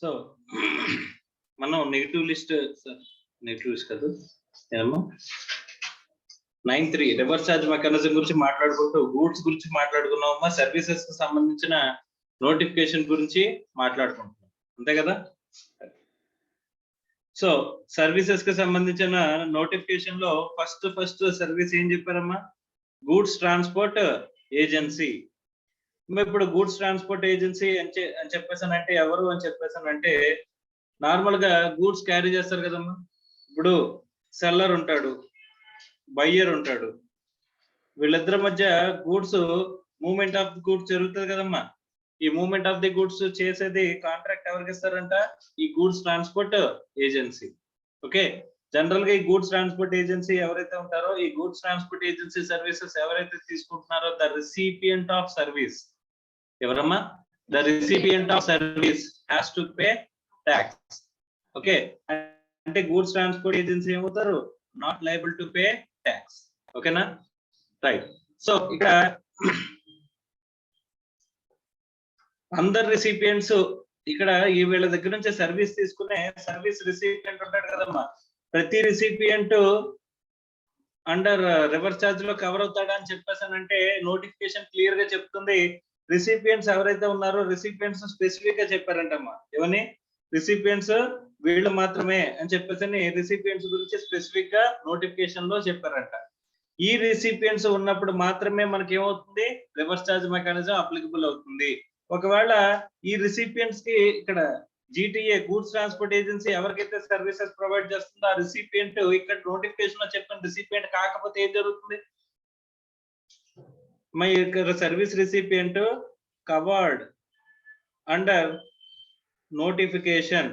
So మనం negative list కాదు ఏమో 9.3 రివర్స్ ఛార్జ్ మెకానిజం గురించి మాట్లాడుకుంటూ గూడ్స్ గురించి మాట్లాడుకున్నామమ్మా. సర్వీసెస్ కి సంబంధించిన నోటిఫికేషన్ గురించి మాట్లాడుకుంటున్నాం, అంతే కదా. సో సర్వీసెస్ కి సంబంధించిన నోటిఫికేషన్ లో ఫస్ట్ సర్వీస్ ఏం చెప్పారమ్మా? Goods transport agency. ఇప్పుడు గూడ్స్ ట్రాన్స్పోర్ట్ ఏజెన్సీ అని చెప్పేసానంటే ఎవరు అని చెప్పేసానంటే నార్మల్ గా గూడ్స్ క్యారీ చేస్తారు కదమ్మా. ఇప్పుడు సెల్లర్ ఉంటాడు, బయ్యర్ ఉంటాడు, వీళ్ళిద్దరి మధ్య goods movement of the goods జరుగుతుంది కదమ్మా. ఈ మూవ్మెంట్ ఆఫ్ ది గూడ్స్ చేసేది కాంట్రాక్ట్ ఎవరికి ఇస్తారంట? ఈ goods transport agency. Okay, general గా ఈ గూడ్స్ ట్రాన్స్పోర్ట్ ఏజెన్సీ ఎవరైతే ఉంటారో, ఈ గూడ్స్ ట్రాన్స్పోర్ట్ ఏజెన్సీ సర్వీసెస్ ఎవరైతే తీసుకుంటున్నారో ద రిసిపియంట్ ఆఫ్ సర్వీస్ ఎవరమ్మా? The recipient of service has to pay tax. Okay, అంటే గూడ్స్ ట్రాన్స్పోర్ట్ ఏజెన్సీ ఏమవుతారు? Not liable to pay tax. ఓకేనా, రైట్. సో ఇక్కడ అందరు రిసిపియంట్స్ ఇక్కడ ఈ వీళ్ళ దగ్గర నుంచి సర్వీస్ తీసుకునే సర్వీస్ రిసిపియంట్ ఉంటాడు కదమ్మా. ప్రతి రిసిపియంట్ అండర్ రివర్స్ ఛార్జ్ లో కవర్ అవుతాడా అని చెప్పేసానంటే నోటిఫికేషన్ క్లియర్ గా చెప్తుంది. రిసిపియంట్స్ ఎవరైతే ఉన్నారో రిసిపియంట్స్ స్పెసిఫిక్ గా చెప్పారంటమ్మా. ఎవరిని? రిసిపియంట్స్ వీళ్ళు మాత్రమే అని చెప్పేసి రిసిపియంట్స్ గురించి స్పెసిఫిక్ గా నోటిఫికేషన్ లో చెప్పారంట. ఈ రిసిపియంట్స్ ఉన్నప్పుడు మాత్రమే మనకి ఏమవుతుంది? రివర్స్ ఛార్జ్ మెకానిజం అప్లికబుల్ అవుతుంది. ఒకవేళ ఈ రిసిపియంట్స్ కి ఇక్కడ జీటీఏ గూడ్స్ ట్రాన్స్పోర్ట్ ఏజెన్సీ ఎవరికైతే సర్వీసెస్ ప్రొవైడ్ చేస్తుందో ఆ రిసిపియంట్ ఇక్కడ నోటిఫికేషన్ లో చెప్పిన రిసిపియంట్ కాకపోతే ఏం జరుగుతుంది? My service recipient covered under notification.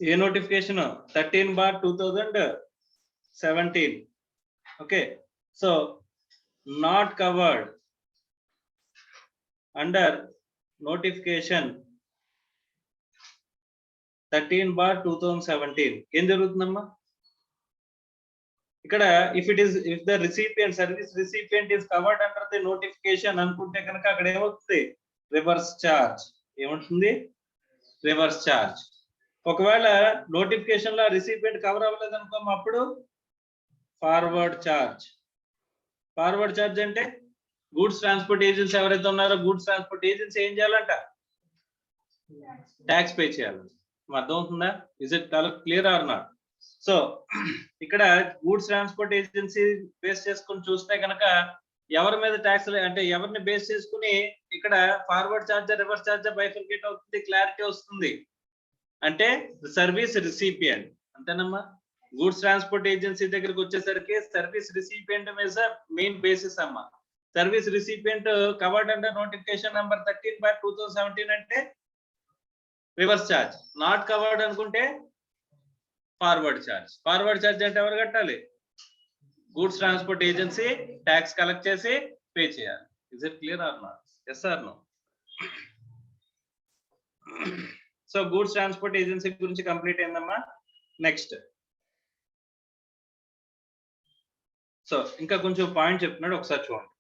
ఏ notification? 13/2017. Okay, so not covered under notification 13/2017. ఏం జరుగుతుందమ్మా ఇక్కడ? If the recipient service recipient is covered under the notification అనుకుంటే కనుక అక్కడ ఏమవుతుంది? Reverse charge. ఏమవుతుంది? Reverse charge. ఒకవేళ నోటిఫికేషన్ లో రిసిపియంట్ కవర్ అవ్వలేదు అనుకో, అప్పుడు ఫార్వర్డ్ ఛార్జ్. ఫార్వర్డ్ ఛార్జ్ అంటే గూడ్స్ ట్రాన్స్పోర్ట్ ఏజెన్సీ ఎవరైతే ఉన్నారో గూడ్స్ ట్రాన్స్పోర్ట్ ఏజెన్సీ ఏం చేయాలంట? ట్యాక్స్ పే చేయాలి. అర్థం అవుతుందా? Is it clear or not? So ఇక్కడ గూడ్స్ ట్రాన్స్పోర్ట్ ఏజెన్సీ బేస్ చేసుకుని చూస్తే కనుక ఎవరి మీద ట్యాక్స్ అంటే ఎవరిని బేస్ చేసుకుని ఇక్కడ forward charge reverse charge bifurcate అవుతుంది, క్లారిటీ వస్తుంది. అంటే సర్వీస్ రిసిపియంట్, అంతేనమ్మా. గూడ్స్ ట్రాన్స్పోర్ట్ ఏజెన్సీ దగ్గరకు వచ్చేసరికి సర్వీస్ రిసిపియంట్ మీద మెయిన్ బేసిస్ అమ్మా. Service recipient covered under notification number 13/2017 అంటే రివర్స్ ఛార్జ్. నాట్ కవర్డ్ అనుకుంటే ఫార్వర్డ్ ఛార్జ్. ఫార్వర్డ్ ఛార్జ్ అంటే ఎవరు కట్టాలి? Goods transport agency tax collect చేసి పే చేయాలి. Is it clear or not? Yes or no? So goods transport agency గురించి complete అయిందమ్మా. Next so ఇంకా కొంచెం పాయింట్ చెప్తున్నాడు, ఒకసారి చూడండి.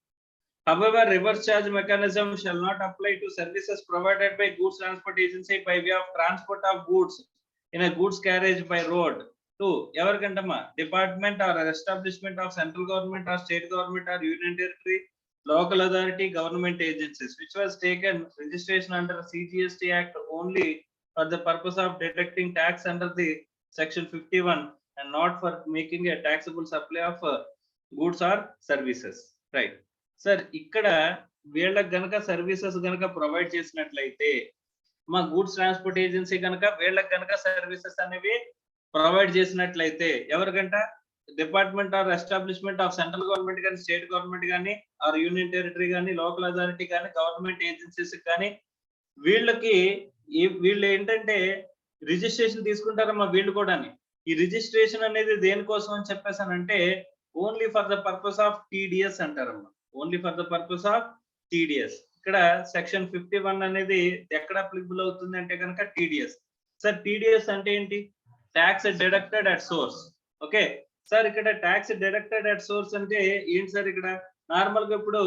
However, reverse charge mechanism shall not apply to services provided by goods transport agency by way of transport of goods in a goods carriage by road to ఎవరికంటమ్మా? Department or establishment of central government or state government or union territory, local authority, government agencies which was taken registration under CGST Act only for the purpose of deducting tax under the section 51 and not for making a taxable supply of goods or services. Right. Sir ఇక్కడ వీళ్ళకి గనక services గనక provide చేసినట్లయితే మా goods transport agency గనక వీళ్ళకి గనక services అనేవి ప్రొవైడ్ చేసినట్లయితే ఎవరికంట? Department or establishment of central government కానీ స్టేట్ గవర్నమెంట్ కానీ ఆర్ యూనియన్ టెరిటరీ కానీ లోకల్ అథారిటీ కానీ గవర్నమెంట్ ఏజెన్సీస్ కానీ వీళ్ళు ఏంటంటే రిజిస్ట్రేషన్ తీసుకుంటారమ్మా. వీళ్ళు కూడా ఈ రిజిస్ట్రేషన్ అనేది దేనికోసం అని చెప్పేసానంటే only for the purpose of TDS అంటారమ్మా. Only for the purpose of TDS. ఇక్కడ సెక్షన్ 51 అనేది ఎక్కడ అప్లికబుల్ అవుతుంది అంటే కనుక టీడీఎస్. సార్ టీడీఎస్ అంటే ఏంటి? Tax deducted at source. Okay sir, ఇక్కడ ట్యాక్స్ డిడక్టెడ్ అట్ సోర్స్ అంటే ఏంటి సార్? ఇక్కడ నార్మల్ గా ఇప్పుడు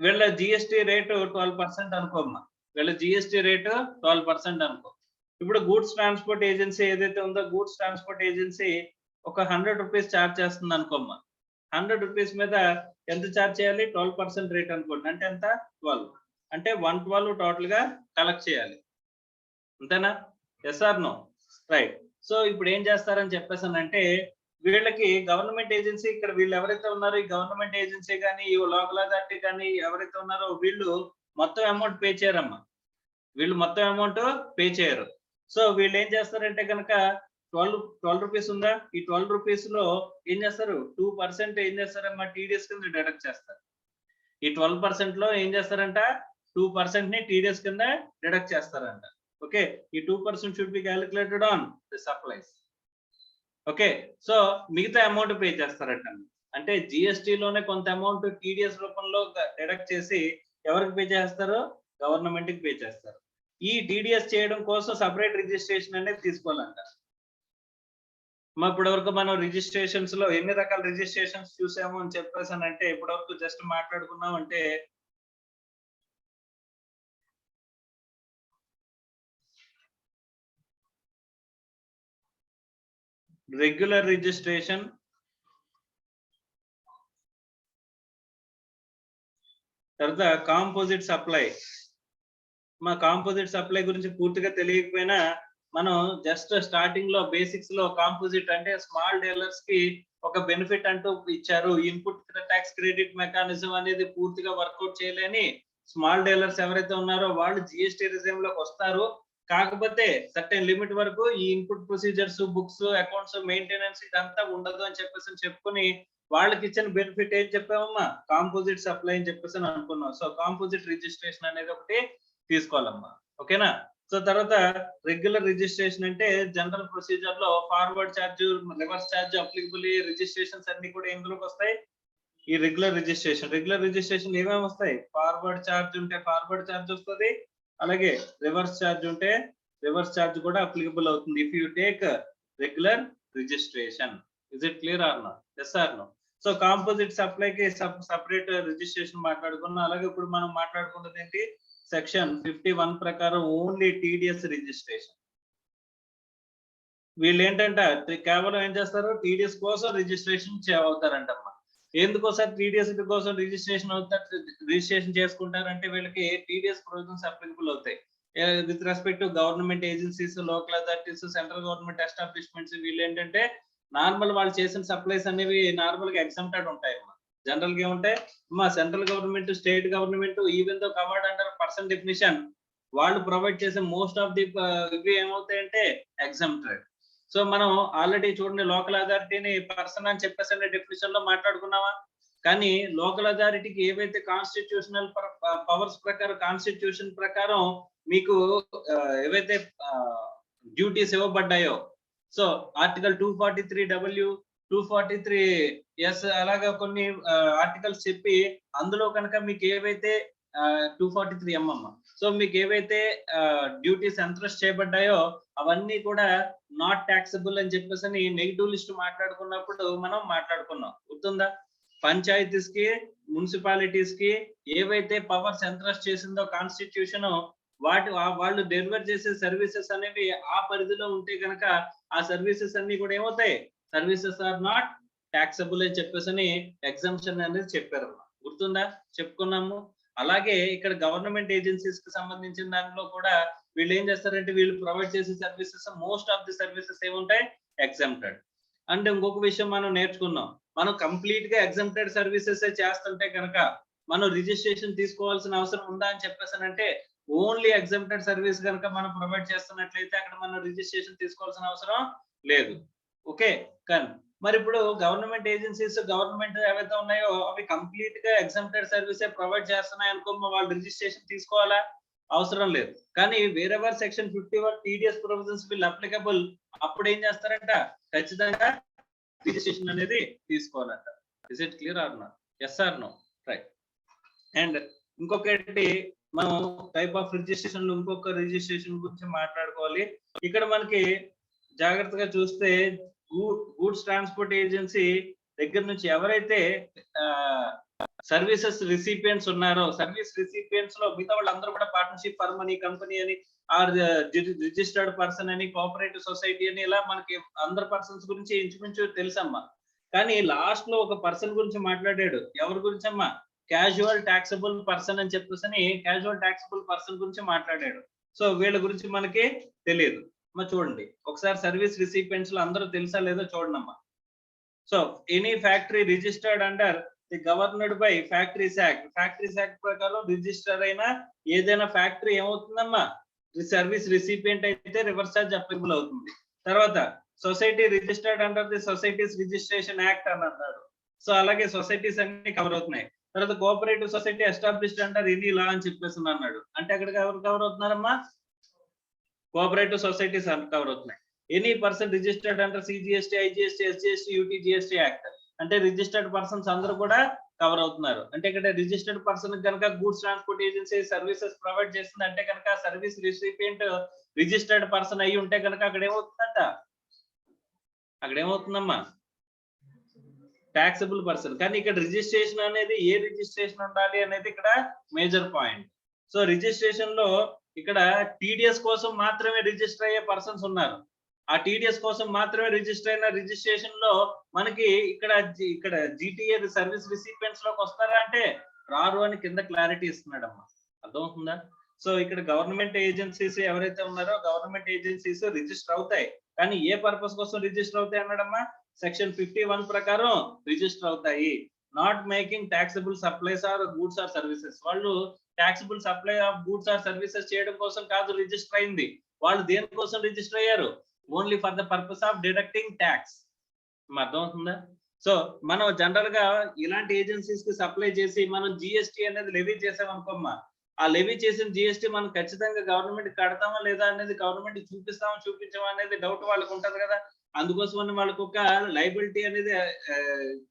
వీళ్ళ జిఎస్టి రేటు 12% అనుకోమ్మా. వీళ్ళ జిఎస్టి రేటు 12% అనుకో. ఇప్పుడు గూడ్స్ ట్రాన్స్పోర్ట్ ఏజెన్సీ ఏదైతే ఉందో గూడ్స్ ట్రాన్స్పోర్ట్ ఏజెన్సీ ఒక 100 రూపీస్ చార్జ్ చేస్తుంది అనుకోమ్మా. 100 రూపీస్ మీద ఎంత చార్జ్ చేయాలి? 12% రేట్ అనుకోండి. అంటే ఎంత? 12. అంటే 112 టోటల్ గా కలెక్ట్ చేయాలి. అంతేనా? Yes or no? Right. So ఇప్పుడు ఏం చేస్తారని చెప్పేసానంటే వీళ్ళకి గవర్నమెంట్ ఏజెన్సీ ఇక్కడ వీళ్ళు ఎవరైతే ఉన్నారో ఈ గవర్నమెంట్ ఏజెన్సీ కానీ ఈ లోకల్ అథారిటీ కానీ ఎవరైతే ఉన్నారో వీళ్ళు మొత్తం అమౌంట్ పే చేయరమ్మా. వీళ్ళు మొత్తం అమౌంట్ పే చేయరు. సో వీళ్ళు ఏం చేస్తారంటే కనుక 12 రూపీస్ ఉందా? ఈ 12 రూపీస్ లో ఏం చేస్తారు? 2% ఏం చేస్తారమ్మా? టీడీఎస్ కింద డిడక్ట్ చేస్తారు. ఈ 12% లో ఏం చేస్తారంట? 2% ని టీడీఎస్ కింద డిడక్ట్ చేస్తారంట. ఓకే, ఈ 2% should be calculated on the supplies. Okay, so మిగతా అమౌంట్ పే చేస్తారట. అంటే జిఎస్టీ లోనే కొంత అమౌంట్ టీడీఎస్ రూపంలో డిడక్ట్ చేసి ఎవరికి పే చేస్తారు? గవర్నమెంట్ కి పే చేస్తారు. ఈ టీడీఎస్ చేయడం కోసం సపరేట్ రిజిస్ట్రేషన్ అనేది తీసుకోవాలంట. ఇప్పటి వరకు మనం రిజిస్ట్రేషన్స్ లో ఎన్ని రకాల రిజిస్ట్రేషన్స్ చూసాము అని చెప్పేసానంటే ఇప్పటి వరకు జస్ట్ మాట్లాడుకున్నాం అంటే రెగ్యులర్ రిజిస్ట్రేషన్, తర్వాత కాంపోజిట్ సప్లై. మా కాంపోజిట్ సప్లై గురించి పూర్తిగా తెలియకపోయినా మనం జస్ట్ స్టార్టింగ్ లో బేసిక్స్ లో కాంపోజిట్ అంటే స్మాల్ డీలర్స్ కి ఒక బెనిఫిట్ అంటూ ఇచ్చారు. ఇన్పుట్ ట్యాక్స్ క్రెడిట్ మెకానిజం అనేది పూర్తిగా వర్కౌట్ చేయలేని స్మాల్ డీలర్స్ ఎవరైతే ఉన్నారో వాళ్ళు జిఎస్టీ రిజైమ్ లోకి వస్తారు. కాకపోతే సర్టెన్ లిమిట్ వరకు ఈ input procedures, books, accounts, maintenance ఇదంతా ఉండదు అని చెప్పేసి చెప్పుకుని వాళ్ళకి ఇచ్చిన బెనిఫిట్ ఏం చెప్పామమ్మా? కాంపోజిట్ సప్లై అని చెప్పేసి అనుకున్నాం. సో కాంపోజిట్ రిజిస్ట్రేషన్ అనేది ఒకటి తీసుకోవాలమ్మా. ఓకేనా? సో తర్వాత రెగ్యులర్ రిజిస్ట్రేషన్ అంటే జనరల్ ప్రొసీజర్ లో forward charge, reverse charge applicable registrations అన్ని కూడా ఎందులోకి వస్తాయి? ఈ రెగ్యులర్ రిజిస్ట్రేషన్. రెగ్యులర్ రిజిస్ట్రేషన్ ఏమేమి వస్తాయి? ఫార్వర్డ్ ఛార్జ్ ఉంటే ఫార్వర్డ్ ఛార్జ్ వస్తుంది, అలాగే రివర్స్ ఛార్జ్ ఉంటే రివర్స్ ఛార్జ్ కూడా అప్లికబుల్ అవుతుంది if you take regular registration. Is it clear or no? Yes or no? So composite సప్లైకి సపరేట్ రిజిస్ట్రేషన్ మాట్లాడుకున్నాం. అలాగే ఇప్పుడు మనం మాట్లాడుకున్నది ఏంటి? సెక్షన్ 51 ప్రకారం ఓన్లీ టీడీఎస్ రిజిస్ట్రేషన్. వీళ్ళు ఏంటంటే కేవలం ఏం చేస్తారు? టీడీఎస్ కోసం రిజిస్ట్రేషన్ అవుతారంటమ్మా. ఎందుకోసారి టీడీఎస్ కోసం రిజిస్ట్రేషన్ చేసుకుంటారంటే వీళ్ళకి టీడీఎస్ ప్రొవిజన్స్ అప్లికబుల్ అవుతాయి with respect to government agencies, local authorities, central government establishments. వీళ్ళు ఏంటంటే నార్మల్ వాళ్ళు చేసిన సప్లైస్ అనేవి నార్మల్ గా ఎగ్జామ్టెడ్ ఉంటాయి అమ్మా. జనరల్ గా ఏముంటాయి అమ్మా? Central government, state government even though covered under person definition వాళ్ళు ప్రొవైడ్ చేసే మోస్ట్ ఆఫ్ ది ఇవి ఏమవుతాయంటే ఎగ్జామ్టెడ్. సో మనం ఆల్రెడీ చూడండి లోకల్ అథారిటీని పర్సన్ అని చెప్పేసి డెఫినేషన్ లో మాట్లాడుకున్నావా? కానీ లోకల్ అథారిటీకి ఏవైతే కాన్స్టిట్యూషనల్ పవర్స్ ప్రకారం, కాన్స్టిట్యూషన్ ప్రకారం మీకు ఏవైతే duties ఇవ్వబడ్డాయో, so article 243W, 243S అలాగా కొన్ని ఆర్టికల్స్ చెప్పి అందులో కనుక మీకు ఏవైతే 243M అమ్మ, సో మీకు ఏవైతే డ్యూటీస్ ఎంట్రస్ట్ చేయబడ్డాయో అవన్నీ కూడా నాట్ ట్యాక్సబుల్ అని చెప్పేసి నెగిటివ్ లిస్ట్ మాట్లాడుకున్నప్పుడు మనం మాట్లాడుకున్నాం. గుర్తుందా? పంచాయతీస్ కి, మున్సిపాలిటీస్ కి ఏవైతే పవర్స్ ఎంట్రస్ట్ చేసిందో కాన్స్టిట్యూషన్ వాళ్ళు డెలివర్ చేసే సర్వీసెస్ అనేవి ఆ పరిధిలో ఉంటే కనుక ఆ సర్వీసెస్ అన్ని కూడా ఏమవుతాయి? సర్వీసెస్ ఆర్ నాట్ ట్యాక్సబుల్ అని చెప్పేసి ఎగ్జామ్షన్ అనేది చెప్పారు. గుర్తుందా? చెప్పుకున్నాము. అలాగే ఇక్కడ గవర్నమెంట్ ఏజెన్సీస్ కి సంబంధించిన దానిలో కూడా వీళ్ళు ఏం చేస్తారంటే వీళ్ళు ప్రొవైడ్ చేసే services most of the services ఏముంటాయి? ఎగ్జామ్టెడ్. అండ్ ఇంకొక విషయం మనం నేర్చుకున్నాం, మనం కంప్లీట్ గా ఎగ్జామ్టెడ్ సర్వీసెస్ చేస్తుంటే కనుక మనం రిజిస్ట్రేషన్ తీసుకోవాల్సిన అవసరం ఉందా అని చెప్పేసానంటే ఓన్లీ ఎగ్జామ్టెడ్ సర్వీస్ కనుక మనం ప్రొవైడ్ చేస్తున్నట్లయితే అక్కడ మనం రిజిస్ట్రేషన్ తీసుకోవాల్సిన అవసరం లేదు. ఓకే, కానీ మరి ఇప్పుడు గవర్నమెంట్ ఏజెన్సీస్, గవర్నమెంట్ ఏవైతే ఉన్నాయో అవి కంప్లీట్ గా ఎగ్జామ్టెడ్ సర్వీసే ప్రొవైడ్ చేస్తున్నాయి అనుకో, వాళ్ళు రిజిస్ట్రేషన్ తీసుకోవాలా? అవసరం లేదు. కానీ wherever section 51 TDS provisions will applicable, అప్పుడు ఏం చేస్తారంట? ఖచ్చితంగా రిజిస్ట్రేషన్ అనేది తీసుకోవాలంట. Is it clear or not? Yes or no? Right. And ఇంకొకటి మనం టైప్ ఆఫ్ రిజిస్ట్రేషన్, ఇంకొక రిజిస్ట్రేషన్ గురించి మాట్లాడుకోవాలి. ఇక్కడ మనకి జాగ్రత్తగా చూస్తే గూడ్స్ ట్రాన్స్పోర్ట్ ఏజెన్సీ దగ్గర నుంచి ఎవరైతే సర్వీసెస్ రిసిపియన్స్ ఉన్నారో, సర్వీస్ రిసిపియన్స్ లో మిగతా వాళ్ళందరూ కూడా పార్ట్నర్షిప్ ఫర్మ్ అని, కంపెనీ అని, ఆర్ రిజిస్టర్డ్ పర్సన్ అని, కోఆపరేటివ్ సొసైటీ అని, ఇలా మనకి అందరు పర్సన్స్ గురించి ఇంచుమించు తెలుసమ్మా. కానీ లాస్ట్ లో ఒక పర్సన్ గురించి మాట్లాడాడు. ఎవరి గురించి అమ్మా? క్యాజువల్ టాక్సబుల్ పర్సన్ అని చెప్పేసి క్యాజువల్ టాక్సబుల్ పర్సన్ గురించి మాట్లాడాడు. సో వీళ్ళ గురించి మనకి తెలియదు. అమ్మా చూడండి ఒకసారి సర్వీస్ రిసిపియన్స్ లో అందరూ తెలుసా లేదో చూడండి అమ్మా. So any factory registered under the governed by factories act. Factories act ప్రకారం రిజిస్టర్ అయిన ఏదైనా ఫ్యాక్టరీ ఏమవుతుందమ్మా? సర్వీస్ రిసిపియంట్ అయితే రివర్స్ ఛార్జ్ అప్లికబుల్ అవుతుంది. తర్వాత society registered under the societies registration act అని అన్నాడు. సో అలాగే సొసైటీస్ అన్ని కవర్ అవుతున్నాయి. తర్వాత cooperative society established under any లా అని చెప్పేసి అన్నాడు. అంటే అక్కడ కవర్ అవుతున్నారమ్మా? కోఆపరేటివ్ సొసైటీస్ కవర్ అవుతున్నాయి. Any person registered under CGST, IGST, SGST, UT, GST act. అంటే రిజిస్టర్డ్ పర్సన్స్ అందరూ కూడా కవర్ అవుతున్నారు. అంటే ఇక్కడ రిజిస్టర్డ్ పర్సన్ కనుక goods transport agency services provide చేస్తుంది అంటే కనుక సర్వీస్ రిసిపియంట్ రిజిస్టర్డ్ పర్సన్ అయ్యి ఉంటే కనుక అక్కడ ఏమవుతుందంట? అక్కడ ఏమవుతుందమ్మా? Taxable person. కానీ ఇక్కడ రిజిస్ట్రేషన్ అనేది ఏ రిజిస్ట్రేషన్ ఉండాలి అనేది ఇక్కడ మేజర్ పాయింట్. సో రిజిస్ట్రేషన్ లో ఇక్కడ టీడీఎస్ కోసం మాత్రమే రిజిస్టర్ అయ్యే పర్సన్స్ ఉన్నారు. ఆ టీడీఎస్ కోసం మాత్రమే రిజిస్టర్ అయిన రిజిస్ట్రేషన్ లో మనకి ఇక్కడ జీటీఏ సర్వీస్ రిసిపియన్స్ లోకి వస్తారా అంటే రారు అని కింద క్లారిటీ ఇస్తున్నాడమ్మా. అర్థమవుతుందా? సో ఇక్కడ గవర్నమెంట్ ఏజెన్సీస్ ఎవరైతే ఉన్నారో గవర్నమెంట్ ఏజెన్సీస్ రిజిస్టర్ అవుతాయి. కానీ ఏ పర్పస్ కోసం రిజిస్టర్ అవుతాయి అన్నాడమ్మా? సెక్షన్ 51 ప్రకారం రిజిస్టర్ అవుతాయి. Not making taxable supplies or goods or services. వాళ్ళు taxable supply of goods or services చేయడం కోసం కాదు రిజిస్టర్ అయింది. వాళ్ళు దేనికోసం రిజిస్టర్ అయ్యారు? Only for the purpose of deducting tax. అర్థమవుతుందా? సో మనం జనరల్ గా ఇలాంటి ఏజెన్సీస్ కి సప్లై చేసి మనం జిఎస్టీ అనేది లెవీ చేసాం అనుకోమ్మా. ఆ లెవీ చేసిన జిఎస్టీ మనం ఖచ్చితంగా గవర్నమెంట్ కడతామా లేదా అనేది గవర్నమెంట్ చూపిస్తామా చూపించామా అనేది డౌట్ వాళ్ళకు ఉంటది కదా. అందుకోసం వాళ్ళకు ఒక లైబిలిటీ అనేది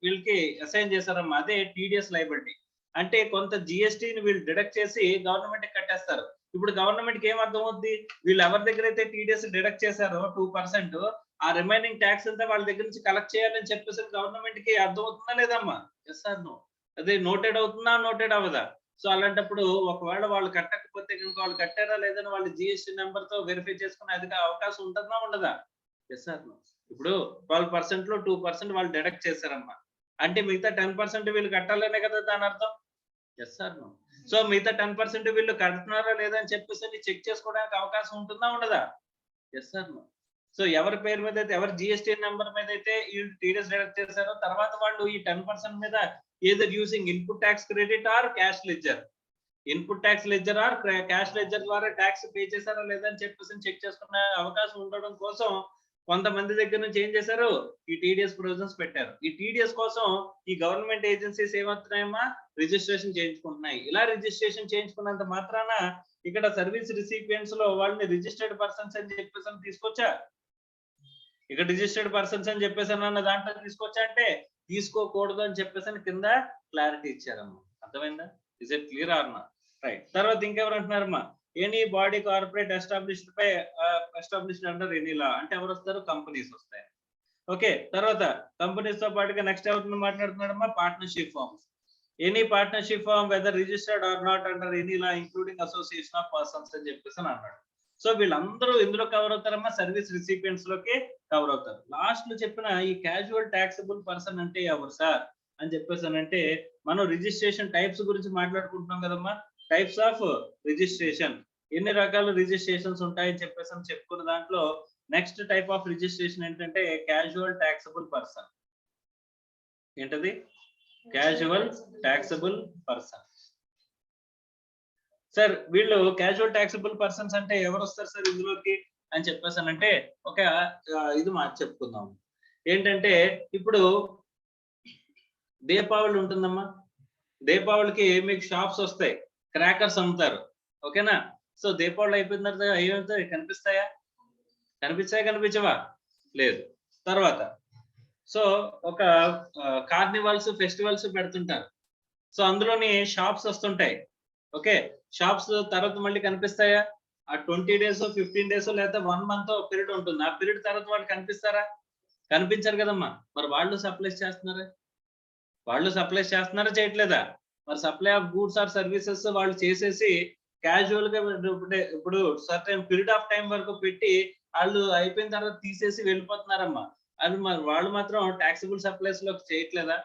వీళ్ళకి అసైన్ చేశారమ్మా. అదే టీడీఎస్ లైబిలిటీ. అంటే కొంత జిఎస్టీని వీళ్ళు డిడక్ట్ చేసి గవర్నమెంట్ కట్టేస్తారు. ఇప్పుడు గవర్నమెంట్ కి ఏం అర్థం అవుద్ది? వీళ్ళు ఎవరి దగ్గర అయితే టీడీఎస్ డిడక్ట్ చేశారో 2%, ఆ రిమైనింగ్ ట్యాక్స్ అంతా వాళ్ళ దగ్గర నుంచి కలెక్ట్ చేయాలని చెప్పేసి గవర్నమెంట్ కి అర్థం అవుతుందా లేదమ్మా? Yes or no? అదే నోటెడ్ అవుతుందా నోటెడ్ అవ్వదా? సో అలాంటప్పుడు ఒకవేళ వాళ్ళు కట్టకపోతే కనుక వాళ్ళు కట్టారా లేదని వాళ్ళు జిఎస్టీ నెంబర్ తో వెరిఫై చేసుకునే అది అవకాశం ఉంటుందా ఉండదా? Yes or no? ఇప్పుడు 12% లో 2% వాళ్ళు డిడక్ట్ చేశారమ్మా. అంటే మిగతా 10% వీళ్ళు కట్టాలనే కదా దాని అర్థం. Yes or no? సో మిగతా 10% వీళ్ళు కడుతున్నారా లేదా అని చెప్పేసి చెక్ చేసుకోవడానికి అవకాశం ఉంటుందా ఉండదా? Yes or no? సో ఎవరి పేరు మీద అయితే ఎవరి జిఎస్టీ నెంబర్ మీద అయితే ఈ టీడీఎస్ డిడక్ట్ చేశారో తర్వాత వాళ్ళు ఈ 10% మీద either using input tax credit are cash ledger, input tax ledger are cash ledger ద్వారా ట్యాక్స్ పే చేశారా లేదా అని చెప్పేసి చెక్ చేసుకునే అవకాశం ఉండడం కోసం కొంతమంది దగ్గర నుంచి ఏం చేశారు? ఈ టీడీఎస్ ప్రొవిజన్స్ పెట్టారు. ఈ టీడీఎస్ కోసం ఈ గవర్నమెంట్ ఏజెన్సీస్ ఏమవుతున్నాయమ్మా? రిజిస్ట్రేషన్ చేయించుకుంటున్నాయి. ఇలా రిజిస్ట్రేషన్ చేయించుకున్నంత మాత్రాన ఇక్కడ సర్వీస్ రిసిపియన్స్ లో వాళ్ళని రిజిస్టర్డ్ పర్సన్స్ అని చెప్పేసి తీసుకొచ్చా? ఇక్కడ రిజిస్టర్డ్ పర్సన్స్ అని చెప్పేసి అన్న దాంట్లో తీసుకొచ్చా అంటే తీసుకోకూడదు అని చెప్పేసి కింద క్లారిటీ ఇచ్చారమ్మా. అర్థమైందా? Is it clear or not? Right. తర్వాత ఇంకెవరు అంటున్నారమ్మా? Any body corporate established under any law. అంటే ఎవరు వస్తారు? కంపెనీస్ వస్తాయి. ఓకే. తర్వాత కంపెనీస్ తో పాటుగా నెక్స్ట్ ఎవరిని మాట్లాడుతున్నాడమ్మా? Partnership firms. Any partnership firm whether registered or not under any law including association of persons అని చెప్పేసి అన్నాడు. సో వీళ్ళందరూ ఎందులో కవర్ అవుతారమ్మా? సర్వీస్ రిసిపియన్స్ లోకి కవర్ అవుతారు. లాస్ట్ లో చెప్పిన ఈ క్యాజువల్ టాక్సబుల్ పర్సన్ అంటే ఎవరు సార్ అని చెప్పేసి అంటే మనం రిజిస్ట్రేషన్ టైప్స్ గురించి మాట్లాడుకుంటున్నాం కదమ్మా. టైప్స్ ఆఫ్ రిజిస్ట్రేషన్, ఎన్ని రకాల రిజిస్ట్రేషన్స్ ఉంటాయని చెప్పేసి చెప్పుకున్న దాంట్లో నెక్స్ట్ టైప్ ఆఫ్ రిజిస్ట్రేషన్ ఏంటంటే క్యాజువల్ టాక్సబుల్ పర్సన్. ఏంటది? Casual taxable person. సార్ వీళ్ళు క్యాజువల్ టాక్సబుల్ పర్సన్స్ అంటే ఎవరు వస్తారు సార్ ఇందులోకి అని చెప్పేసానంటే ఒక ఇది చెప్పుకుందాం. ఏంటంటే ఇప్పుడు దీపావళి ఉంటుందమ్మా. దీపావళికి మీకు షాప్స్ వస్తాయి, క్రాకర్స్ అమ్ముతారు. ఓకేనా? సో దీపావళి అయిపోయిన తర్వాత ఏమవుతాయి? కనిపిస్తాయా? కనిపించవా? లేదు. తర్వాత సో ఒక కార్నివల్స్ ఫెస్టివల్స్ పెడుతుంటారు. సో అందులోని షాప్స్ వస్తుంటాయి. ఓకే. షాప్స్ తర్వాత మళ్ళీ కనిపిస్తాయా? ఆ 20 days 15 days లేదా 1 month పీరియడ్ ఉంటుంది. ఆ పీరియడ్ తర్వాత వాళ్ళు కనిపిస్తారా? కనిపించారు కదమ్మా. మరి వాళ్ళు సప్లై చేస్తున్నారా? చేయట్లేదా? మరి supply of goods or services వాళ్ళు చేసేసి క్యాజువల్ గా ఇప్పుడు సర్టెన్ పీరియడ్ ఆఫ్ టైం వరకు పెట్టి వాళ్ళు అయిపోయిన తర్వాత తీసేసి వెళ్ళిపోతున్నారమ్మా. అది మరి వాళ్ళు మాత్రం టాక్సిబుల్ సప్లైస్ లో చేయట్లేదా?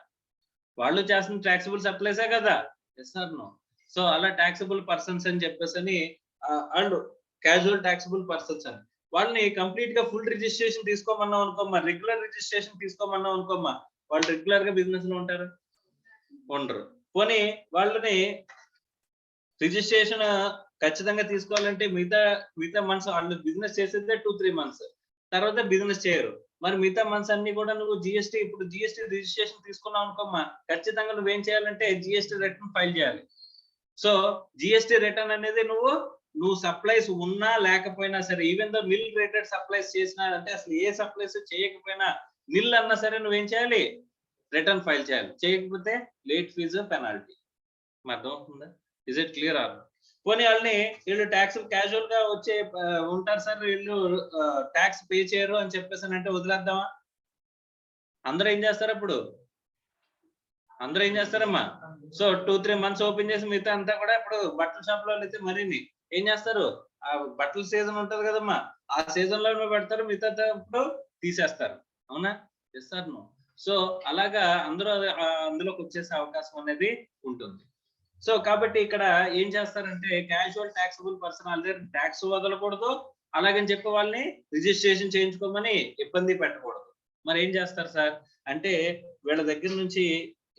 వాళ్ళు చేస్తున్న టాక్సిబుల్ సప్లైసే కదా. Yes or no? సో అలా టాక్సిబుల్ పర్సన్స్ అని చెప్పేసి అండ్ క్యాజువల్ టాక్సిబుల్ పర్సన్స్ అని వాళ్ళని కంప్లీట్ గా ఫుల్ రిజిస్ట్రేషన్ తీసుకోమన్నాం అనుకోమ్మా, రెగ్యులర్ రిజిస్ట్రేషన్ తీసుకోమన్నాం అనుకోమ్మా, వాళ్ళు రెగ్యులర్ గా బిజినెస్ లో ఉంటారు? ఉండరు. పోనీ వాళ్ళని రిజిస్ట్రేషన్ ఖచ్చితంగా తీసుకోవాలంటే మిగతా మంత్స్ వాళ్ళు బిజినెస్ చేసేదే 2-3 మంత్స్, తర్వాత బిజినెస్ చేయరు. మరి మిగతా మంత్స్ అన్ని కూడా నువ్వు ఇప్పుడు జిఎస్టీ రిజిస్ట్రేషన్ తీసుకున్నావు అనుకోమ్మా, ఖచ్చితంగా నువ్వేం చేయాలంటే జిఎస్టీ రిటర్న్ ఫైల్ చేయాలి. సో జిఎస్టీ రిటర్న్ అనేది నువ్వు సప్లైస్ ఉన్నా లేకపోయినా సరే, ఈవెన్ దో నిల్ రేటెడ్ సప్లైస్ చేసినా అంటే అసలు ఏ సప్లైస్ చేయకపోయినా నిల్ అన్నా సరే నువ్వేం చేయాలి? రిటర్న్ ఫైల్ చేయాలి. చేయకపోతే లేట్ ఫీజు పెనాల్టీ. అర్థం అవుతుందా? Is it clear or? పోనీ వీళ్ళు ట్యాక్స్ క్యాజువల్ గా వచ్చే ఉంటారు సార్, వీళ్ళు ట్యాక్స్ పే చేయరు అని చెప్పేసి అంటే వదిలేద్దామా? అందరూ ఏం చేస్తారు అప్పుడు? అందరూ ఏం చేస్తారమ్మా? సో 2-3 మంత్స్ ఓపెన్ చేసి మిగతా అంతా కూడా ఇప్పుడు బట్టల షాప్ లో అయితే మరిన్ని ఏం చేస్తారు? ఆ బట్టల సీజన్ ఉంటది కదమ్మా, ఆ సీజన్ లో పెడతారు, మిగతా అప్పుడు తీసేస్తారు. అవునా? Yes or no? సో అలాగా అందరూ అందులోకి వచ్చేసే అవకాశం అనేది ఉంటుంది. సో కాబట్టి ఇక్కడ ఏం చేస్తారంటే casual taxable person already tax వదలకూడదు, అలాగని చెప్పి వాళ్ళని రిజిస్ట్రేషన్ చేయించుకోమని ఇబ్బంది పెట్టకూడదు. మరి ఏం చేస్తారు సార్ అంటే వీళ్ళ దగ్గర నుంచి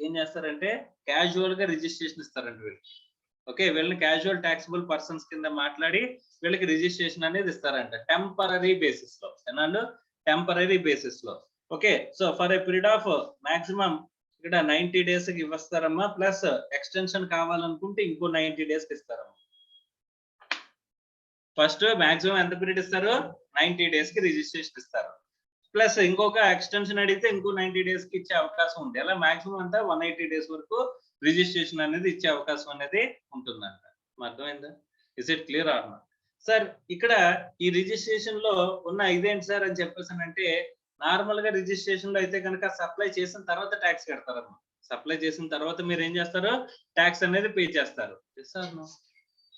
ఏం చేస్తారంటే క్యాజువల్ గా రిజిస్ట్రేషన్ ఇస్తారండి వీళ్ళకి. ఓకే, వీళ్ళని క్యాజువల్ టాక్సిబుల్ పర్సన్స్ కింద మాట్లాడి వీళ్ళకి రిజిస్ట్రేషన్ అనేది ఇస్తారంట టెంపరరీ బేసిస్ లో. ఎన్నాళ్ళు? టెంపరరీ బేసిస్ లో. Okay, so for a period of maximum ఇక్కడ 90 days కి ఇస్తారమ్మా, ప్లస్ ఎక్స్టెన్షన్ కావాలనుకుంటే ఇంకో 90 days కి ఇస్తారమ్మా. ఫస్ట్ మాక్సిమం ఎంత పీరియడ్ ఇస్తారు? 90 days కి రిజిస్ట్రేషన్ ఇస్తారు, ప్లస్ ఇంకొక ఎక్స్టెన్షన్ అడిగితే ఇంకో 90 days కి ఇచ్చే అవకాశం ఉంది. అలా మాక్సిమం అంతా 180 days వరకు రిజిస్ట్రేషన్ అనేది ఇచ్చే అవకాశం అనేది ఉంటుందంట. అర్థమైందా? Is it clear or not? Sir ఇక్కడ ఈ రిజిస్ట్రేషన్ లో ఉన్న ఇదేంటి సార్ అని చెప్పేసి అంటే నార్మల్ గా రిజిస్ట్రేషన్ లో అయితే కనుక సప్లై చేసిన తర్వాత ట్యాక్స్ కడతారమ్మా. సప్లై చేసిన తర్వాత మీరు ఏం చేస్తారు? ట్యాక్స్ అనేది పే చేస్తారు.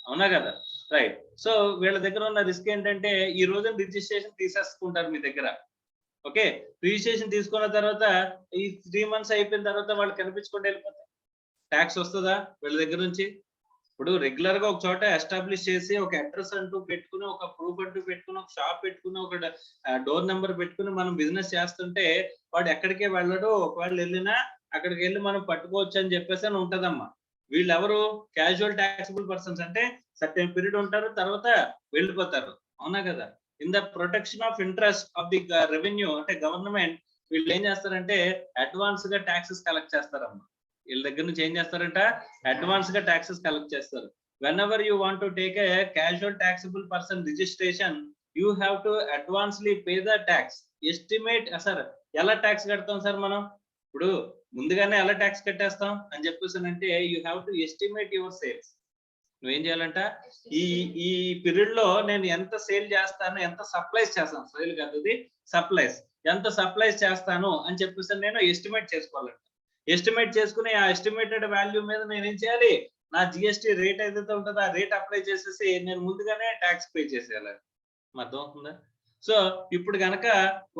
అవునా కదా? రైట్. సో వీళ్ళ దగ్గర ఉన్న రిస్క్ ఏంటంటే ఈ రోజు రిజిస్ట్రేషన్ తీసేసుకుంటారు మీ దగ్గర. ఓకే, రిజిస్ట్రేషన్ తీసుకున్న తర్వాత ఈ 3 months అయిపోయిన తర్వాత వాళ్ళు కనిపించకుండా వెళ్ళిపోతారు. ట్యాక్స్ వస్తుందా వీళ్ళ దగ్గర నుంచి? ఇప్పుడు రెగ్యులర్ గా ఒక చోట ఎస్టాబ్లిష్ చేసి ఒక అడ్రస్ అంటూ పెట్టుకుని, ఒక ప్రూఫ్ అంటూ పెట్టుకుని, ఒక షాప్ పెట్టుకుని, ఒక డోర్ నెంబర్ పెట్టుకుని మనం బిజినెస్ చేస్తుంటే వాడు ఎక్కడికే వెళ్ళడు. ఒకవేళ వెళ్ళినా అక్కడికి వెళ్ళి మనం పట్టుకోవచ్చు అని చెప్పేసి అని ఉంటదమ్మా. వీళ్ళు ఎవరు? Casual taxable persons. అంటే సర్టెన్ పీరియడ్ ఉంటారు, తర్వాత వెళ్ళిపోతారు. అవునా కదా? In the protection of interest of the revenue అంటే గవర్నమెంట్ వీళ్ళు ఏం చేస్తారంటే అడ్వాన్స్ గా ట్యాక్సెస్ కలెక్ట్ చేస్తారమ్మా. వీళ్ళ దగ్గర నుంచి ఏం చేస్తారంట? అడ్వాన్స్ గా ట్యాక్సెస్ కలెక్ట్ చేస్తారు. whenever you want to take a casual taxable person registration, you have to advancely pay the tax. estimate sir ఎలా ట్యాక్స్ కడతాం సార్ మనం? ఇప్పుడు ముందుగానే ఎలా ట్యాక్స్ కట్టేస్తాం అని చెప్పేసి అంటే you have to estimate your sales. నువ్వేం చేయాలంట? ఈ పీరియడ్ లో నేను ఎంత సేల్ చేస్తాను, ఎంత సప్లైస్ చేస్తాను, సేల్ కాదు ఇది సప్లైస్, ఎంత సప్లైస్ చేస్తాను అని చెప్పేసి నేను ఎస్టిమేట్ చేసుకోవాలంట. ఎస్టిమేట్ చేసుకుని ఆ ఎస్టిమేటెడ్ వాల్యూ మీద నేను ఏం చేయాలి? నా జిఎస్టీ రేట్ ఏదైతే ఉంటుందో ఆ రేట్ అప్లై చేసేసి నేను ముందుగానే ట్యాక్స్ పే చేసేయాలి. అర్థం అవుతుందా? సో ఇప్పుడు కనుక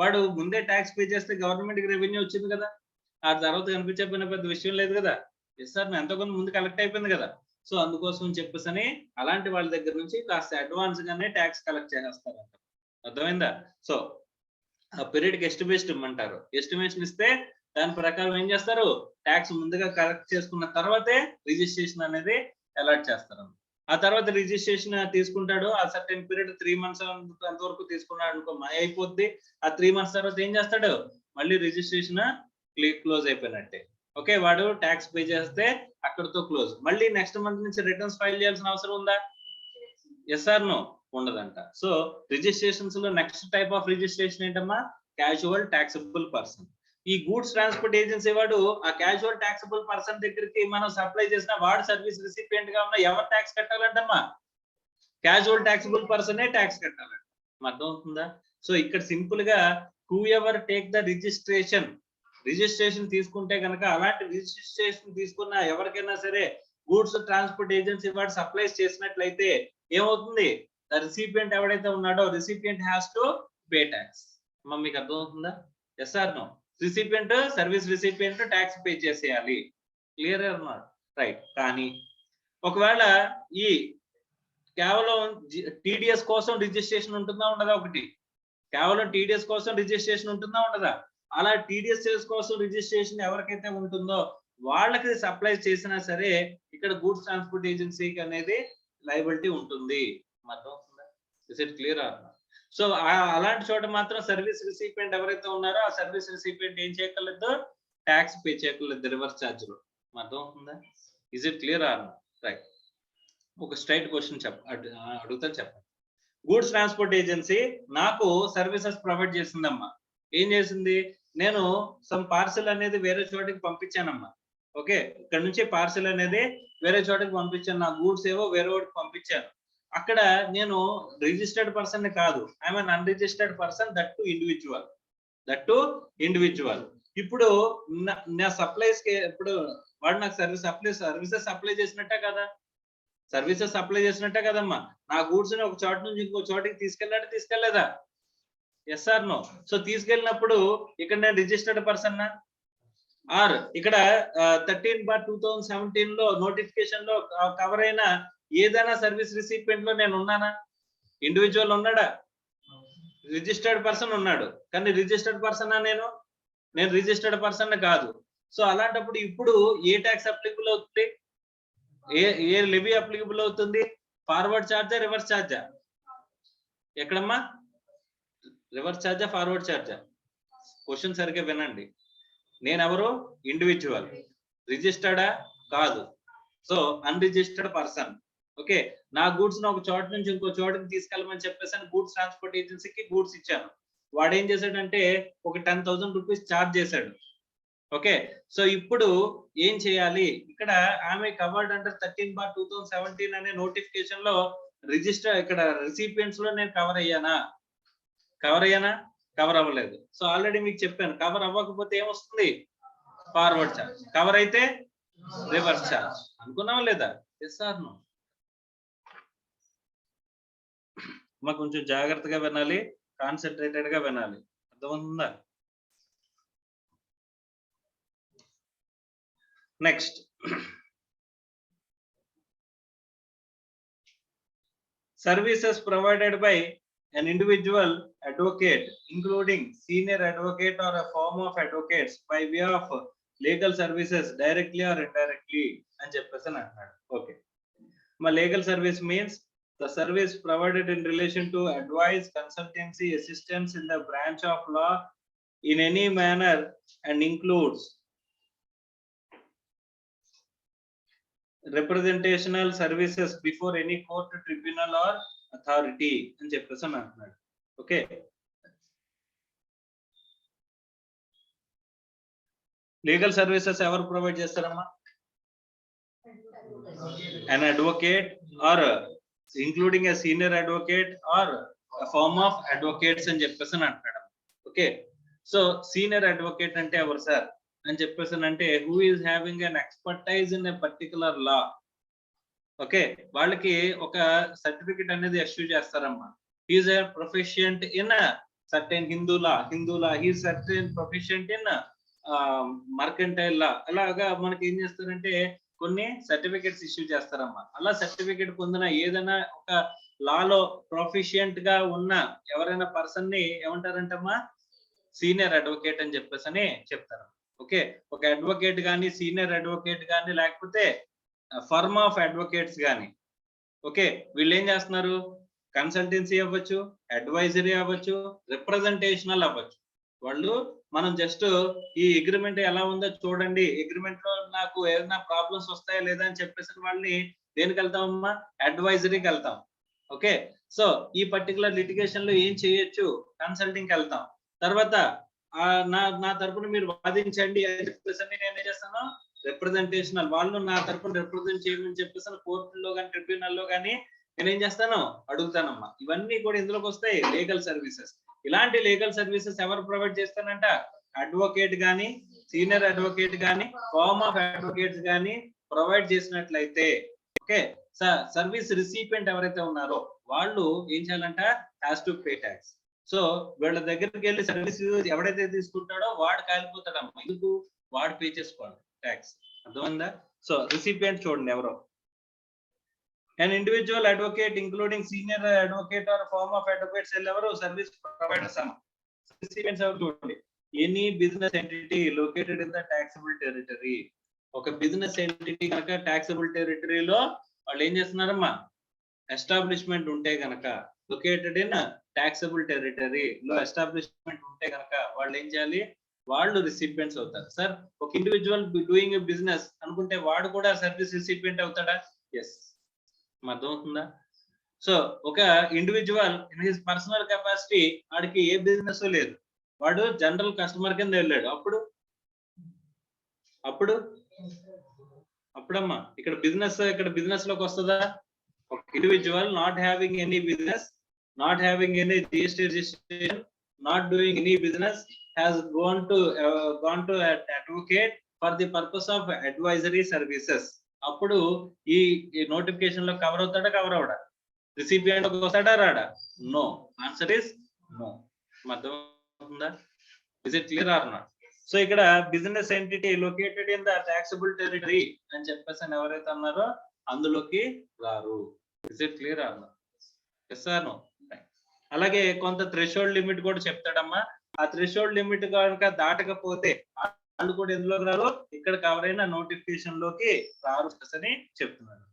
వాడు ముందే ట్యాక్స్ పే చేస్తే గవర్నమెంట్ కి రెవెన్యూ వచ్చింది కదా, ఆ తర్వాత కనిపించకపోయిన పెద్ద విషయం లేదు కదా. ఎస్ సార్, ఎంతో కొంత ముందు కలెక్ట్ అయిపోయింది కదా. సో అందుకోసం చెప్పేసి అలాంటి వాళ్ళ దగ్గర నుంచి కాస్త అడ్వాన్స్ గానే ట్యాక్స్ కలెక్ట్ చేసేస్తారంట. అర్థమైందా? సో ఆ పీరియడ్ కి ఎస్టిమేషన్ ఇమ్మంటారు. ఎస్టిమేషన్ ఇస్తే దాని ప్రకారం ఏం చేస్తారు? ట్యాక్స్ ముందుగా కలెక్ట్ చేసుకున్న తర్వాతే రిజిస్ట్రేషన్ అనేది అలాట్ చేస్తారు. ఆ తర్వాత రిజిస్ట్రేషన్ తీసుకుంటాడు. ఆ సర్టెన్ పీరియడ్ 3 months అంతవరకు తీసుకున్నాడు అనుకో, అయిపోద్ది. ఆ 3 months తర్వాత ఏం చేస్తాడు? మళ్ళీ రిజిస్ట్రేషన్ క్లోజ్ అయిపోయినట్టే. ఓకే, వాడు ట్యాక్స్ పే చేస్తే అక్కడతో క్లోజ్. మళ్ళీ నెక్స్ట్ మంత్ నుంచి రిటర్న్స్ ఫైల్ చేయాల్సిన అవసరం ఉందా? Yes or no? ఉండదంట. సో రిజిస్ట్రేషన్స్ లో నెక్స్ట్ టైప్ ఆఫ్ రిజిస్ట్రేషన్ ఏంటమ్మా? Casual taxable person. ఈ గూడ్స్ ట్రాన్స్పోర్ట్ ఏజెన్సీ వాడు ఆ క్యాజువల్ టాక్సబుల్ పర్సన్ దగ్గరికి మనం సప్లై చేసిన వాడు సర్వీస్ రిసిపియంట్ గా ఉన్న ఎవరు ట్యాక్స్ కట్టాలంటమ్మా? క్యాజువల్ టాక్సబుల్ పర్సనే ట్యాక్స్ కట్టాలంట. అర్థం అవుతుందా? సో ఇక్కడ సింపుల్ గా whoever take the registration registration తీసుకుంటే కనుక అలాంటి రిజిస్ట్రేషన్ తీసుకున్న ఎవరికైనా సరే గూడ్స్ ట్రాన్స్పోర్ట్ ఏజెన్సీ వాడు సప్లైస్ చేసినట్లయితే ఏమవుతుంది, రిసిపియంట్ ఎవడైతే ఉన్నాడో recipient has to pay tax. మీకు అర్థమవుతుందా? Yes or no? Recipient, service recipient tax pay చేసేయాలి. క్లియర్ అన్నారు, రైట్. కానీ ఒకవేళ ఈ కేవలం టీడీఎస్ కోసం రిజిస్ట్రేషన్ ఉంటుందా ఉండదా? ఒకటి కేవలం టీడీఎస్ కోసం రిజిస్ట్రేషన్ ఉంటుందా ఉండదా? అలా టీడీఎస్ కోసం రిజిస్ట్రేషన్ ఎవరికైతే ఉంటుందో వాళ్ళకి సప్లై చేసినా సరే ఇక్కడ గూడ్స్ ట్రాన్స్పోర్ట్ ఏజెన్సీకి అనేది లయబిలిటీ ఉంటుంది. అర్థమవుతుందా? Is it clear? సో అలాంటి చోట మాత్రం సర్వీస్ రిసిపియంట్ ఎవరైతే ఉన్నారో ఆ సర్వీస్ రిసిపియంట్ ఏం చేయగలదు, ట్యాక్స్ పే చేయగలదు రివర్స్ ఛార్జ్ లో. అర్థమవుతుందా? Is it clear? రైట్. ఒక స్ట్రైట్ క్వశ్చన్ అడుగుతాను, చెప్పండి. గూడ్స్ ట్రాన్స్పోర్ట్ ఏజెన్సీ నాకు సర్వీసెస్ ప్రొవైడ్ చేసిందమ్మా. ఏం చేసింది, నేను సమ్ పార్సెల్ అనేది వేరే చోటికి పంపించానమ్మా. ఓకే, ఇక్కడ నుంచి పార్సెల్ అనేది వేరే చోటికి పంపించాను, నా గూడ్స్ ఏవో వేరే వాటికి పంపించాను. అక్కడ నేను రిజిస్టర్డ్ పర్సన్ కాదు, I'm an unregistered person, that to individual. ఇప్పుడు నా సప్లైస్ కి ఇప్పుడు వాడు నాకు సర్వీసెస్ సప్లై చేసినట్టే కదా, సర్వీసెస్ సప్లై చేసినట్టే కదమ్మా. నా గూడ్స్ ని ఒక చోట నుంచి ఇంకో చోటికి తీసుకెళ్లేదా? Yes or no? సో తీసుకెళ్ళినప్పుడు ఇక్కడ నేను రిజిస్టర్డ్ పర్సన్ ఆర్ ఇక్కడ 13/2017 లో నోటిఫికేషన్ లో కవర్ అయిన ఏదైనా సర్వీస్ రిసిపియంట్ లో నేను ఉన్నానా? ఇండివిజువల్ ఉన్నాడా? రిజిస్టర్డ్ పర్సన్ ఉన్నాడు, కానీ రిజిస్టర్డ్ పర్సన్ నేను రిజిస్టర్డ్ పర్సన్ కాదు. సో అలాంటప్పుడు ఇప్పుడు ఏ ట్యాక్స్ అప్లికబుల్ అవుతుంది, ఏ లెవీ అప్లికబుల్ అవుతుంది? ఫార్వర్డ్ ఛార్జా, రివర్స్ ఛార్జా? ఎక్కడమ్మా? రివర్స్ ఛార్జా, ఫార్వర్డ్ ఛార్జా? క్వశ్చన్ సరిగ్గా వినండి. నేనెవరు? ఇండివిజువల్. రిజిస్టర్డా? కాదు. So unregistered person. ఓకే, నా గూడ్స్ ను ఒక చోట నుంచి ఇంకో చోటకి తీసుకెళ్ళమని చెప్పేసి గూడ్స్ ట్రాన్స్పోర్ట్ ఏజెన్సీకి గూడ్స్ ఇచ్చాను. వాడు ఏం చేశాడంటే ఒక 10,000 రూపీస్ ఛార్జ్ చేశాడు. ఓకే, సో ఇప్పుడు ఏం చేయాలి, ఇక్కడ ఆమె కవర్డ్ అండర్ 13/2017 అనే నోటిఫికేషన్ లో రిజిస్టర్, ఇక్కడ రిసిపియంట్స్ లో నేను కవర్ అయ్యానా? కవర్ అవ్వలేదు. సో ఆల్రెడీ మీకు చెప్పాను, కవర్ అవ్వకపోతే ఏమొస్తుంది? Forward charge. కవర్ అయితే రివర్స్ ఛార్జ్. అనుకున్నావా లేదా? Yes or no? మా కొంచెం జాగ్రత్తగా వినాలి, కాన్సన్ట్రేటెడ్ గా వినాలి. అర్థమవుతుందా? Next, services provided by an individual advocate, including senior advocate or a firm of advocates by way of legal services directly or indirectly అని చెప్పేసి అంటున్నాడు. ఓకే, మా legal service means the service provided in relation to advice, consultancy, assistance in the branch of law in any manner and includes representational services before any court, tribunal or authority అని చెప్పేసి అంటున్నాడు. Okay, legal services ఎవరు provide చేస్తారమ్మా? an advocate or including a senior advocate or a firm of advocates అని చెప్పేసి అంటున్నాడు. Okay, so senior advocate అంటే ఎవరు సార్ అని చెప్పేసి అంటే who is having an expertise in a particular law. Okay, వాళ్ళకి ఒక సర్టిఫికెట్ అనేది ఇష్యూ చేస్తారమ్మా. he is a proficient in a certain Hindu law, he is certain proficient in mercantile law. అలాగా మనకి ఏం చేస్తారంటే కొన్ని సర్టిఫికెట్స్ ఇష్యూ చేస్తారమ్మా. అలా సర్టిఫికెట్ పొందిన ఏదైనా ఒక లాలో ప్రొఫిషియంట్ గా ఉన్న ఎవరైనా పర్సన్ ని ఏమంటారంటమ్మా? సీనియర్ అడ్వకేట్ అని చెప్పేసి చెప్తారు. ఓకే, ఒక అడ్వకేట్ గాని, సీనియర్ అడ్వకేట్ గాని, లేకపోతే ఫర్మ్ ఆఫ్ అడ్వకేట్స్ గాని, ఓకే, వీళ్ళు ఏం చేస్తున్నారు? కన్సల్టెన్సీ అవ్వచ్చు, అడ్వైజరీ అవ్వచ్చు, రిప్రజెంటేషనల్ అవ్వచ్చు. వాళ్ళు మనం జస్ట్ ఈ అగ్రిమెంట్ ఎలా ఉందో చూడండి, అగ్రిమెంట్ లో నాకు ఏదైనా ప్రాబ్లమ్స్ వస్తాయా లేదా అని చెప్పేసి వాళ్ళని దేనికి వెళ్తామమ్మా? అడ్వైజరీకి వెళ్తాం. ఓకే, సో ఈ పర్టికులర్ లిటిగేషన్ లో ఏం చేయొచ్చు? కన్సల్టింగ్ వెళ్తాం. తర్వాత నా తరపున మీరు వాదించండి అని చెప్పేసి నేను ఏం చేస్తాను? రిప్రజెంటేషనల్, వాళ్ళు నా తరపున రిప్రజెంట్ చేయమని చెప్పేసి కోర్టులో కానీ, ట్రిబ్యునల్లో కానీ నేనేం చేస్తాను? అడుగుతానమ్మా. ఇవన్నీ కూడా ఇందులోకి వస్తాయి, లీగల్ సర్వీసెస్. ఇలాంటి లీగల్ సర్వీసెస్ ఎవరు ప్రొవైడ్ చేస్తానంట? అడ్వకేట్ గాని, సీనియర్ అడ్వకేట్ గానీ ఫర్మ్ ఆఫ్ అడ్వకేట్స్ గానీ ప్రొవైడ్ చేసినట్లయితే ఓకే సర్వీస్ రిసిపియంట్ ఎవరైతే ఉన్నారో వాళ్ళు ఏం చేయాలంట has to pay tax. So వీళ్ళ దగ్గరికి వెళ్ళి సర్వీస్ ఎవడైతే తీసుకుంటాడో వాడు కాలిపోతాడమ్మా. ఎందుకు? వాడు పే చేసుకోవాలి ట్యాక్స్. అర్థమైందా? సో రిసిపియంట్ చూడండి ఎవరో an individual advocate including senior advocate or firm of advocates ఎవరు సర్వీస్ ప్రొవైడర్స్ అన్న. recipients ఎవరు చూడండి any business entity located in the taxable territory. ఒక బిజినెస్ ఎంటిటీ కనుక taxable territoryలో వాళ్ళు ఏం చేస్తున్నారమ్మా ఎస్టాబ్లిష్మెంట్ ఉంటే కనుక located in taxable territory లో ఎస్టాబ్లిష్మెంట్ ఉంటే కనుక వాళ్ళు ఏం చేయాలి? వాళ్ళు రిసిపియంట్స్ అవుతారు. సార్ ఒక ఇండివిజువల్ డూయింగ్ బిజినెస్ అనుకుంటే వాడు కూడా సర్వీస్ రిసిపియంట్ అవుతాడా? ఎస్. అర్థమవుతుందా? సో ఒక individual in his personal capacity వాడికి ఏ బిజినెస్ లేదు, వాడు జనరల్ కస్టమర్ కింద వెళ్ళాడు. అప్పుడమ్మా ఇక్కడ బిజినెస్ లోకి వస్తుందా? ఒక individual not having any business, not having any GST registration, not doing any business has gone to advocate for the purpose of advisory services. అప్పుడు ఈ నోటిఫికేషన్ లో కవర్ అవుతాడా? కవర్ అవడా? రిసిపియంట్ వస్తాడా? రాడా? నో. Answer is no. అర్థమవుతుందా? Is it clear or not? So ఇక్కడ business entity located in the taxable territory అని చెప్పేసి ఎవరైతే అన్నారో అందులోకి రారు. Is it clear or not? Yes or no? అలాగే కొంత థ్రెషోల్డ్ లిమిట్ కూడా చెప్తాడమ్మా. ఆ థ్రెషోల్డ్ లిమిట్ కనుక దాటకపోతే వాళ్ళు కూడా ఎందులో రారు? ఇక్కడ కవర్ అయిన నోటిఫికేషన్ లోకి రారు అని చెప్తున్నారు.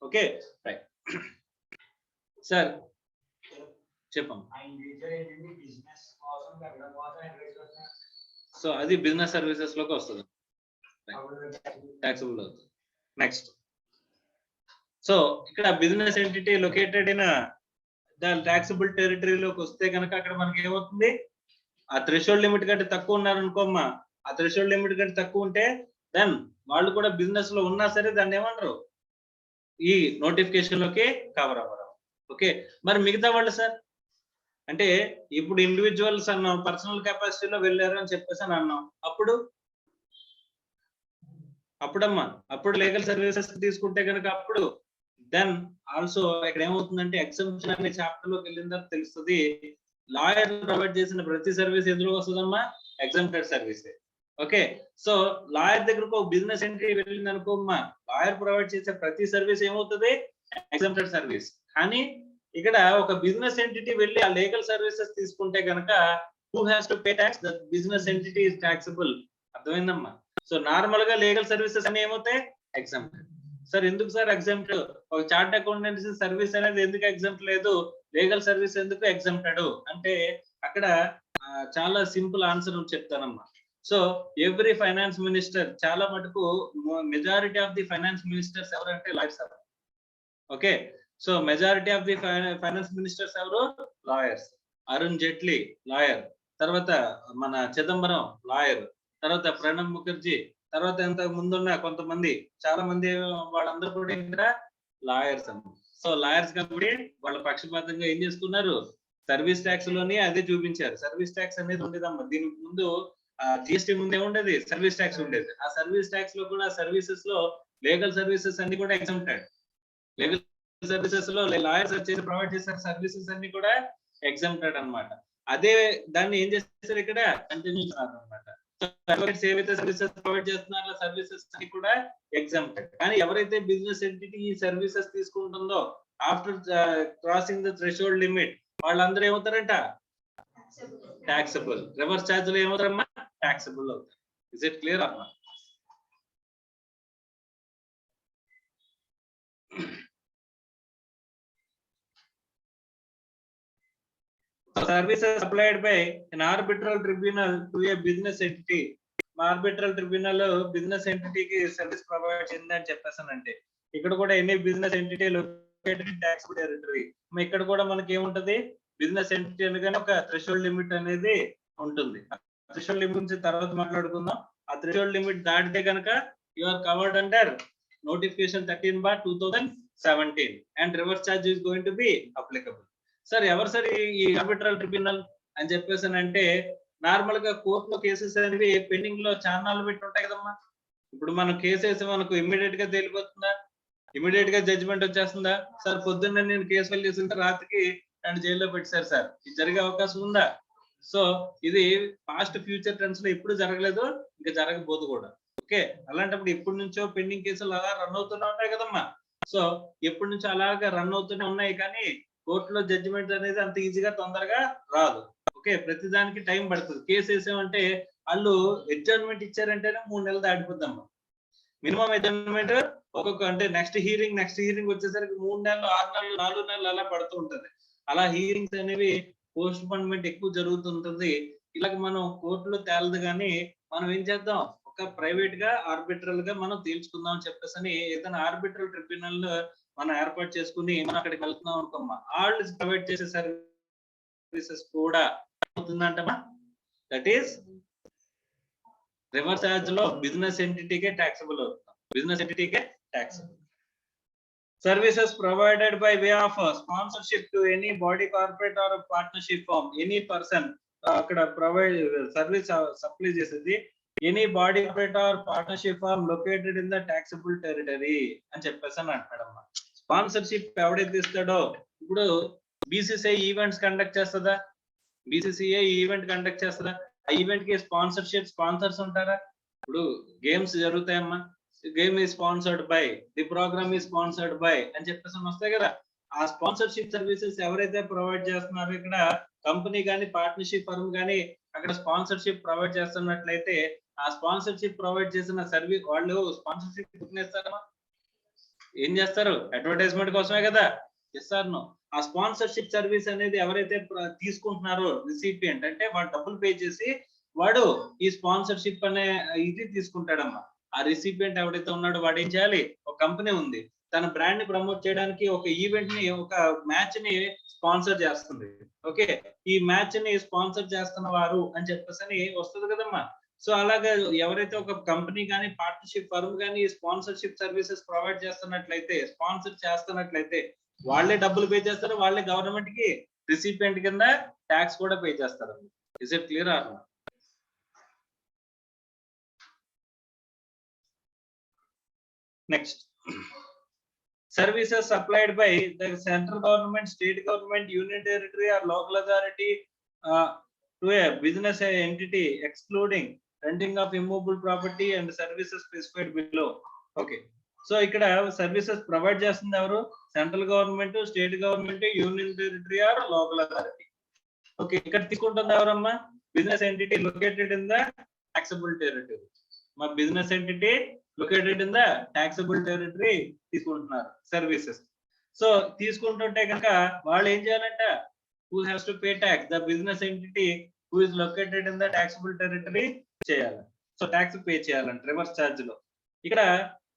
ఓకే రైట్ సార్ చెప్పండి. సో అది బిజినెస్ సర్వీసెస్ లోకి వస్తుంది, ట్యాక్సబుల్ అవుతుంది. నెక్స్ట్ సో ఇక్కడ business entity located in the taxable టెరిటరీలోకి వస్తే కనుక అక్కడ మనకి ఏమవుతుంది? ఆ థ్రెషోల్డ్ లిమిట్ కంటే తక్కువ ఉన్నారనుకోమ్మా, ఆ థ్రెషోల్డ్ లిమిట్ కంటే తక్కువ ఉంటే దెన్ వాళ్ళు కూడా బిజినెస్ లో ఉన్నా సరే దాన్ని ఏమంటారు? ఈ నోటిఫికేషన్ లోకి కవర్ అవ్వడం. ఓకే మరి మిగతా వాళ్ళు సార్ అంటే ఇప్పుడు ఇండివిజువల్స్ అన్నాం, పర్సనల్ కెపాసిటీలో వెళ్ళారు అని చెప్పేసి అని అన్నాం. అప్పుడు లీగల్ సర్వీసెస్ తీసుకుంటే కనుక అప్పుడు దెన్ ఆల్సో ఇక్కడ ఏమవుతుందంటే ఎగ్జంప్షన్ అనే చాప్టర్ లోకి వెళ్ళిన తర్వాత తెలుస్తుంది లాయర్ ప్రొవైడ్ చేసిన ప్రతి సర్వీస్ ఎందులో వస్తుందమ్మా? Exempted service. Okay so lawyer దగ్గరకు ఒక బిజినెస్ ఎంట్రీ వెళ్ళింది అనుకోమ్మా, లాయర్ ప్రొవైడ్ చేసే ప్రతి సర్వీస్ ఏమవుతుంది? Exempted service. కానీ ఇక్కడ ఒక బిజినెస్ ఎంటిటీ వెళ్ళి ఆ లీగల్ సర్వీసెస్ తీసుకుంటే కనుక who has to pay tax? The business entity is taxable. అర్థమైందమ్మా? సో నార్మల్ గా లీగల్ సర్వీసెస్ అన్ని ఏమవుతాయి? ఎగ్జంప్టెడ్. సార్ ఎందుకు సార్ ఎగ్జంప్ట్? ఒక చార్ట్ అకౌంటెన్సీ సర్వీస్ అనేది ఎందుకు ఎగ్జంప్ట్ లేదు, లీగల్ సర్వీస్ ఎందుకు ఎగ్జంప్టెడ్ అంటే అక్కడ చాలా సింపుల్ ఆన్సర్ చెప్తానమ్మా. సో ఎవ్రీ ఫైనాన్స్ మినిస్టర్, చాలా మటుకు majority of the finance ministers ఎవరంటే lawyers. Okay so majority of the finance ministers ఎవరు? లాయర్స్. అరుణ్ జైట్లీ లాయర్, తర్వాత మన చిదంబరం లాయర్, తర్వాత ప్రణబ్ ముఖర్జీ, తర్వాత ఇంతకు ముందున్న కొంతమంది చాలా మంది వాళ్ళందరూ కూడా ఇక్కడ లాయర్స్ అన్నమాట. సో లాయర్స్ కాబట్టి వాళ్ళ పక్షపాతంగా ఏం చేసుకున్నారు? సర్వీస్ ట్యాక్స్ లోనే అదే చూపించారు. సర్వీస్ ట్యాక్స్ అనేది ఉండేదమ్మా. దీనికి ముందు జిఎస్టీ ముందే ఉండేది, సర్వీస్ ట్యాక్స్ ఉండేది. ఆ సర్వీస్ ట్యాక్స్ లో కూడా సర్వీసెస్ లో లీగల్ సర్వీసెస్ అన్ని కూడా ఎగ్జంప్టెడ్. లీగల్ సర్వీసెస్ లో లాయర్స్ వచ్చేసి ప్రొవైడ్ చేసే సర్వీసెస్ అన్ని కూడా ఎగ్జంప్టెడ్ అన్నమాట. అదే దాన్ని ఏం చేస్తారు ఇక్కడ కంటిన్యూ చేస్తున్నారు అన్నమాట. ఏవైతే సర్వీసెస్ ప్రొవైడ్ చేస్తున్నారో సర్వీసెస్ అన్ని కూడా ఎగ్జంప్టెడ్. కానీ ఎవరైతే బిజినెస్ ఎంటిటీ ఈ సర్వీసెస్ తీసుకుంటుందో after crossing the threshold limit వాళ్ళందరూ ఏమవుతారంట? ట్యాక్సబుల్. రివర్స్ ఛార్జీలు ఏమవుతారమ్మా? ట్యాక్సబుల్ అవుతారు. ఇస్ ఇట్ క్లియర్ అమ్మా? Services supplied by an arbitral tribunal to a business entity. Arbitral tribunal business ఎంటిటీకి సర్వీస్ ప్రొవైడ్ చేసిందని చెప్పేసానంటే ఇక్కడ కూడా any business entity located in taxable territory. ఇక్కడ కూడా మనకి ఏముంటది? బిజినెస్ ఎంటిటీ అనగానే ఒక థ్రెషోల్డ్ లిమిట్ అనేది ఉంటుంది. థ్రెషోల్డ్ లిమిట్ నుంచి తర్వాత మాట్లాడుకుందాం. ఆ థ్రెషోల్డ్ లిమిట్ దాటితే కనుక you are covered under notification 13/2017 and reverse charge is going to be applicable. Sir ఎవరు సార్ ఈ ఆర్బిట్రల్ ట్రిబ్యునల్ అని చెప్పేసానంటే నార్మల్ గా కోర్టులో కేసెస్ అనేవి పెండింగ్ లో చాన్నాళ్ళు పెట్టి ఉంటాయి కదమ్మా. ఇప్పుడు మనం కేసు వేసి మనకు ఇమ్మీడియట్ గా తేలిపోతుందా? ఇమ్మీడియట్ గా జడ్జిమెంట్ వచ్చేస్తుందా? సార్ పొద్దున్న నేను కేసు ఫైల్ చేస్తుంటే రాత్రికి నన్ను జైల్లో పెట్టారు సార్, ఇది జరిగే అవకాశం ఉందా? సో ఇది పాస్ట్ ఫ్యూచర్ టెన్స్ లో ఎప్పుడు జరగలేదు, ఇంకా జరగబోదు కూడా. ఓకే, అలాంటప్పుడు ఎప్పటి నుంచో పెండింగ్ కేసులు అలా రన్ అవుతూనే ఉంటాయి కదమ్మా. సో ఎప్పటి నుంచో అలాగా రన్ అవుతూనే ఉన్నాయి, కానీ కోర్టులో జడ్జిమెంట్ అనేది అంత ఈజీగా తొందరగా రాదు. ఓకే, ప్రతి దానికి టైం పడుతుంది. కేసు వేసామంటే వాళ్ళు అడ్జర్న్మెంట్ ఇచ్చారంటేనే 3 నెలలు దాటిపోద్దమ్మా. మినిమం అడ్జర్న్మెంట్ ఒక్కొక్క అంటే నెక్స్ట్ హీరింగ్ వచ్చేసరికి 3 నెలలు, 6 నెలలు, 4 నెలలు అలా పడుతూ ఉంటది. అలా హీరింగ్స్ అనేవి పోస్ట్ పోన్మెంట్ ఎక్కువ జరుగుతుంటుంది. ఇలాగ మనం కోర్టులో తేలదు, కానీ మనం ఏం చేద్దాం, ఒక ప్రైవేట్ గా ఆర్బిట్రల్ గా మనం తేల్చుకుందాం అని చెప్పేసి ఏదైనా ఆర్బిట్రల్ ట్రిబ్యునల్ మనం ఏర్పాటు చేసుకుని మనం అక్కడికి వెళ్తున్నాం అనుకోమ్మా, వాళ్ళు ప్రొవైడ్ చేసే సర్వీసెస్ కూడా అవుతుందంటమ్మా. దట్ ఈస్ రివర్స్ ఛార్జ్ లో బిజినెస్ ఎంటిటీకే ట్యాక్సబుల్ అవుతుంది. బిజినెస్ ఎంటిటీకే taxable. Services provided by way of sponsorship to any body, corporate or partnership firm, any person అక్కడ ప్రొవైడ్ సర్వీస్ సప్లై చేసేది any body, corporate or partnership firm located in the taxable territory అని చెప్పేసి అని అంటాడమ్మా. Sponsorship ఎవడైతే ఇస్తాడో, ఇప్పుడు BCCI events conduct చేస్తుందా? బీసీసీఐ ఈవెంట్ కండక్ట్ చేస్తుందా? ఆ ఈవెంట్ కి స్పాన్సర్స్ ఉంటారా? ఇప్పుడు గేమ్స్ జరుగుతాయమ్మా, game is sponsored by, the program is sponsored by అని చెప్పేసి వస్తాయి కదా. ఆ స్పాన్సర్షిప్ సర్వీసెస్ ఎవరైతే ప్రొవైడ్ చేస్తున్నారో, ఇక్కడ కంపెనీ కానీ పార్ట్నర్షిప్ ఫర్మ్ కానీ అక్కడ స్పాన్సర్షిప్ ప్రొవైడ్ చేస్తున్నట్లయితే, ఆ స్పాన్సర్షిప్ ప్రొవైడ్ చేసిన సర్వీస్ వాళ్ళు స్పాన్సర్షిప్ ఇస్తారమ్మా. ఏం చేస్తారు? అడ్వర్టైజ్మెంట్ కోసమే కదా. ఇస్తారు. ఆ స్పాన్సర్షిప్ సర్వీస్ అనేది ఎవరైతే తీసుకుంటున్నారో రిసిపియంట్, అంటే వాడు డబ్బులు పే చేసి వాడు ఈ స్పాన్సర్షిప్ అనే ఇది తీసుకుంటాడమ్మా. ఆ రిసిపియంట్ ఎవరైతే ఉన్నాడో వాడు ఏం చేయాలి, ఒక కంపెనీ ఉంది, తన బ్రాండ్ ని ప్రమోట్ చేయడానికి ఒక ఈవెంట్ ని, ఒక మ్యాచ్ ని స్పాన్సర్ చేస్తుంది. ఓకే, ఈ మ్యాచ్ ని స్పాన్సర్ చేస్తున్న వారు అని చెప్పేసి వస్తుంది కదమ్మా. సో అలాగే ఎవరైతే ఒక కంపెనీ కానీ పార్ట్నర్షిప్ ఫర్మ్ కానీ స్పాన్సర్షిప్ సర్వీసెస్ ప్రొవైడ్ చేస్తున్నట్లయితే, స్పాన్సర్ చేస్తున్నట్లయితే వాళ్ళే డబ్బులు పే చేస్తారు, వాళ్ళే గవర్నమెంట్ కి రిసిపియంట్ కింద ట్యాక్స్ కూడా పే చేస్తారు. Is it clear or? Next, services supplied by the central government, state government, union territory or local authority to a business entity, excluding renting of immovable property and services specified below. Okay, so ikkada services provide chestundi evaru? Central government, state government, union territory or local authority. Okay, ikkada తీసుకుంటుంది ఎవరమ్మా? Business entity located in the taxable territory. మా business entity located in the taxable territory తీసుకుంటున్నారు services. So తీసుకుంటుంటే కనుక వాళ్ళు ఏం చేయాలంట? who has to pay tax? The business entity who is located in the taxable territory చేయాలి. So tax pay చేయాలంట reverse charge లో. ఇక్కడ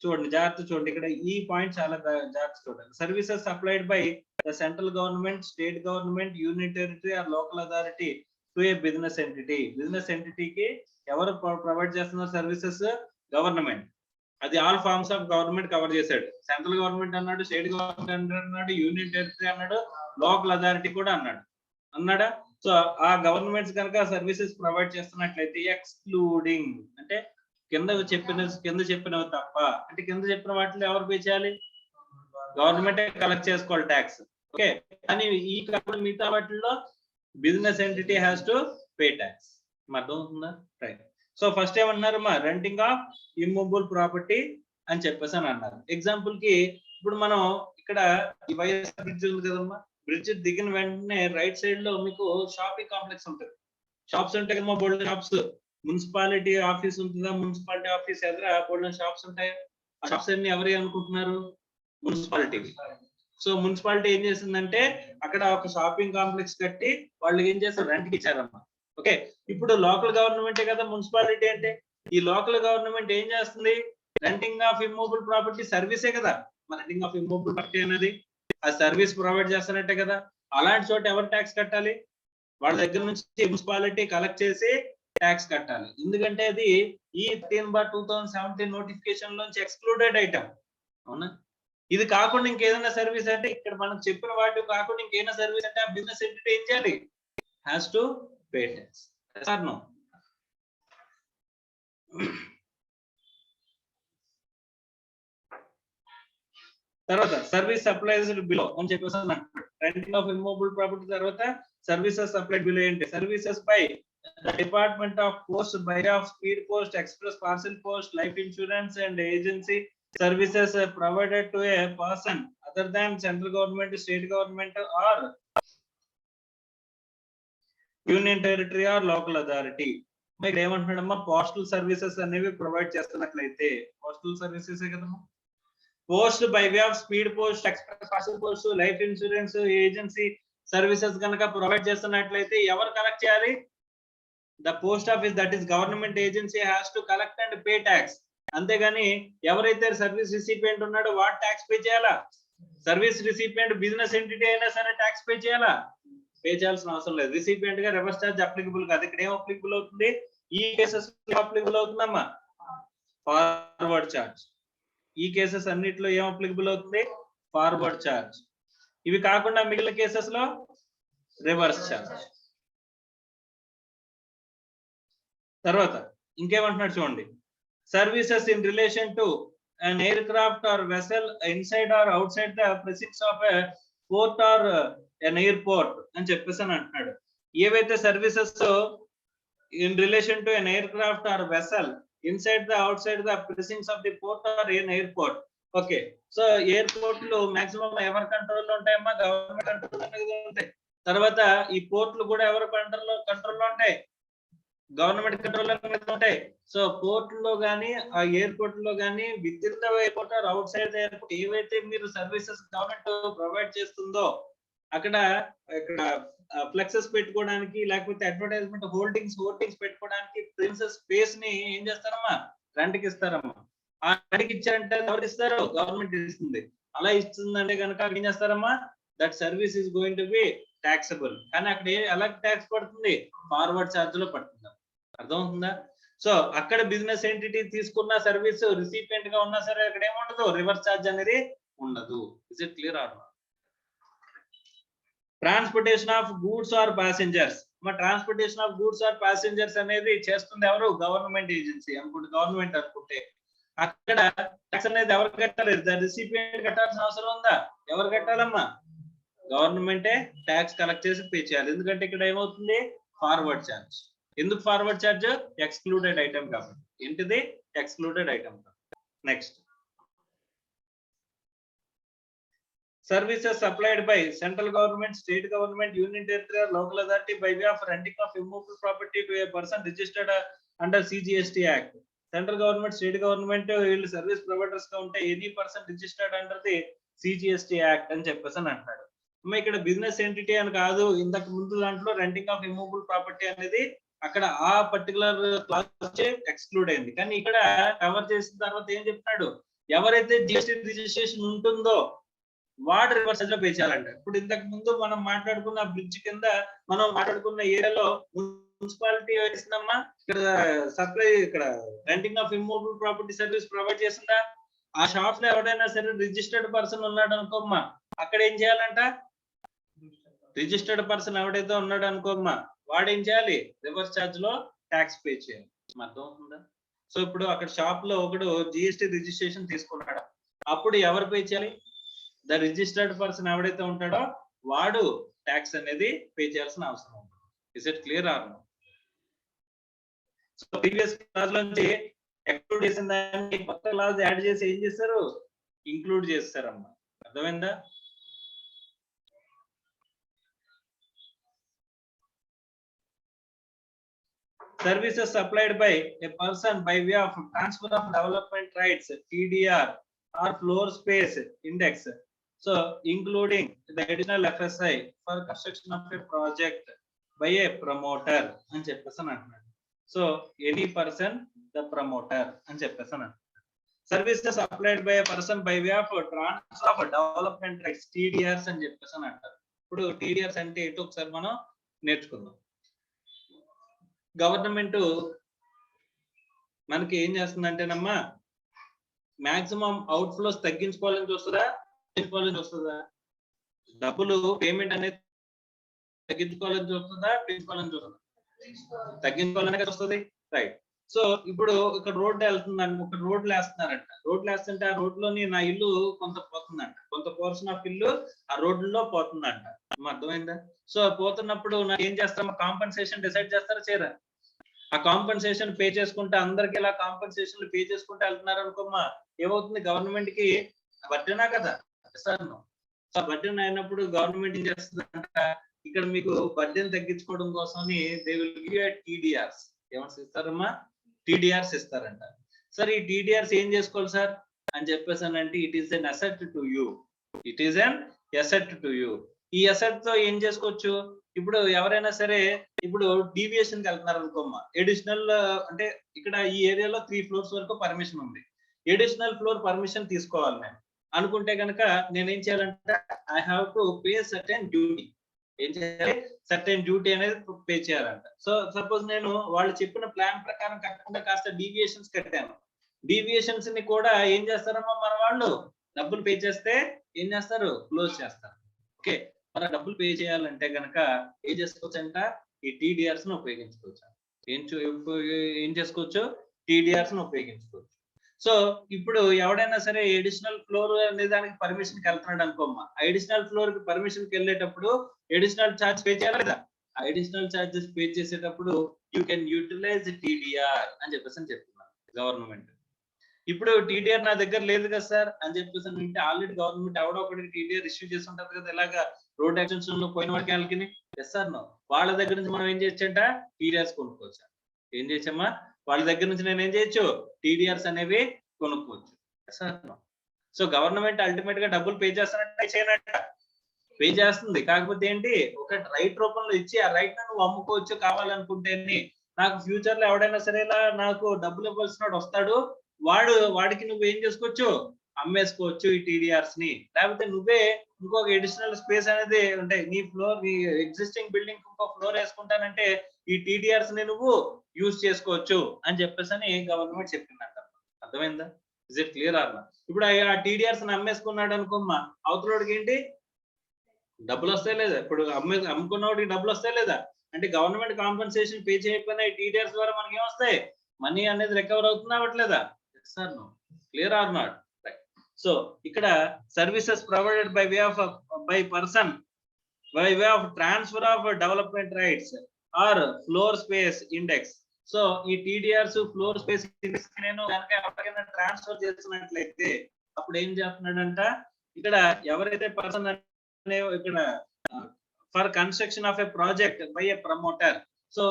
చూడండి, జాగ్రత్త చూడండి, ఇక్కడ ఈ పాయింట్ చాలా జాగ్రత్త చూడండి. Services supplied by the central government, state government, union territory or local authority to a business entity. Business ఎంటిటీకి ఎవరు ప్రొవైడ్ చేస్తున్నారు సర్వీసెస్? గవర్నమెంట్. అది all forms of government cover చేశాడు. సెంట్రల్ గవర్నమెంట్ అన్నాడు, స్టేట్ గవర్నమెంట్ అన్నాడు, యూనియన్ టెరిటరీ అన్నాడు, local authority కూడా అన్నాడా? సో ఆ గవర్నమెంట్స్ కనుక సర్వీసెస్ ప్రొవైడ్ చేస్తున్నట్లయితే, ఎక్స్క్లూడింగ్ అంటే కింద చెప్పినవి తప్ప, అంటే కింద చెప్పిన వాటిలో ఎవరు పే చేయాలి? గవర్నమెంటే కలెక్ట్ చేసుకోవాలి ట్యాక్స్. ఓకే, కానీ ఈ కాకుండా మిగతా వాటిల్లో business entity has to pay tax. అర్థమవుతుందా? రైట్. సో ఫస్ట్ ఏమన్నారు మా? రెంటింగ్ ఆఫ్ ఇమ్మూవబుల్ ప్రాపర్టీ అని చెప్పేసి అని అన్నారు. ఎగ్జాంపుల్ కి ఇప్పుడు మనం ఇక్కడ ఈ వైఎస్ఆర్ బ్రిడ్జ్ ఉంది కదమ్మా, బ్రిడ్జ్ దిగిన వెంటనే రైట్ సైడ్ లో మీకు షాపింగ్ కాంప్లెక్స్ ఉంటుంది. షాప్స్ ఉంటాయి కదమ్మా, బోల్డెన్ షాప్స్. మున్సిపాలిటీ ఆఫీస్ ఉంటుందా, మున్సిపాలిటీ ఆఫీస్ ఎదుర బోల్డెన్ షాప్స్ ఉంటాయి. ఆ షాప్స్ అన్ని ఎవరు అనుకుంటున్నారు? మున్సిపాలిటీ. సో మున్సిపాలిటీ ఏం చేసిందంటే అక్కడ ఒక షాపింగ్ కాంప్లెక్స్ కట్టి వాళ్ళు ఏం చేస్తారు? రెంట్కి ఇచ్చారమ్మా. ఓకే, ఇప్పుడు లోకల్ గవర్నమెంటే కదా మున్సిపాలిటీ అంటే. ఈ లోకల్ గవర్నమెంట్ ఏం చేస్తుంది? రెంటింగ్ ఆఫ్ ఇమ్మూవబుల్ ప్రాపర్టీ సర్వీసే కదా. రెంటింగ్ ఆఫ్ ఇమ్మూవబుల్ ప్రాపర్టీ అనేది ఆ సర్వీస్ ప్రొవైడ్ చేస్తున్నట్టే కదా. అలాంటి చోట ఎవరు ట్యాక్స్ కట్టాలి? వాళ్ళ దగ్గర నుంచి మున్సిపాలిటీ కలెక్ట్ చేసి ట్యాక్స్ కట్టాలి. ఎందుకంటే అది ఈ 13/2017 నోటిఫికేషన్ నుంచి ఎక్స్క్లూడెడ్ ఐటమ్. అవునా? ఇది కాకుండా ఇంకేదైనా సర్వీస్ అంటే, ఇక్కడ మనం చెప్పిన వాటి కాకుండా ఇంకేదైనా సర్వీస్ అంటే ఆ బిజినెస్ ఎంటిటీ ఏం చేయాలి? Has to pay tax. Sir no తర్వాత సర్వీస్ సప్లైస్ బిలో అని చెప్పేసి రెంటింగ్ ఆఫ్ ఇమ్మూవబుల్ ప్రాపర్టీ తర్వాత సర్వీసెస్ సప్లైడ్ బిలో ఏంటి services by department of post by of speed post express parcel post life insurance and agency services provided to a person other than central government state government or union territory or local authority ఇక్కడ ఏమంటున్నాడమ్మా postal services అనేవి provide చేస్తున్నట్లయితే postal services కదమ్మా post by way of speed post express parcel post life insurance agency services కనుక provide చేస్తున్నట్లయితే ఎవరు collect చేయాలి the post office that is government agency has to collect and pay tax అంతేగాని ఎవరైతే service recipient ఉన్నాడో వాడు tax pay చేయాలా service recipient business entity అయినా సరే ట్యాక్స్ పే చేయాలా పే చేయాల్సిన అవసరం లేదు రిసిపియంట్ గా రివర్స్ చార్జ్ అప్లికబుల్ కాదు ఇక్కడ ఏం అప్లికబుల్ అవుతుంది ఈ కేసెస్ అప్లికబుల్ అవుతుందమ్మా ఫార్వర్డ్ చార్జ్ ఈ కేసెస్ అన్నిట్లో ఏం అప్లికబుల్ అవుతుంది ఫార్వర్డ్ చార్జ్ ఇవి కాకుండా మిగిలిన కేసెస్ లో రివర్స్ చార్జ్ తర్వాత ఇంకేమంటున్నాడు చూడండి services in relation to an aircraft or vessel inside or outside the precincts of a port or an airport అని చెప్పేసి అంటున్నాడు ఏవైతే services in relation to an aircraft or vessel inside the outside the precincts of the port or an airport okay so airport లో maximum ఎవరి control లో ఉంటాయమ్మా government control ఉంటాయి తర్వాత ఈ పోర్ట్లు కూడా ఎవరి కంట్రోల్ లో ఉంటాయి గవర్నమెంట్ కంట్రోల్ ఉంటాయి సో పోర్ట్ లో గానీ ఆ ఎయిర్పోర్ట్ లో గానీ within the airport or outside the airport ఏవైతే మీరు సర్వీసెస్ గవర్నమెంట్ ప్రొవైడ్ చేస్తుందో అక్కడ ఇక్కడ ఫ్లెక్సెస్ పెట్టుకోవడానికి లేకపోతే అడ్వర్టైజ్మెంట్ హోర్డింగ్స్ పెట్టుకోవడానికి ప్రిన్సెస్ స్పేస్ ని ఏం చేస్తారమ్మా రెంట్కి ఇస్తారమ్మా ఆ రెంట్కి ఇచ్చారంటే ఎవరు ఇస్తారు గవర్నమెంట్ ఇస్తుంది అలా ఇస్తుందంటే కనుక ఏం చేస్తారమ్మా that service is going to B taxable కానీ అక్కడ ఎలా ట్యాక్స్ పడుతుంది ఫార్వర్డ్ ఛార్జ్ లో పడుతుంది అర్థమవుతుందా సో అక్కడ బిజినెస్ ఎంటిటీ తీసుకున్న సర్వీస్ రిసిపియంట్ గా ఉన్నా సరే అక్కడ ఏముండదు రివర్స్ ఛార్జ్ అనేది ఉండదు is it clear or transportation of goods or passengers transportation of goods or passengers అనేది చేస్తుంది ఎవరు గవర్నమెంట్ ఏజెన్సీ గవర్నమెంట్ అనుకుంటే అక్కడ ట్యాక్స్ అనేది ఎవరు కట్టాలి రిసిపియంట్ కట్టాల్సిన అవసరం ఉందా ఎవరు కట్టాలమ్మా గవర్నమెంటే ట్యాక్స్ కలెక్ట్ చేసి పే చేయాలి ఎందుకంటే ఇక్కడ ఏమవుతుంది ఫార్వర్డ్ ఛార్జ్ ఎందుకు ఫార్వర్డ్ ఛార్జ్ ఎక్స్క్లూడెడ్ ఐటమ్ కాబట్టి ఏంటిది excluded item next services supplied by central government state government union territory local authority by way of renting of immovable property to a person registered under CGST act central government state government వీళ్ళు service providers గా ఉంటే any person registered under the CGST act అని చెప్పేసి అంటున్నాడు ఇక్కడ business entity అని కాదు ఇంతకు ముందు దాంట్లో రెంటింగ్ ఆఫ్ ఇమ్మూవబుల్ ప్రాపర్టీ అనేది అక్కడ ఆ పర్టికులర్ క్లాస్ ఎక్స్క్లూడ్ అయింది కానీ ఇక్కడ కవర్ చేసిన తర్వాత ఏం చెప్తున్నాడు ఎవరైతే జిఎస్టీ రిజిస్ట్రేషన్ ఉంటుందో వాడు రివర్స్ లో పే చేయాలంట ఇప్పుడు ఇంతకు ముందు మనం మాట్లాడుకున్న బ్రిడ్జ్ కింద మనం మాట్లాడుకున్న ఏరియాలో మున్సిపాలిటీ వేసిందమ్మా ఇక్కడ సప్లై ఇక్కడ renting of immovable property service provide చేసిందా ఆ షాప్స్ లో ఎవరైనా సరే రిజిస్టర్డ్ పర్సన్ ఉన్నాడు అనుకోమ్మా అక్కడ ఏం చేయాలంట రిజిస్టర్డ్ పర్సన్ ఎవడైతే ఉన్నాడు అనుకోమ్మా వాడు ఏం చేయాలి రివర్స్ ఛార్జ్ లో ట్యాక్స్ పే చేయాలి అర్థమవుతుందా సో ఇప్పుడు అక్కడ షాప్ లో ఒకడు జిఎస్టీ రిజిస్ట్రేషన్ తీసుకున్నాడు అప్పుడు ఎవరు పే చేయాలి ద రిజిస్టర్డ్ పర్సన్ ఎవడైతే ఉంటాడో వాడు ట్యాక్స్ అనేది పే చేయాల్సిన అవసరం ఉంటుంది is it clear or no so previous clause నుంచి ఎక్స్క్లూడ్ చేసిన దాన్ని కొత్త క్లాస్ యాడ్ చేసి ఏం చేస్తారు ఇంక్లూడ్ చేస్తారమ్మా అర్థమైందా services supplied by a person by way of transfer of development rights TDR or floor space index so including the additional FSI for construction of a project by a promoter అని చెప్పేసాను అంటున్నాడు so any person the promoter అని చెప్పేసాను అంటున్నాడు services supplied by a person by way of transfer of development rights TDRs అని చెప్పేసాను అంటారు ఇప్పుడు TDRs అంటే ఏంటో ఒకసారి మనం నేర్చుకుందాం గవర్నమెంట్ మనకి ఏం చేస్తుందంటేనమ్మా మాక్సిమం అవుట్ ఫ్లోస్ తగ్గించుకోవాలని చూస్తుందా డబ్బులు పేమెంట్ అనేది తగ్గించుకోవాలని చూస్తుందా పెంచుకోవాలని చూస్తుందా తగ్గించుకోవాలనే కదా వస్తుంది, రైట్. సో ఇప్పుడు ఇక్కడ రోడ్డు వెళ్తుందండి, ఒక రోడ్లు వేస్తున్నారంట, రోడ్లు వేస్తుంటే ఆ రోడ్లోని నా ఇల్లు కొంత పోతుందంట, కొంత పోర్షన్ ఆఫ్ ఇల్లు ఆ రోడ్లలో పోతుందంట, అర్థమైందా? సో పోతున్నప్పుడు నాకు ఏం చేస్తామో కాంపన్సేషన్ డిసైడ్ చేస్తారా చేయరా? ఆ కాంపన్సేషన్ పే చేసుకుంటే అందరికి ఇలా కాంపన్సేషన్ పే చేసుకుంటే వెళ్తున్నారు అనుకోమ్మా, ఏమవుతుంది గవర్నమెంట్ కి బడ్డేనా కదా సార్. సో బడ్డెన్ అయినప్పుడు గవర్నమెంట్ ఏం చేస్తుందంట, ఇక్కడ మీకు బడ్డెన్ తగ్గించుకోవడం కోసం they will give you TDRs. ఏమని ఇస్తారమ్మా? టీడీఆర్స్ ఇస్తారంట. సార్ ఈ టీడీఆర్స్ ఏం చేసుకోవాలి సార్ అని చెప్పేసానంటే, it is an asset to you, it is an asset to you. ఈ అసెట్ తో ఏం చేసుకోవచ్చు, ఇప్పుడు ఎవరైనా సరే ఇప్పుడు డీవియేషన్ కి వెళ్తున్నారు అనుకోమ్మా, ఎడిషనల్ అంటే ఇక్కడ ఈ ఏరియాలో 3 floors వరకు పర్మిషన్ ఉంది, ఎడిషనల్ ఫ్లోర్ పర్మిషన్ తీసుకోవాలి నేను అనుకుంటే కనుక నేనేం చేయాలంటే I have to pay certain duty. ఏం చేయాలి? సర్టెన్ డ్యూటీ అనేది పే చేయాలంట. సో సపోజ్ నేను వాళ్ళు చెప్పిన ప్లాన్ ప్రకారం కాకుండా కాస్త డీవియేషన్స్ కట్టాను, డీవియేషన్స్ ని కూడా ఏం చేస్తారమ్మా మన వాళ్ళు, డబ్బులు పే చేస్తే ఏం చేస్తారు, క్లోజ్ చేస్తారు. ఓకే, మన డబ్బులు పే చేయాలంటే కనుక ఏం చేసుకోవచ్చు అంట, ఈ టీడీఆర్స్ ను ఉపయోగించుకోవచ్చు. ఏం చేసుకోవచ్చు, టీడీఆర్స్ ను ఉపయోగించుకోవచ్చు. సో ఇప్పుడు ఎవడైనా సరే అడిషనల్ ఫ్లోర్ అనే దానికి పర్మిషన్ కి వెళ్తున్నాడు అనుకోమ్మా, అడిషనల్ ఫ్లోర్ కి పర్మిషన్ కి వెళ్ళేటప్పుడు అడిషనల్ ఛార్జ్ పే చేయాలి కదా, అడిషనల్ ఛార్జెస్ పే చేసేటప్పుడు యూ కెన్ యూటిలైజ్ టీడీఆర్ అని చెప్పేసి చెప్తున్నారు గవర్నమెంట్. ఇప్పుడు టీడీఆర్ నా దగ్గర లేదు కదా సార్ అని చెప్పేసి అంటే ఆల్రెడీ గవర్నమెంట్ ఎవడో ఒకటి టీడీఆర్ ఇష్యూ చేసి ఉంటుంది కదా, ఇలాగా రోడ్ యాక్సిడెంట్స్ లో పోయిన వాడికి వాళ్ళకి ఎస్ సార్ నో, వాళ్ళ దగ్గర నుంచి మనం ఏం చేయొచ్చంట, టీడీఆర్స్ కొనుక్కోవచ్చు. ఏం చేయొచ్చమ్మా, వాళ్ళ దగ్గర నుంచి నేను ఏం చేయొచ్చు, టీడీఆర్స్ అనేవి కొనుక్కోవచ్చు. సో గవర్నమెంట్ అల్టిమేట్ గా డబ్బులు పే చేస్తానంటే చేయనట్ట, పే చేస్తుంది. కాకపోతే ఏంటి, ఒక రైట్ రూపంలో ఇచ్చి ఆ రైట్ నువ్వు అమ్ముకోవచ్చు కావాలనుకుంటే. నాకు ఫ్యూచర్ లో ఎవడైనా సరే నాకు డబ్బులు ఇవ్వాల్సిన వస్తాడు, వాడికి నువ్వు ఏం చేసుకోవచ్చు, అమ్మేసుకోవచ్చు ఈ టీడీఆర్స్ ని. లేకపోతే నువ్వే ఇంకొక అడిషనల్ స్పేస్ అనేది అంటే నీ ఫ్లోర్, నీ ఎగ్జిస్టింగ్ బిల్డింగ్ ఇంకో ఫ్లోర్ వేసుకుంటానంటే ఈ టీడీఆర్స్ ని నువ్వు యూజ్ చేసుకోవచ్చు అని చెప్పేసి గవర్నమెంట్ చెప్పిందంట. అర్థమైందా? Is it clear or? ఇప్పుడు ఆ టీడీఆర్స్ ని అమ్మేసుకున్నాడు అనుకోమ్మా, అవతలోడికి ఏంటి డబ్బులు వస్తాయి లేదా, ఇప్పుడు అమ్ముకున్నవాడికి డబ్బులు వస్తాయి లేదా, అంటే గవర్నమెంట్ కాంపన్సేషన్ పే చేయకపోయినా ఈ టీడీఆర్స్ ద్వారా మనకి ఏమొస్తాయి, మనీ అనేది రికవర్ అవుతుందా అవ్వట్లేదా? Sir no, clear or not? So ఇక్కడ services provided by way of person by way of transfer of development rights or floor space index. So ఈ టీడీఆర్స్ ఫ్లోర్ స్పేస్ ఇండెక్స్ నేను కనుక ఎవరికైనా ట్రాన్స్ఫర్ చేస్తున్నట్లయితే అప్పుడు ఏం చేస్తున్నాడంట, ఇక్కడ ఎవరైతే పర్సన్ ఇక్కడ for construction of a project by a promoter. So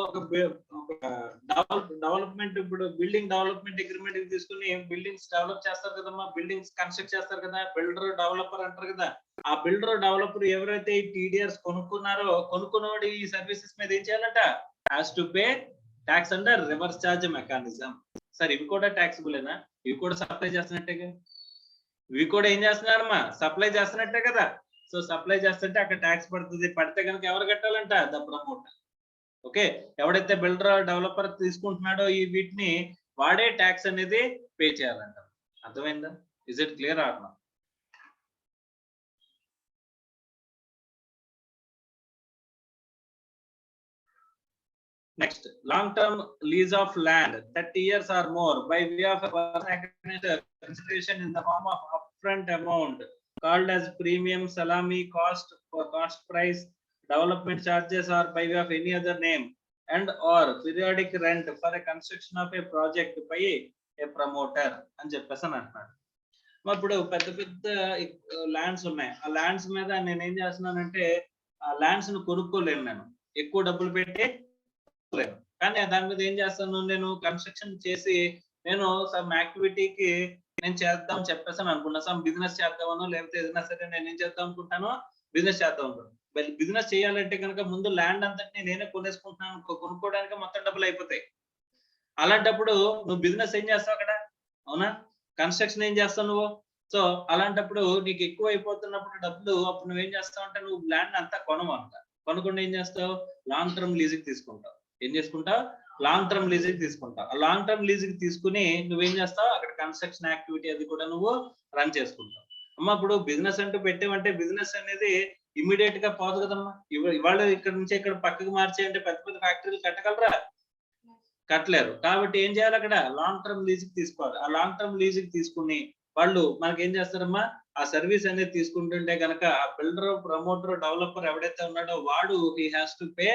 development, ఇప్పుడు బిల్డింగ్ డెవలప్మెంట్ అగ్రిమెంట్ తీసుకుని బిల్డింగ్స్ డెవలప్ చేస్తారు కదమ్మా, బిల్డింగ్స్ కన్స్ట్రక్ట్ చేస్తారు కదా, బిల్డర్ డెవలపర్ అంటారు కదా. ఆ బిల్డర్ డెవలపర్ ఎవరైతే ఈ టీడీఆర్స్ కొనుక్కున్నారో, కొనుక్కున్నవాడు ఈ సర్వీసెస్ మీద ఏం చేయాలంట, has to pay tax under reverse charge mechanism. Sir ఇవి కూడా ట్యాక్సిబులేనా? ఇవి కూడా సప్లై చేస్తున్నట్టే, ఇవి కూడా ఏం చేస్తున్నారమ్మా, సప్లై చేస్తున్నట్టే కదా. సో సప్లై చేస్తుంటే అక్కడ ట్యాక్స్ పడుతుంది, పడితే కనుక ఎవరు కట్టాలంట, ద ప్రమోటర్. ఓకే, ఎవడైతే బిల్డర్ డెవలపర్ తీసుకుంటున్నాడో ఈ వీటిని వాడే ట్యాక్స్ అనేది పే చేయాలంట. అర్థమైందా? Is it clear or not? Next, long-term lease of land 30 years or more by way of a consideration in the form of upfront amount called as premium, salami, cost price, development charges, or by way of any other name, and or periodic rent for a construction of a project by a promoter అని చెప్పేసి అంటున్నాడు. ఇప్పుడు పెద్ద పెద్ద lands ఉన్నాయి, ఆ lands మీద నేను ఏం చేస్తున్నానంటే ఆ ల్యాండ్స్ ను కొనుక్కోలేను, నేను ఎక్కువ డబ్బులు పెట్టి, కానీ దాని మీద ఏం చేస్తాను, నేను కన్స్ట్రక్షన్ చేసి నేను సమ్ యాక్టివిటీకి నేను చేద్దాం చెప్పేసి అనుకున్నా, సమ్ బిజినెస్ చేద్దామనో లేకపోతే ఏదైనా సరే నేను ఏం చేద్దాం అనుకుంటానో, బిజినెస్ చేద్దాం అనుకుంటాను. బిజినెస్ చేయాలంటే కనుక ముందు ల్యాండ్ అంతటిని నేనే కొనేసుకుంటున్నాను, కొనుక్కోవడానికి మొత్తం డబ్బులు అయిపోతాయి. అలాంటప్పుడు నువ్వు బిజినెస్ ఏం చేస్తావు అక్కడ, అవునా? కన్స్ట్రక్షన్ ఏం చేస్తావు నువ్వు? సో అలాంటప్పుడు నీకు ఎక్కువ అయిపోతున్నప్పుడు డబ్బులు, అప్పుడు నువ్వేం చేస్తావు అంటే నువ్వు ల్యాండ్ అంతా కొనమంట, కొనుక్కుండా ఏం చేస్తావు, లాంగ్ టర్మ్ లీజుకి తీసుకుంటావు. ఏం చేసుకుంటావు, లాంగ్ టర్మ్ లీజుకి తీసుకుంటావు. ఆ లాంగ్ టర్మ్ లీజుకి తీసుకుని నువ్వేం చేస్తావు, అక్కడ కన్స్ట్రక్షన్ యాక్టివిటీ అది కూడా నువ్వు రన్ చేసుకుంటావు. అమ్మ ఇప్పుడు బిజినెస్ అంటూ పెట్టామంటే బిజినెస్ అనేది ఇమీడియట్ గా పోదు కదమ్మా. ఇవాళ ఇక్కడ నుంచి ఇక్కడ పక్కకు మార్చేయంటే పెద్ద పెద్ద ఫ్యాక్టరీలు కట్టగలరా? కట్టలేరు. కాబట్టి ఏం చేయాలి, అక్కడ లాంగ్ టర్మ్ లీజ్ కి తీసుకోవాలి. ఆ లాంగ్ టర్మ్ లీజ్ కి తీసుకుని వాళ్ళు మనకి ఏం చేస్తారమ్మా, ఆ సర్వీస్ అనేది తీసుకుంటుంటే కనుక ఆ బిల్డర్, ప్రమోటర్, డెవలపర్ ఎవడైతే ఉన్నాడో వాడు he has to pay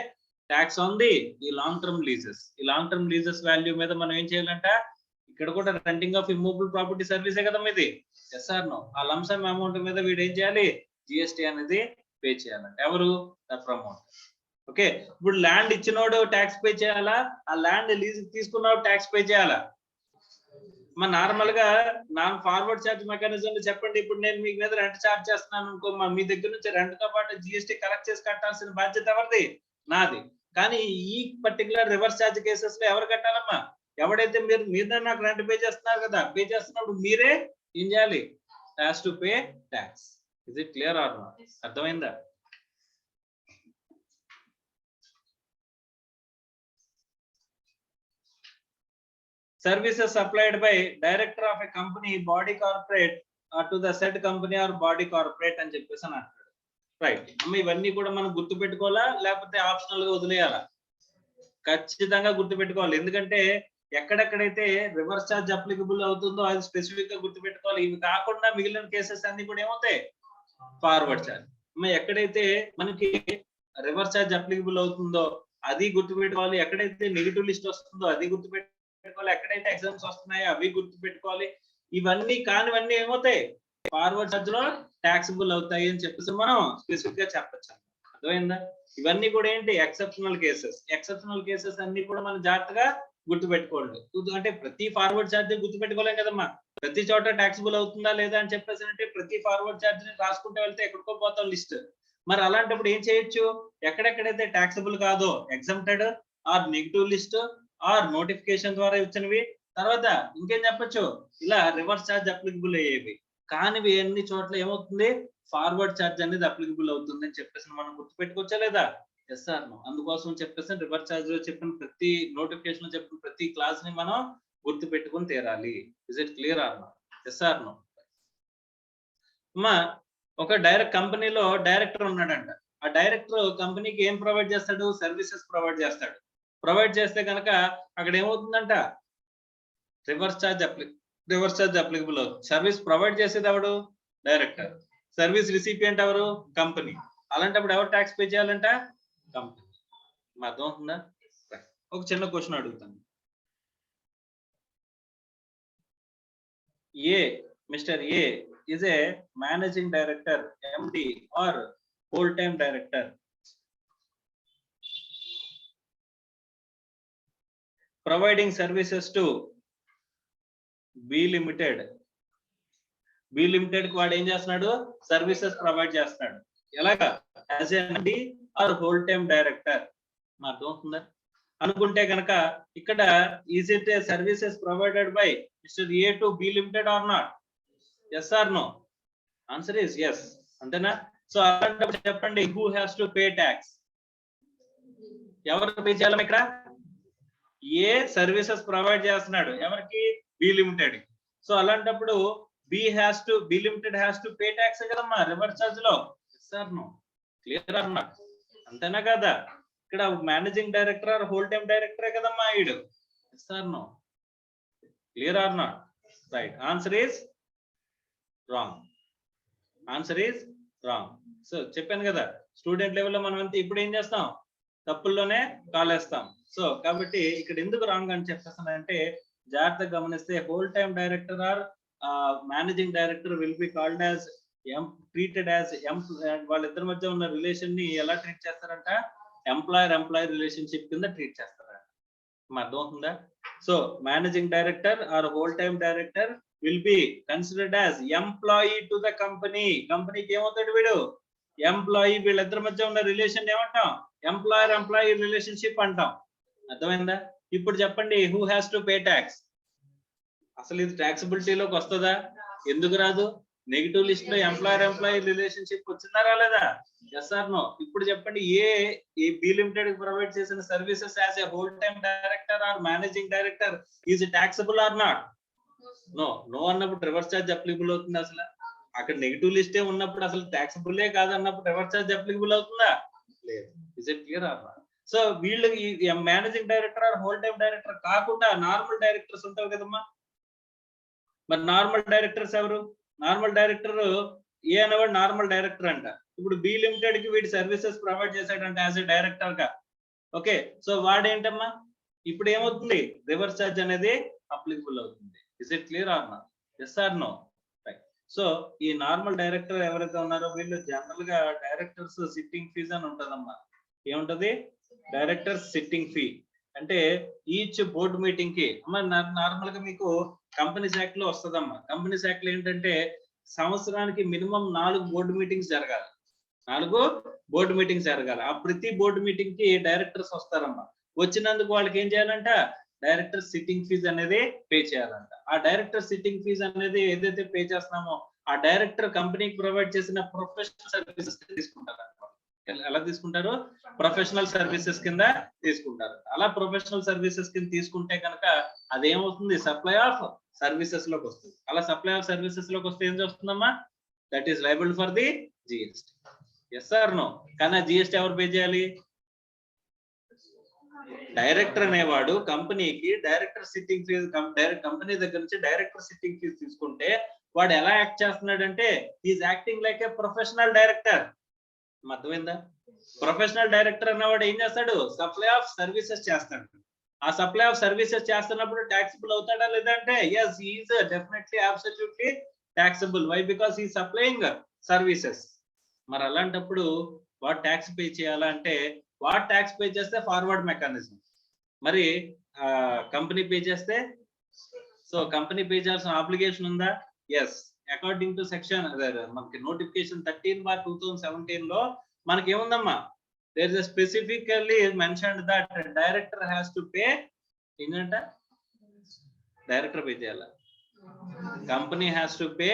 tax on the ఈ లాంగ్ టర్మ్ లీజెస్. ఈ లాంగ్ టర్మ్ లీజెస్ వాల్యూ మీద మనం ఏం చేయాలంట, ఇక్కడ కూడా రెంటింగ్ ఆఫ్ ఇమ్మూవబుల్ ప్రాపర్టీ సర్వీసే కదమ్మా ఇది. Yes or no? ఆ లంసమ్ అమౌంట్ మీద వీడు ఏం చేయాలి, జిఎస్టీ అనేది పే చేయాలంట. ఎవరు? The promoter. ఓకే, ఇప్పుడు ల్యాండ్ ఇచ్చినోడు ట్యాక్స్ పే చేయాలా, ఆ ల్యాండ్ లీజ్ తీసుకున్నాడు ట్యాక్స్ పే చేయాలా? మన నార్మల్ గా నాన్ ఫార్వర్డ్ చార్జ్ మెకానిజం చెప్పండి. ఇప్పుడు నేను మీ మీద రెంట్ చార్జ్ చేస్తున్నాను అనుకో, మీ దగ్గర నుంచి రెంట్ తో పాటు జిఎస్టీ కలెక్ట్ చేసి కట్టాల్సిన బాధ్యత ఎవరిది? నాది. కానీ ఈ పర్టికులర్ రివర్స్ చార్జ్ కేసెస్ లో ఎవరు కట్టాలమ్మా? ఎవడైతే మీరు నాకు రెంట్ పే చేస్తున్నారు కదా, పే చేస్తున్నప్పుడు మీరే ఏం చేయాలి, has to pay tax. Is it clear or not? అర్థమైందా? Services supplied by director of a company, body corporate, to the said company or body corporate అని చెప్పేసి అని అంటాడు. రైట్ అమ్మ, ఇవన్నీ కూడా మనం గుర్తు పెట్టుకోవాలా లేకపోతే ఆప్షనల్ గా వదిలేయాలా? ఖచ్చితంగా గుర్తు పెట్టుకోవాలి. ఎందుకంటే ఎక్కడెక్కడైతే రివర్స్ చార్జ్ అప్లికబుల్ అవుతుందో అది స్పెసిఫిక్ గా గుర్తు పెట్టుకోవాలి. ఇవి కాకుండా మిగిలిన కేసెస్ అన్ని కూడా ఏమవుతాయి, ఫార్వర్డ్ చార్జ్. అమ్మ, ఎక్కడైతే మనకి రివర్స్ చార్జ్ అప్లికబుల్ అవుతుందో అది గుర్తు పెట్టుకోవాలి. ఎక్కడైతే నెగిటివ్ లిస్ట్ వస్తుందో అది గుర్తు పెట్టుకోవాలి. ఎక్కడైతే ఎగ్జామ్స్ వస్తున్నాయో అవి గుర్తు పెట్టుకోవాలి. ఇవన్నీ కానివన్నీ ఏమవుతాయి, ఫార్వర్డ్ చార్జ్ లో టాక్సిబుల్ అవుతాయి అని చెప్పేసి మనం స్పెసిఫిక్ గా చెప్పచ్చు. అర్థమైందా? ఇవన్నీ కూడా ఏంటి, ఎక్సెప్షనల్ కేసెస్. ఎక్సెప్షనల్ కేసెస్ అన్ని కూడా మనం జాగ్రత్తగా గుర్తు పెట్టుకోండి. అంటే ప్రతి ఫార్వర్డ్ ఛార్జ్ గుర్తు పెట్టుకోలేం కదమ్మా. ప్రతి చోట టాక్సిబుల్ అవుతుందా లేదా అని చెప్పేసి అంటే ప్రతి ఫార్వర్డ్ ఛార్జ్ ని రాసుకుంటే వెళ్తే ఎక్కడికో పోతాం లిస్ట్. మరి అలాంటప్పుడు ఏం చేయొచ్చు, ఎక్కడెక్కడైతే టాక్సిబుల్ కాదో exempted or negative list or notification ద్వారా ఇచ్చినవి, తర్వాత ఇంకేం చెప్పొచ్చు, ఇలా రివర్స్ ఛార్జ్ అప్లికబుల్ అయ్యేవి. కానివి అన్ని చోట్ల ఏమవుతుంది, ఫార్వర్డ్ ఛార్జ్ అనేది అప్లికబుల్ అవుతుంది అని చెప్పేసి మనం గుర్తు పెట్టుకోవచ్చా లేదా? Yes or no? అందుకోసం చెప్పేసి రివర్స్ ఛార్జ్ లో చెప్పిన ప్రతి నోటిఫికేషన్ లో చెప్పిన ప్రతి క్లాస్ ని మనం గుర్తు పెట్టుకుని తీరాలి. Is it clear or no? Yes or no? అమ్మా, ఒక డైరెక్ట్ కంపెనీలో డైరెక్టర్ ఉన్నాడంట. ఆ డైరెక్టర్ కంపెనీకి ఏం ప్రొవైడ్ చేస్తాడు, సర్వీసెస్ ప్రొవైడ్ చేస్తాడు. ప్రొవైడ్ చేస్తే కనుక అక్కడ ఏమవుతుందంట, రివర్స్ ఛార్జ్ అప్లికబుల్ అవుతుంది. సర్వీస్ ప్రొవైడ్ చేసేది ఎవడు, డైరెక్టర్. సర్వీస్ రిసిపియంట్ ఎవరు, కంపెనీ. అలాంటప్పుడు ఎవరు ట్యాక్స్ పే చేయాలంట, కంపెనీ. అర్థం అవుతుందా? ఒక చిన్న క్వశ్చన్ అడుగుతాను. Mister A is a managing director, MD or full-time director. Providing services to B Limited. B Limited కు వాడు ఏం చేస్తున్నాడు, సర్వీసెస్ ప్రొవైడ్ చేస్తున్నాడు. ఎలాగా, యాజ్ ఏ MD ఆర్ full-time director. అర్థం అవుతుందా? అనుకుంటే కనుక ఇక్కడ is it a services provided by Mr. A to B Limited or not? Yes or no? Answer is yes. అంతేనా? సో అలాంటప్పుడు చెప్పండి, who has to pay tax? ఎవరు పే చేయాలి ఇక్కడ? ఏ సర్వీసెస్ ప్రొవైడ్ చేస్తున్నాడు ఎవరికి, బి లిమిటెడ్. సో అలాంటప్పుడు B limited has to pay tax కదమ్మా రివర్స్ చార్జ్ లో. Yes or no? Clear or not? అంతేనా కదా? ఇక్కడ managing director or whole time డైరెక్టరే కదమ్మా ఈడు. Yes or no? Clear or not? Right. Answer is wrong. Answer is wrong. So చెప్పాను కదా, స్టూడెంట్ లెవెల్లో మనం అంతా ఇప్పుడు ఏం చేస్తాం, తప్పుల్లోనే కాలేస్తాం. సో కాబట్టి ఇక్కడ ఎందుకు రాంగ్ అని చెప్పేస్తానంటే జాగ్రత్తగా గమనిస్తే whole time director or managing director will be called as treated as వాళ్ళిద్దరి మధ్య ఉన్న రిలేషన్ ని ఎలా ట్రీట్ చేస్తారంట, ఎంప్లాయర్ రిలేషన్షిప్ కింద ట్రీట్ చేస్తారంట. అర్థం అవుతుందా? So managing director or whole time director will be considered as employee to the company. కంపెనీకి ఏమవుతాడు వీడు, ఎంప్లాయీ. వీళ్ళిద్దరి మధ్య ఉన్న రిలేషన్ ఏమంటాం, ఎంప్లాయీ రిలేషన్షిప్ అంటాం. అర్థమైందా? ఇప్పుడు చెప్పండి, who has to pay tax? అసలు ఇది ట్యాక్సిబిలిటీలోకి వస్తుందా? ఎందుకు రాదు? నెగిటివ్ లిస్ట్ లో ఎంప్లాయీ రిలేషన్షిప్ వచ్చిందా రాలేదా? Yes or no? ఇప్పుడు చెప్పండి, ఏ బి లిమిటెడ్ ప్రొవైడ్ చేసిన services as a whole time director or managing director is taxable or not? No. అన్నప్పుడు రివర్స్ చార్జ్ అప్లికబుల్ అవుతుంది అసలు? అక్కడ నెగిటివ్ లిస్టే ఉన్నప్పుడు అసలు ట్యాక్సబుల్లే కాదన్నప్పుడు రివర్స్ చార్జ్ అప్లికబుల్ అవుతుందా? లేదు. Is it clear or not? So వీళ్ళు ఈ managing director or whole time director కాకుండా నార్మల్ డైరెక్టర్స్ ఉంటారు కదమ్మా. మరి నార్మల్ డైరెక్టర్స్ ఎవరు? నార్మల్ డైరెక్టర్ ఏ అనేవాడు నార్మల్ డైరెక్టర్ అంట. ఇప్పుడు బి లిమిటెడ్ కి వీడి సర్వీసెస్ ప్రొవైడ్ చేశాడంటే యాజ్ ఎ డైరెక్టర్ గా. ఓకే, సో వాడేంటమ్మా ఇప్పుడు ఏమవుతుంది? రివర్స్ చార్జ్ అనేది అప్లికబుల్ అవుతుంది. Is it clear or not? Yes or no? Right. So ఈ నార్మల్ డైరెక్టర్ ఎవరైతే ఉన్నారో వీళ్ళు జనరల్ గా డైరెక్టర్స్ సిట్టింగ్ ఫీజ్ అని ఉంటదమ్మా. ఏముంటది? డైరెక్టర్స్ సిట్టింగ్ ఫీ అంటే ఈచ్ బోర్డు మీటింగ్ కి అమ్మా నార్మల్ గా మీకు కంపెనీస్ యాక్ట్ లో వస్తుందమ్మా. కంపెనీస్ యాక్ట్ లో ఏంటంటే సంవత్సరానికి మినిమం 4 బోర్డు మీటింగ్స్ జరగాలి. 4 బోర్డు మీటింగ్స్ జరగాలి. ఆ ప్రతి బోర్డు మీటింగ్ కి డైరెక్టర్స్ వస్తారమ్మా. వచ్చినందుకు వాళ్ళకి ఏం చేయాలంట? డైరెక్టర్ సిట్టింగ్ ఫీజ్ అనేది పే చేయాలంట. ఆ డైరెక్టర్ సిట్టింగ్ ఫీజ్ అనేది ఏదైతే పే చేస్తున్నామో ఆ డైరెక్టర్ కంపెనీకి ప్రొవైడ్ చేసిన ప్రొఫెషనల్ సర్వీసెస్ తీసుకుంటారు. ఎలా తీసుకుంటారు? ప్రొఫెషనల్ సర్వీసెస్ కింద తీసుకుంటారు. అలా ప్రొఫెషనల్ సర్వీసెస్ కింద తీసుకుంటే కనుక అదేమవుతుంది? సప్లై ఆఫ్ సర్వీసెస్ లోకి వస్తుంది. అలా సప్లై ఆఫ్ సర్వీసెస్ లోకి వస్తే ఏం చేస్తుందమ్మా? That is liable for the GST. Yes or no? కానీ జిఎస్టీ ఎవరు పే చేయాలి? డైరెక్టర్ అనేవాడు కంపెనీకి డైరెక్టర్ సిట్టింగ్ ఫీజ్ కంపెనీ దగ్గర నుంచి డైరెక్టర్ సిట్టింగ్ ఫీజ్ తీసుకుంటే వాడు ఎలా యాక్ట్ చేస్తున్నాడంటే is acting like a professional director. అర్థమైందా? ప్రొఫెషనల్ డైరెక్టర్ అన్నవాడు ఏం చేస్తాడు? సప్లై ఆఫ్ సర్వీసెస్ చేస్తాడు. ఆ సప్లై ఆఫ్ సర్వీసెస్ చేస్తున్నప్పుడు ట్యాక్సిబుల్ అవుతాడా లేదంటే yes he is definitely absolutely taxable. why? because he is supplying services. మరి అలాంటప్పుడు వాట్ ట్యాక్స్ పే చేయాలా అంటే వాట్ ట్యాక్స్ పే చేస్తే ఫార్వర్డ్ మెకానిజం, మరి కంపెనీ పే చేస్తే సో కంపెనీ పే చేయాల్సిన ఆబ్లిగేషన్ ఉందా? ఎస్, అకార్డింగ్ టు సెక్షన్ మనకి నోటిఫికేషన్ 13/2017 లో మనకి ఏముందమ్మా? there is a specifically mentioned that director has to pay ఏంటంట? డైరెక్టర్ పే చేయాలా? Company has to pay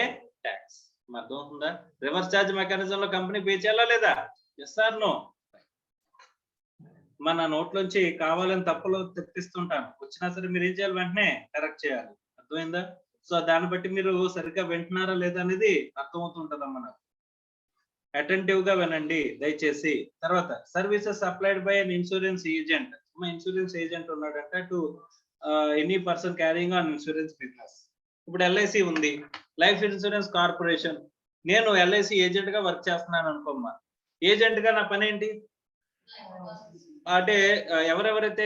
tax. అర్థమవుతుందా? రివర్స్ చార్జ్ మెకానిజం లో కంపెనీ పే చేయాలా లేదా? Yes or no? మన నోట్లోంచి కావాలని తప్పులు తెప్పిస్తుంటాను. వచ్చినా సరే మీరు ఏం చేయాలి? వెంటనే కరెక్ట్ చేయాలి. అర్థమైందా? సో దాన్ని బట్టి మీరు సరిగ్గా వింటున్నారా లేదా అనేది అర్థమవుతుంటదమ్మా. నాకు అటెంటివ్ గా వినండి దయచేసి. తర్వాత services applied by an insurance agent. Insurance agent ఉన్నాడంట to any person carrying on insurance business. ఇప్పుడు ఎల్ఐసి ఉంది, లైఫ్ ఇన్సూరెన్స్ కార్పొరేషన్. నేను ఎల్ఐసి ఏజెంట్ గా వర్క్ చేస్తున్నాను అనుకోమ్మా. ఏజెంట్ గా నా పని ఏంటి అంటే ఎవరెవరైతే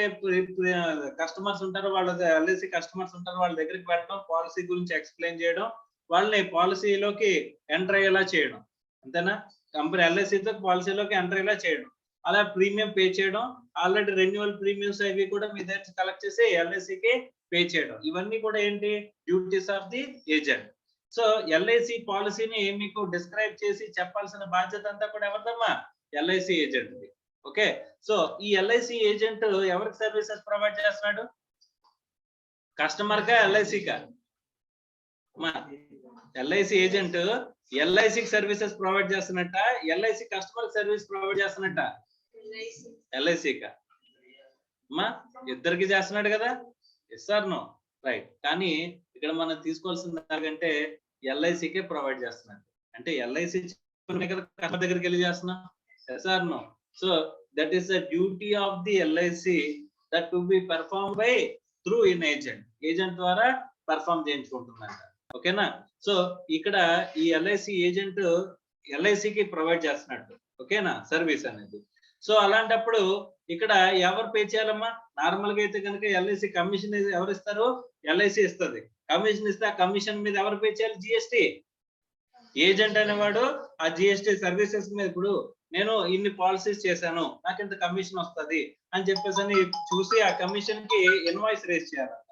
కస్టమర్స్ ఉంటారో వాళ్ళ ఎల్ఐసి కస్టమర్స్ ఉంటారో వాళ్ళ దగ్గరికి వెళ్ళడం, పాలసీ గురించి ఎక్స్ప్లెయిన్ చేయడం, వాళ్ళని పాలసీలోకి ఎంటర్ అయ్యేలా చేయడం. అంతేనా? కంపెనీ ఎల్ఐసితో పాలసీలోకి ఎంటర్ అయ్యేలా చేయడం, అలా ప్రీమియం పే చేయడం, ఆల్రెడీ రెన్యువల్ ప్రీమియమ్స్ అవి కూడా మీ దగ్గర కలెక్ట్ చేసి ఎల్ఐసికి పే చేయడం. ఇవన్నీ కూడా ఏంటి? Duties of the agent. So LIC పాలసీని మీకు డిస్క్రైబ్ చేసి చెప్పాల్సిన బాధ్యత అంతా కూడా ఎవరిదమ్మా? LIC agent. ఓకే, సో ఈ ఎల్ఐసి ఏజెంట్ ఎవరికి సర్వీసెస్ ప్రొవైడ్ చేస్తున్నాడు? కస్టమర్ గా, ఎల్ఐసికా? ఎల్ఐసి ఏజెంట్ ఎల్ఐసికి సర్వీసెస్ ప్రొవైడ్ చేస్తున్నట్ట, ఎల్ఐసి కస్టమర్ సర్వీస్ ప్రొవైడ్ చేస్తున్నట్ట? ఎల్ఐసికా అమ్మా? ఇద్దరికి చేస్తున్నాడు కదా? Yes or no? రైట్. కానీ ఇక్కడ మనం తీసుకోవాల్సింది ఎలాగంటే ఎల్ఐసికే ప్రొవైడ్ చేస్తున్నాడు అంటే ఎల్ఐసి కస్టమర్ దగ్గరికి వెళ్ళి చేస్తున్నాం. Yes or no? So that is the duty of the LIC that to be perform by through in agent. Agent ద్వారా పెర్ఫార్మ్ చేయించుకుంటుందంట. ఓకేనా? సో ఇక్కడ ఈ ఎల్ఐసి ఏజెంట్ ఎల్ఐసికి ప్రొవైడ్ చేస్తున్నట్టు. ఓకేనా? సర్వీస్ అనేది. సో అలాంటప్పుడు ఇక్కడ ఎవరు పే చేయాలమ్మా? నార్మల్ గా అయితే కనుక ఎల్ఐసి కమిషన్ ఎవరు ఇస్తారు? ఎల్ఐసి ఇస్తుంది. కమిషన్ ఇస్తే ఆ కమిషన్ మీద ఎవరు పే చేయాలి? జిఎస్టి. ఏజెంట్ అనేవాడు ఆ జిఎస్టి సర్వీసెస్ మీద ఇప్పుడు నేను ఇన్ని పాలసీస్ చేశాను నాకు ఇంత కమిషన్ వస్తుంది అని చెప్పేసి అని చూసి ఆ కమిషన్ కి ఇన్వాయిస్ రేస్ చేయాలంట.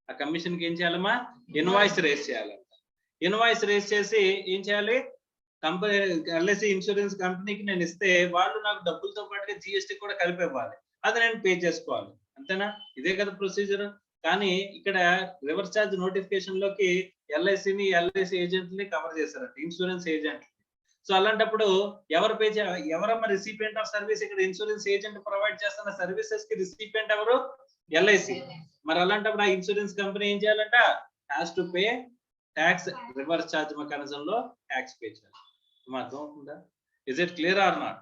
ఆ కమిషన్ కి ఏం చేయాలమ్మా? ఇన్వాయిస్ రేస్ చేయాలంట. ఇన్వాయిస్ రేస్ చేసి ఏం చేయాలి? కంపెనీ ఎల్ఐసి ఇన్సూరెన్స్ కంపెనీకి నేను ఇస్తే వాళ్ళు నాకు డబ్బులతో పాటుగా జిఎస్టి కూడా కలిపి ఇవ్వాలి. అది నేను పే చేసుకోవాలి. అంతేనా? ఇదే కదా ప్రొసీజర్. కానీ ఇక్కడ రివర్స్ చార్జ్ నోటిఫికేషన్ లోకి ఎల్ఐసిని ఎల్ఐసి ఏజెంట్ ని కవర్ చేశారంట, ఇన్సూరెన్స్ ఏజెంట్. సో అలాంటప్పుడు ఎవరు పే చేయాలి? ఎవరమ్మా రిసిపియంట్ ఆఫ్ సర్వీస్? ఇక్కడ ఇన్సూరెన్స్ ఏజెంట్ ప్రొవైడ్ చేస్తున్న సర్వీసెస్ కి రిసిపియంట్ ఎవరు? ఎల్ఐసి. మరి అలాంటప్పుడు ఆ ఇన్సూరెన్స్ కంపెనీ ఏం చేయాలంట? Has to pay tax reverse charge mechanism లో ట్యాక్స్ పే చేయాలి. అర్థం అవుతుందా? Is it clear or not?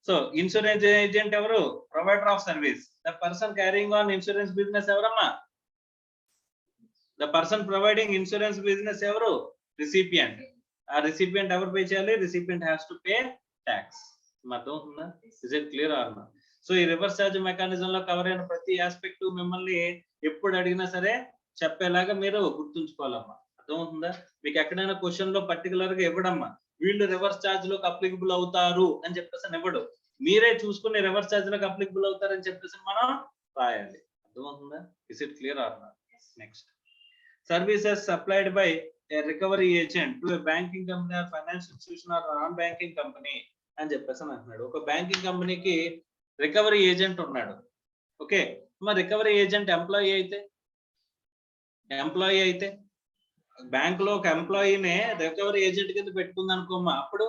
So insurance agent ఎవరు? Provider of service. The person carrying on insurance business ఎవరమ్మా? The person providing insurance business ఎవరు? Recipient. ఆ recipient ఎవరు pay చేయాలి? Recipient has to pay tax. అర్థం అవుతుందా? Is it clear or not? So ఈ reverse charge mechanism లో cover అయిన ప్రతి ఆస్పెక్ట్ మిమ్మల్ని ఎప్పుడు అడిగినా సరే చెప్పేలాగా మీరు గుర్తుంచుకోవాలమ్మా. అర్థమవుతుందా? మీకు ఎక్కడైనా క్వశ్చన్ లో పర్టికులర్ గా ఇవ్వడమ్మా, వీళ్ళు రివర్స్ ఛార్జ్ లోకి అప్లికబుల్ అవుతారు అని చెప్పేసి ఇవ్వడు. మీరే చూసుకుని రివర్స్ ఛార్జ్ లోకి అప్లికబుల్ అవుతారని చెప్పేసి మనం రాయాలి. అర్థమవుతుందా? Is it clear or not? Next, services supplied by a recovery agent to a banking company or financial institution or non banking company అని చెప్పేసి అంటున్నాడు. ఒక బ్యాంకింగ్ కంపెనీకి రికవరీ ఏజెంట్ ఉన్నాడు. ఓకే, మరి రికవరీ ఏజెంట్ ఎంప్లాయీ అయితే బ్యాంక్ లో ఒక ఎంప్లాయీనే రికవరీ ఏజెంట్ కింద పెట్టుకుంది అనుకోమ్మా, అప్పుడు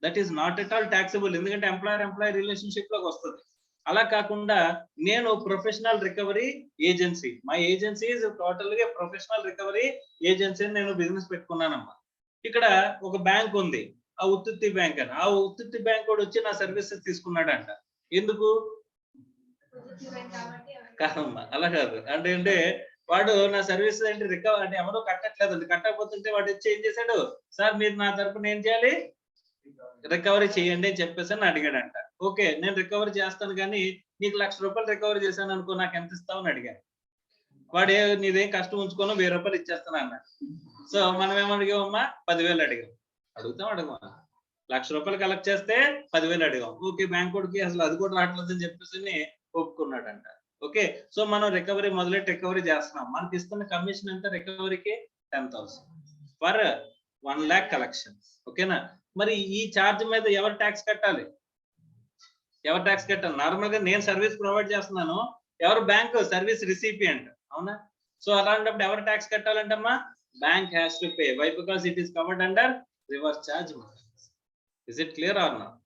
that is not at all taxable. ఎందుకంటే ఎంప్లాయర్ రిలేషన్షిప్ లోకి వస్తుంది. అలా కాకుండా నేను professional recovery agency, my agency is total గా ప్రొఫెషనల్ రికవరీ ఏజెన్సీ నేను బిజినెస్ పెట్టుకున్నానమ్మా. ఇక్కడ ఒక బ్యాంక్ ఉంది, ఆ ఉత్తుత్తి బ్యాంక్ అని. ఆ ఉత్తుత్తి బ్యాంక్ కూడా వచ్చి నా సర్వీసెస్ తీసుకున్నాడంట. ఎందుకు? కాదమ్మా, అలా కాదు. అంటే వాడు నా సర్వీసెస్ అంటే రికవర్ అంటే ఎవరో కట్టట్లేదండి. కట్టకపోతుంటే వాడు వచ్చి ఏం చేశాడు? సార్ మీరు నా తరపున ఏం చేయాలి? రికవరీ చేయండి అని చెప్పేసి అని అడిగాడంట. ఓకే, నేను రికవరీ చేస్తాను, కానీ నీకు ₹1,00,000 రికవరీ చేశాను అనుకో, నాకు ఎంత ఇస్తావు అని అడిగాను. వాడు నీదేం కష్టం ఉంచుకోను, ₹1000 ఇచ్చేస్తాను అన్నాడు. సో మనం ఏమడిగామమ్మా? 10,000 అడిగాం. అడగమా? ₹1,00,000 కలెక్ట్ చేస్తే 10,000 అడిగాం. ఓకే, బ్యాంక్ కోడ్కి అసలు అది కూడా రావట్లేదు అని చెప్పేసి ఒప్పుకున్నాడంట. ఓకే, సో మనం రికవరీ మొదలెట్టి రికవరీ చేస్తున్నాం. మనకి ఇస్తున్న కమిషన్ ఎంత రికవరీకి? 10,000 ఫర్ 1,00,000 కలెక్షన్. ఓకేనా? మరి ఈ ఛార్జ్ మీద ఎవరు ట్యాక్స్ కట్టాలి? నార్మల్ గా నేను సర్వీస్ ప్రొవైడ్ చేస్తున్నాను, ఎవరు? బ్యాంక్ సర్వీస్ రిసిపియంట్, అవునా? సో అలాంటప్పుడు ఎవరు ట్యాక్స్ కట్టాలంటమ్మా? Bank has to pay. Why? Because it is covered under reverse charge. Is it clear or not?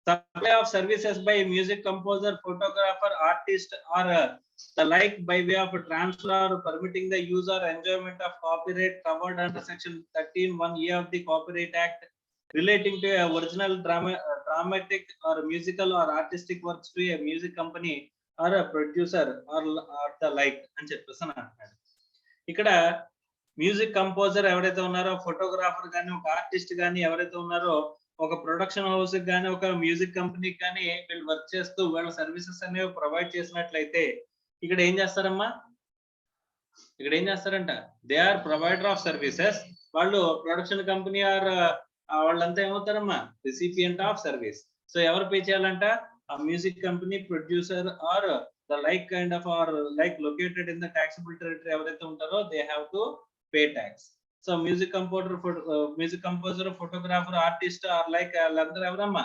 Supply of services by music composer, photographer, artist, or the like by way of transfer or permitting the use or enjoyment of copyright covered under section 13(1)(a) of the Copyright Act relating to a original dramatic or musical or artistic works to a music company or a producer or the like అని చెప్పేసి అంటున్నాడు. ఇక్కడ music composer ఎవరైతే ఉన్నారో, photographer కానీ, ఒక artist కానీ ఎవరైతే ఉన్నారో, ఒక ప్రొడక్షన్ హౌస్ కానీ, ఒక మ్యూజిక్ కంపెనీకి కానీ వీళ్ళు వర్క్ చేస్తూ వాళ్ళ సర్వీసెస్ అనేవి ప్రొవైడ్ చేసినట్లయితే ఇక్కడ ఏం చేస్తారమ్మా? ఇక్కడ ఏం చేస్తారంట? They are provider of services. వాళ్ళు ప్రొడక్షన్ కంపెనీ ఆర్ వాళ్ళంతా ఏమవుతారమ్మా? Recipient of service. సో ఎవరు పే చేయాలంట? ఆ music company, producer or the like kind of or like located in the taxable territory ఎవరైతే ఉంటారో they have to pay tax. So music composer, photographer, artist or like వాళ్ళందరూ ఎవరమ్మా?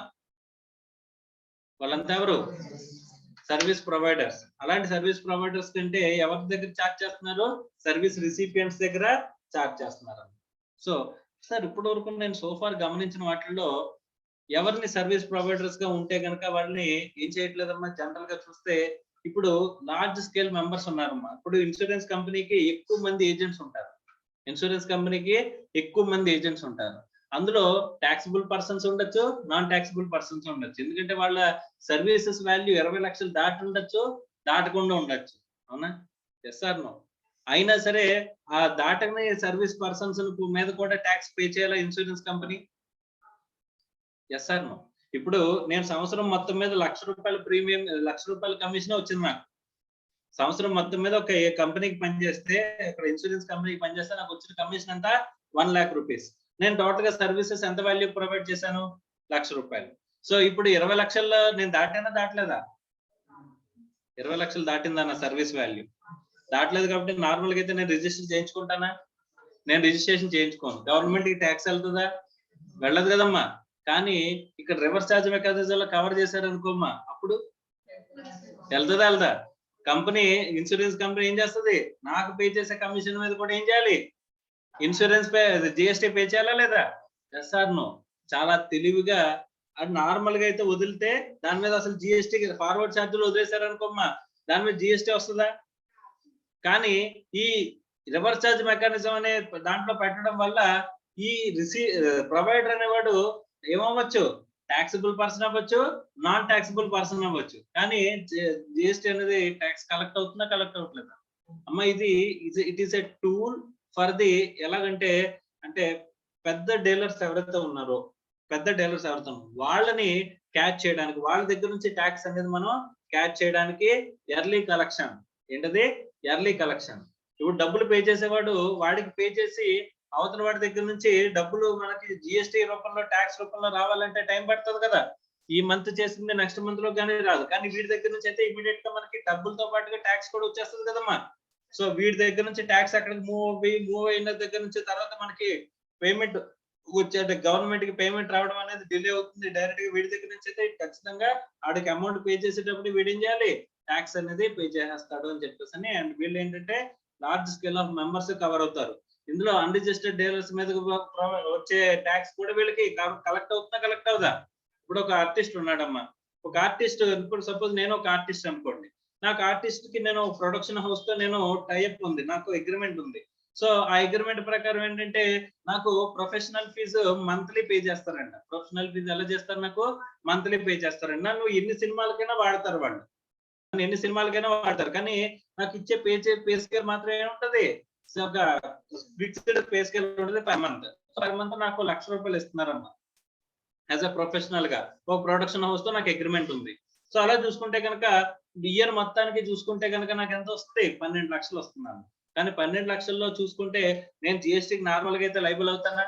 వాళ్ళంతా ఎవరు? Service providers. అలాంటి సర్వీస్ ప్రొవైడర్స్ కంటే ఎవరి దగ్గర చార్జ్ చేస్తున్నారు? సర్వీస్ రిసిపియంట్స్ దగ్గర చార్జ్ చేస్తున్నారు. సో సార్ ఇప్పటి వరకు నేను సోఫార్ గమనించిన వాటిల్లో ఎవరిని సర్వీస్ ప్రొవైడర్స్ గా ఉంటే కనుక వాళ్ళని ఏం చేయట్లేదమ్మా. జనరల్ గా చూస్తే ఇప్పుడు లార్జ్ స్కేల్ మెంబర్స్ ఉన్నారమ్మా. ఇప్పుడు ఇన్సూరెన్స్ కంపెనీకి ఎక్కువ మంది ఏజెంట్స్ ఉంటారు. అందులో ట్యాక్సిబుల్ పర్సన్స్ ఉండొచ్చు, నాన్ ట్యాక్సిబుల్ పర్సన్స్ ఉండొచ్చు. ఎందుకంటే వాళ్ళ సర్వీసెస్ వాల్యూ 20 లక్షలు దాటి ఉండొచ్చు, దాటకుండా ఉండొచ్చు, అవునా? Yes or no? అయినా సరే ఆ దాటని సర్వీస్ పర్సన్స్ మీద కూడా ట్యాక్స్ పే చేయాలా insurance company? Yes or no? ఇప్పుడు నేను సంవత్సరం మొత్తం మీద ₹1,00,000 ప్రీమియం, ₹1,00,000 కమిషన్ వచ్చింది నాకు. సంవత్సరం మొత్తం మీద ఒక కంపెనీకి పనిచేస్తే, ఇక్కడ ఇన్సూరెన్స్ కంపెనీకి పనిచేస్తే నాకు వచ్చిన కమిషన్ అంతా ₹1,00,000. నేను టోటల్ గా సర్వీసెస్ ఎంత వాల్యూ ప్రొవైడ్ చేశాను? ₹1,00,000. సో ఇప్పుడు 20 లక్షల్లో నేను దాటానా దాటలేదా? 20 లక్షలు దాటిందా నా సర్వీస్ వాల్యూ? దాటలేదు. కాబట్టి నార్మల్ గా అయితే నేను రిజిస్టర్ చేయించుకుంటానా? నేను రిజిస్ట్రేషన్ చేయించుకోను. గవర్నమెంట్ కి ట్యాక్స్ వెళ్తుందా? వెళ్ళదు కదమ్మా. కానీ ఇక్కడ రివర్స్ ఛార్జ్ మెకానిజం లో కవర్ చేశారు అనుకోమ్మా, అప్పుడు వెళ్దా? కంపెనీ ఇన్సూరెన్స్ కంపెనీ ఏం చేస్తుంది, నాకు పే చేసే కమిషన్ మీద కూడా ఏం చేయాలి, ఇన్సూరెన్స్ పే జిఎస్టీ పే చేయాలా లేదా? Yes or no? చాలా తెలివిగా అది నార్మల్ గా అయితే వదిలితే దాని మీద అసలు జిఎస్టీ ఫార్వర్డ్ ఛార్జీలు వదిలేశారు అనుకోమ్మా, దాని మీద జిఎస్టీ వస్తుందా? కానీ ఈ రివర్స్ ఛార్జ్ మెకానిజం అనే దాంట్లో పెట్టడం వల్ల ఈ ప్రొవైడర్ అనేవాడు ఏమవ్వచ్చు, టాక్సిబుల్ పర్సన్ అవ్వచ్చు, నాన్ టాక్సిబుల్ పర్సన్ అవ్వచ్చు. కానీ జిఎస్టీ అనేది ట్యాక్స్ కలెక్ట్ అవుతుందా, కలెక్ట్ అవ్వట్లేదా? అమ్మ ఇది it is a tool for the, ఎలాగంటే అంటే పెద్ద డీలర్స్ ఎవరైతే ఉన్నారో, వాళ్ళని క్యాచ్ చేయడానికి, వాళ్ళ దగ్గర నుంచి ట్యాక్స్ అనేది మనం క్యాచ్ చేయడానికి ఎర్లీ కలెక్షన్. ఏంటది? Early collection. ఇప్పుడు డబ్బులు పే చేసేవాడు వాడికి పే చేసి అవతల వాడి దగ్గర నుంచి డబ్బులు మనకి జిఎస్టీ రూపంలో, ట్యాక్స్ రూపంలో రావాలంటే టైం పడుతుంది కదా. ఈ మంత్ చేసింది నెక్స్ట్ మంత్ లో కానీ రాదు. కానీ వీడి దగ్గర నుంచి అయితే ఇమీడియట్ గా మనకి డబ్బులతో పాటుగా ట్యాక్స్ కూడా వచ్చేస్తుంది కదమ్మా. సో వీడి దగ్గర నుంచి ట్యాక్స్ అక్కడికి మూవ్ అయిన దగ్గర నుంచి తర్వాత మనకి పేమెంట్ వచ్చే, గవర్నమెంట్ కి పేమెంట్ రావడం అనేది డిలే అవుతుంది. డైరెక్ట్ గా వీడి దగ్గర నుంచి అయితే ఖచ్చితంగా ఆడికి అమౌంట్ పే చేసేటప్పుడు వీడేం చేయాలి, ట్యాక్స్ అనేది పే చేసేస్తాడు అని చెప్పేసి. అండ్ వీళ్ళు ఏంటంటే large scale of members cover అవుతారు. ఇందులో అన్రిజిస్టర్డ్ డీలర్స్ మీద వచ్చే ట్యాక్స్ కూడా వీళ్ళకి కలెక్ట్ అవుతుందా, కలెక్ట్ అవుదా? ఇప్పుడు ఒక ఆర్టిస్ట్ ఉన్నాడమ్మా, ఒక ఆర్టిస్ట్, ఇప్పుడు సపోజ్ నేను ఒక ఆర్టిస్ట్ అనుకోండి, నాకు ఆర్టిస్ట్ కి నేను ప్రొడక్షన్ హౌస్ తో నేను టైఅప్ ఉంది, నాకు అగ్రిమెంట్ ఉంది. సో ఆ అగ్రిమెంట్ ప్రకారం ఏంటంటే నాకు ప్రొఫెషనల్ ఫీజు మంత్లీ పే చేస్తారంట. ప్రొఫెషనల్ ఫీజు ఎలా చేస్తారు, నాకు మంత్లీ పే చేస్తారంట. నన్ను ఎన్ని సినిమాలకైనా వాడతారు వాళ్ళు, కానీ నాకు ఇచ్చే పే స్కేల్ మాత్రం ఏముంటది, ఒక ఫిక్స్డ్ పే స్కేల్ ఉంటుంది పర్ మంత్. పర్ మంత్ నాకు ₹1,00,000 ఇస్తున్నారమ్మా యాజ్ అ ప్రొఫెషనల్ గా. ఒక ప్రొడక్షన్ హౌస్ తో నాకు అగ్రిమెంట్ ఉంది. సో అలా చూసుకుంటే కనుక ఇయర్ మొత్తానికి చూసుకుంటే కనుక నాకు ఎంత వస్తుంది, 12 లక్షలు వస్తున్నాను. కానీ 12 లక్షల్లో చూసుకుంటే నేను జిఎస్టీకి నార్మల్ గా అయితే లైబుల్ అవుతానా,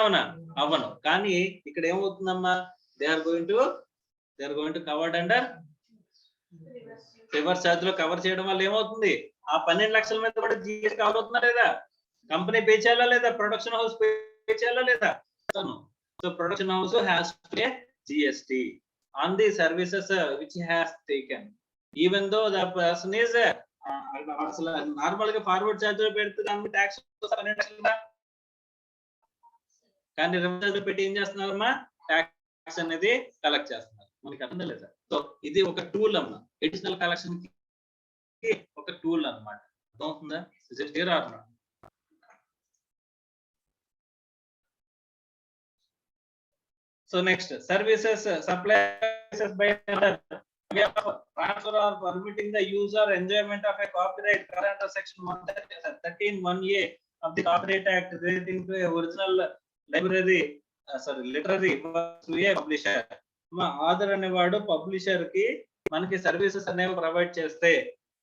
అవునా? అవ్వను. కానీ ఇక్కడ ఏమవుతుందమ్మా, they are going to covered under reverse charge లో కవర్ చేయడం వల్ల ఏమవుతుంది, ఆ 12 లక్షల మీద కూడా జిఎస్టీ కవర్ అవుతుందా లేదా, కంపెనీ పే చేయాలా లేదా, ప్రొడక్షన్ హౌస్ పే చేయాలా లేదా? So production house has to pay GST on the services which he has taken, even though the person is normal గా ఫార్వర్డ్ ఛార్జ్ లో పెడితే దానికి ట్యాక్స్ కానీ రివర్స్ ఛార్జ్ లో పెట్టి ఏం చేస్తున్నారమ్మా, ట్యాక్స్ అనేది కలెక్ట్ చేస్తున్నారు. మనకి అర్థం లేదా? సో ఇది ఒక టూల్ అమ్మా, ఎడిషనల్ కలెక్షన్ కి ఒక టూల్ అన్నమాట. అర్థమవుతుందా? Is it clear or not? So next, services supplies by transfer or permitting the use or enjoyment of a copyright covered under section 113(1)(a) of the Copyright Act relating to a original literary to a publisher. Author అనేవాడు publisher కి మనకి services అనేవి provide చేస్తే,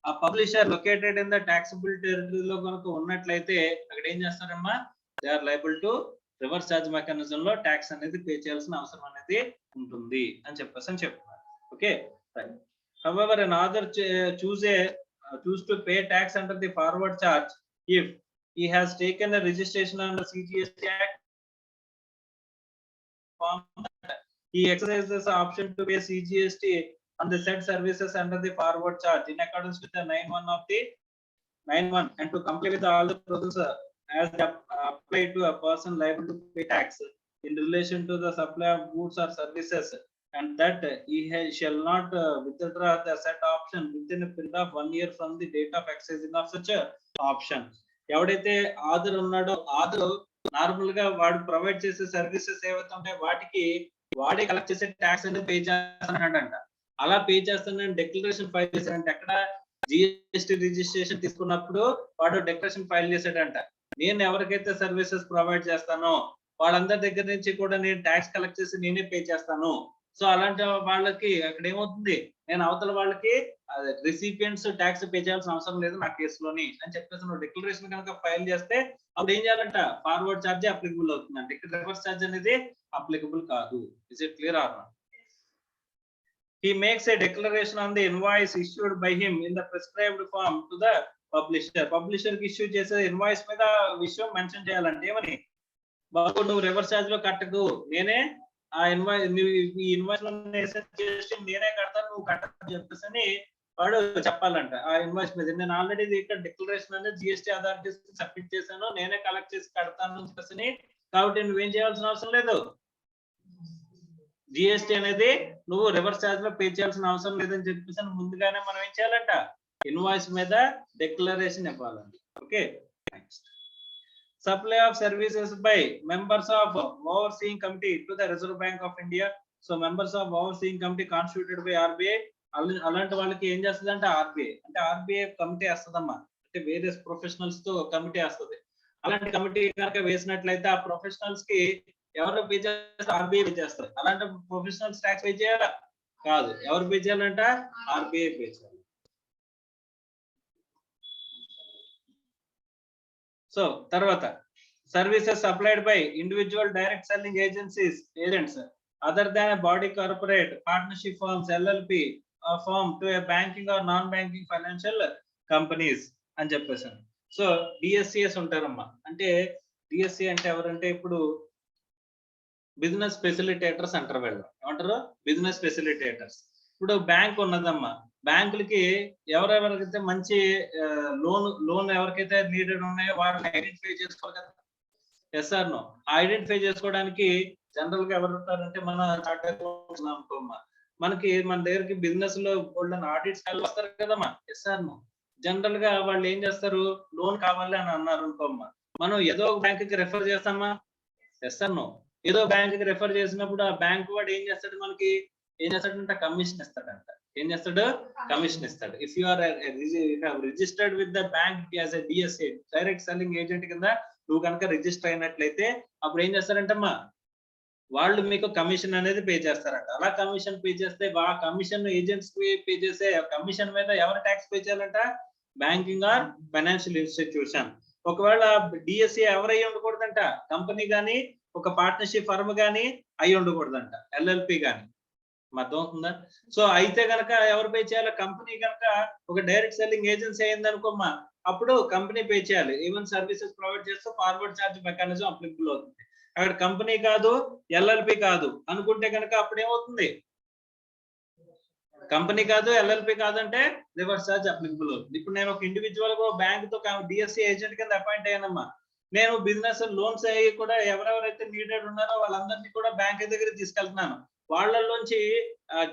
ఆ publisher located in the taxable టెరిటరీలో కనుక ఉన్నట్లయితే అక్కడ ఏం చేస్తారమ్మా, they are liable to reverse charge mechanism లో ట్యాక్స్ అనేది పే చేయాల్సిన అవసరం అనేది ఉంటుంది అని చెప్తున్నారు. Okay, however an author choose to pay tax under the forward charge if he has taken a registration under CGST Act form, he exercises the option to pay CGST on the said services under the forward charge in accordance with the 9(1) of the 9(1) and to comply with all the provisions as applied to a person liable to pay tax in relation to the supply of goods or services, and that he shall not withdraw the said option within a period of 1 year from the date of exercising of such a option. ఎవడైతే author ఉన్నాడో, author normal గా వాడు provide చేసే services ఏవైతే ఉంటాయో వాటికి వాడే collect చేసే ట్యాక్స్ అనేది పే చేస్తానంట. అలా పే చేస్తానని డిక్లరేషన్ ఫైల్ చేశాడంట. ఎక్కడ జిఎస్టీ రిజిస్ట్రేషన్ తీసుకున్నప్పుడు వాడు డిక్లరేషన్ ఫైల్ చేశాడంట, నేను ఎవరికైతే సర్వీసెస్ ప్రొవైడ్ చేస్తానో వాళ్ళందరి దగ్గర నుంచి కూడా నేను ట్యాక్స్ కలెక్ట్ చేసి నేనే పే చేస్తాను. సో అలాంటి వాళ్ళకి అక్కడ ఏమవుతుంది, నేను అవతల వాళ్ళకి రిసిపియెంట్స్ ట్యాక్స్ పే చేయాల్సిన అవసరం లేదు నా కేసులోని అని చెప్పేసి నువ్వు డిక్లరేషన్ కనుక ఫైల్ చేస్తే అప్పుడు ఏం చేయాలంట, ఫార్వర్డ్ ఛార్జ్ అప్లికబుల్ అవుతుందంట. ఇక్కడ రివర్స్ ఛార్జ్ అనేది అప్లికబుల్ కాదు. Is it clear or not? He makes a declaration on the invoice issued by him in the prescribed form to the publisher. Publisher కి ఇష్యూ చేసే ఇన్వాయిస్ మీద విషయం mention చేయాలంటే ఏమని, బాబు నువ్వు రివర్స్ ఛార్జ్ లో కట్టకు, నేనే ఆ ఇన్వాయిస్ ఈ ఇన్వాయిస్ లో నేనే కడతాను, నువ్వు కట్టని చెప్పేసి అని వాడు చెప్పాలంట ఆ ఇన్వాయిస్ మీద. నేను ఆల్రెడీ ఇక్కడ డిక్లరేషన్ అనేది జిఎస్టీ అథారిటీస్ సబ్మిట్ చేశాను, నేనే కలెక్ట్ చేసి కడతాను చెప్పేసి, కాబట్టి నువ్వేం చేయాల్సిన అవసరం లేదు. జిఎస్టీ అనేది నువ్వు రివర్స్ ఛార్జ్ లో పే చేయాల్సిన అవసరం లేదని చెప్పేసి ముందుగానే మనం ఏం చేయాలంట, ఇన్వాయిస్ మీద డిక్లరేషన్ ఇవ్వాలండి. Okay, next supply of services by members of overseeing committee to the Reserve Bank of India. So members of overseeing committee constituted by RBI, అలాంటి వాళ్ళకి ఏం చేస్తుందంటే ఆర్బీఐ అంటే ఆర్బీఐ కమిటీ వస్తుందమ్మా, అంటే వేరియస్ ప్రొఫెషనల్స్ తో కమిటీ వస్తుంది. అలాంటి కమిటీ కనుక వేసినట్లయితే ఆ ప్రొఫెషనల్స్ కి ఎవరు పే చేస్తారు, ఆర్బీఐ పే చేస్తారు. అలాంటి ప్రొఫెషనల్స్ ట్యాక్స్ పే చేయాలా? కాదు, ఎవరు పే చేయాలంట, ఆర్బీఐ పే చేయాలి. సో తర్వాత services supplied by individual direct selling agencies agents other than body corporate partnership firms LLP firm to a banking or non banking financial companies అని చెప్పేసాను. So డిఎస్సిఎస్ ఉంటారమ్మా, అంటే DSC అంటే ఎవరంటే ఇప్పుడు బిజినెస్ ఫెసిలిటేటర్స్ అంటారు. వీళ్ళు ఏమంటారు, బిజినెస్ ఫెసిలిటేటర్స్. ఇప్పుడు బ్యాంక్ ఉన్నదమ్మా, బ్యాంకులకి ఎవరెవరికైతే మంచి లోన్ ఎవరికైతే నీడెడ్ ఉన్నాయో వాళ్ళని ఐడెంటిఫై చేసుకోవాలి కదా. Yes or no? ఐడెంటిఫై చేసుకోవడానికి జనరల్ గా ఎవరు ఉంటారంటే మన మనకి మన దగ్గరికి బిజినెస్ లో గోల్డెన్ ఆడిట్స్ వస్తారు కదమ్మా. Yes or no? జనరల్ గా వాళ్ళు ఏం చేస్తారు, లోన్ కావాలి అని అన్నారు అనుకోమ్మా, మనం ఏదో ఒక బ్యాంక్ కి రెఫర్ చేస్తామా. Yes or no? ఏదో బ్యాంక్ కి రెఫర్ చేసినప్పుడు ఆ బ్యాంక్ వాడు ఏం చేస్తాడు, మనకి ఏం చేస్తాడంటే కమిషన్ ఇస్తాడంట. ఏం చేస్తాడు, కమిషన్ ఇస్తాడు. If you are registered with the bank as a DSA direct selling agent కింద నువ్వు కనుక రిజిస్టర్ అయినట్లయితే అప్పుడు ఏం చేస్తారంటమ్మా, వాళ్ళు మీకు కమిషన్ అనేది పే చేస్తారంట. అలా కమిషన్ పే చేస్తే ఆ కమిషన్ ఏజెంట్స్ పే చేసే కమిషన్ మీద ఎవరు ట్యాక్స్ పే చేయాలంట, బ్యాంకింగ్ ఆర్ ఫైనాన్షియల్ ఇన్స్టిట్యూషన్. ఒకవేళ డిఎస్ఏ ఎవరై ఉండకూడదంట, కంపెనీ గానీ ఒక పార్ట్నర్షిప్ ఫర్మ్ గానీ అయి ఉండకూడదంట, ఎల్ఎల్పి గానీ. అర్థం అవుతుందా? సో అయితే గనక ఎవరు పే చేయాలి, కంపెనీ కనుక ఒక డైరెక్ట్ సెల్లింగ్ ఏజెన్సీ అయింది అనుకోమ్మా, అప్పుడు కంపెనీ పే చేయాలి. ఈవెన్ సర్వీసెస్ ప్రొవైడ్ చేస్తూ ఫార్వర్డ్ ఛార్జ్ మెకానిజం అప్లికబుల్ అవుతుంది. అక్కడ కంపెనీ కాదు, ఎల్ఎల్పి కాదు అనుకుంటే కనుక అప్పుడు ఏమవుతుంది, కంపెనీ కాదు, ఎల్ఎల్పి కాదంటే రివర్స్ ఛార్జ్ అప్లికబుల్ అవుతుంది. ఇప్పుడు నేను ఒక ఇండివిజువల్ గా బ్యాంక్ తో డిఎస్సి ఏజెంట్ కింద అపాయింట్ అయ్యానమ్మా, నేను బిజినెస్ లోన్స్ అయ్యి కూడా ఎవరెవరైతే నీడెడ్ ఉన్నారో వాళ్ళందరినీ కూడా బ్యాంక్ దగ్గర తీసుకెళ్తున్నాను. వాళ్ళలోంచి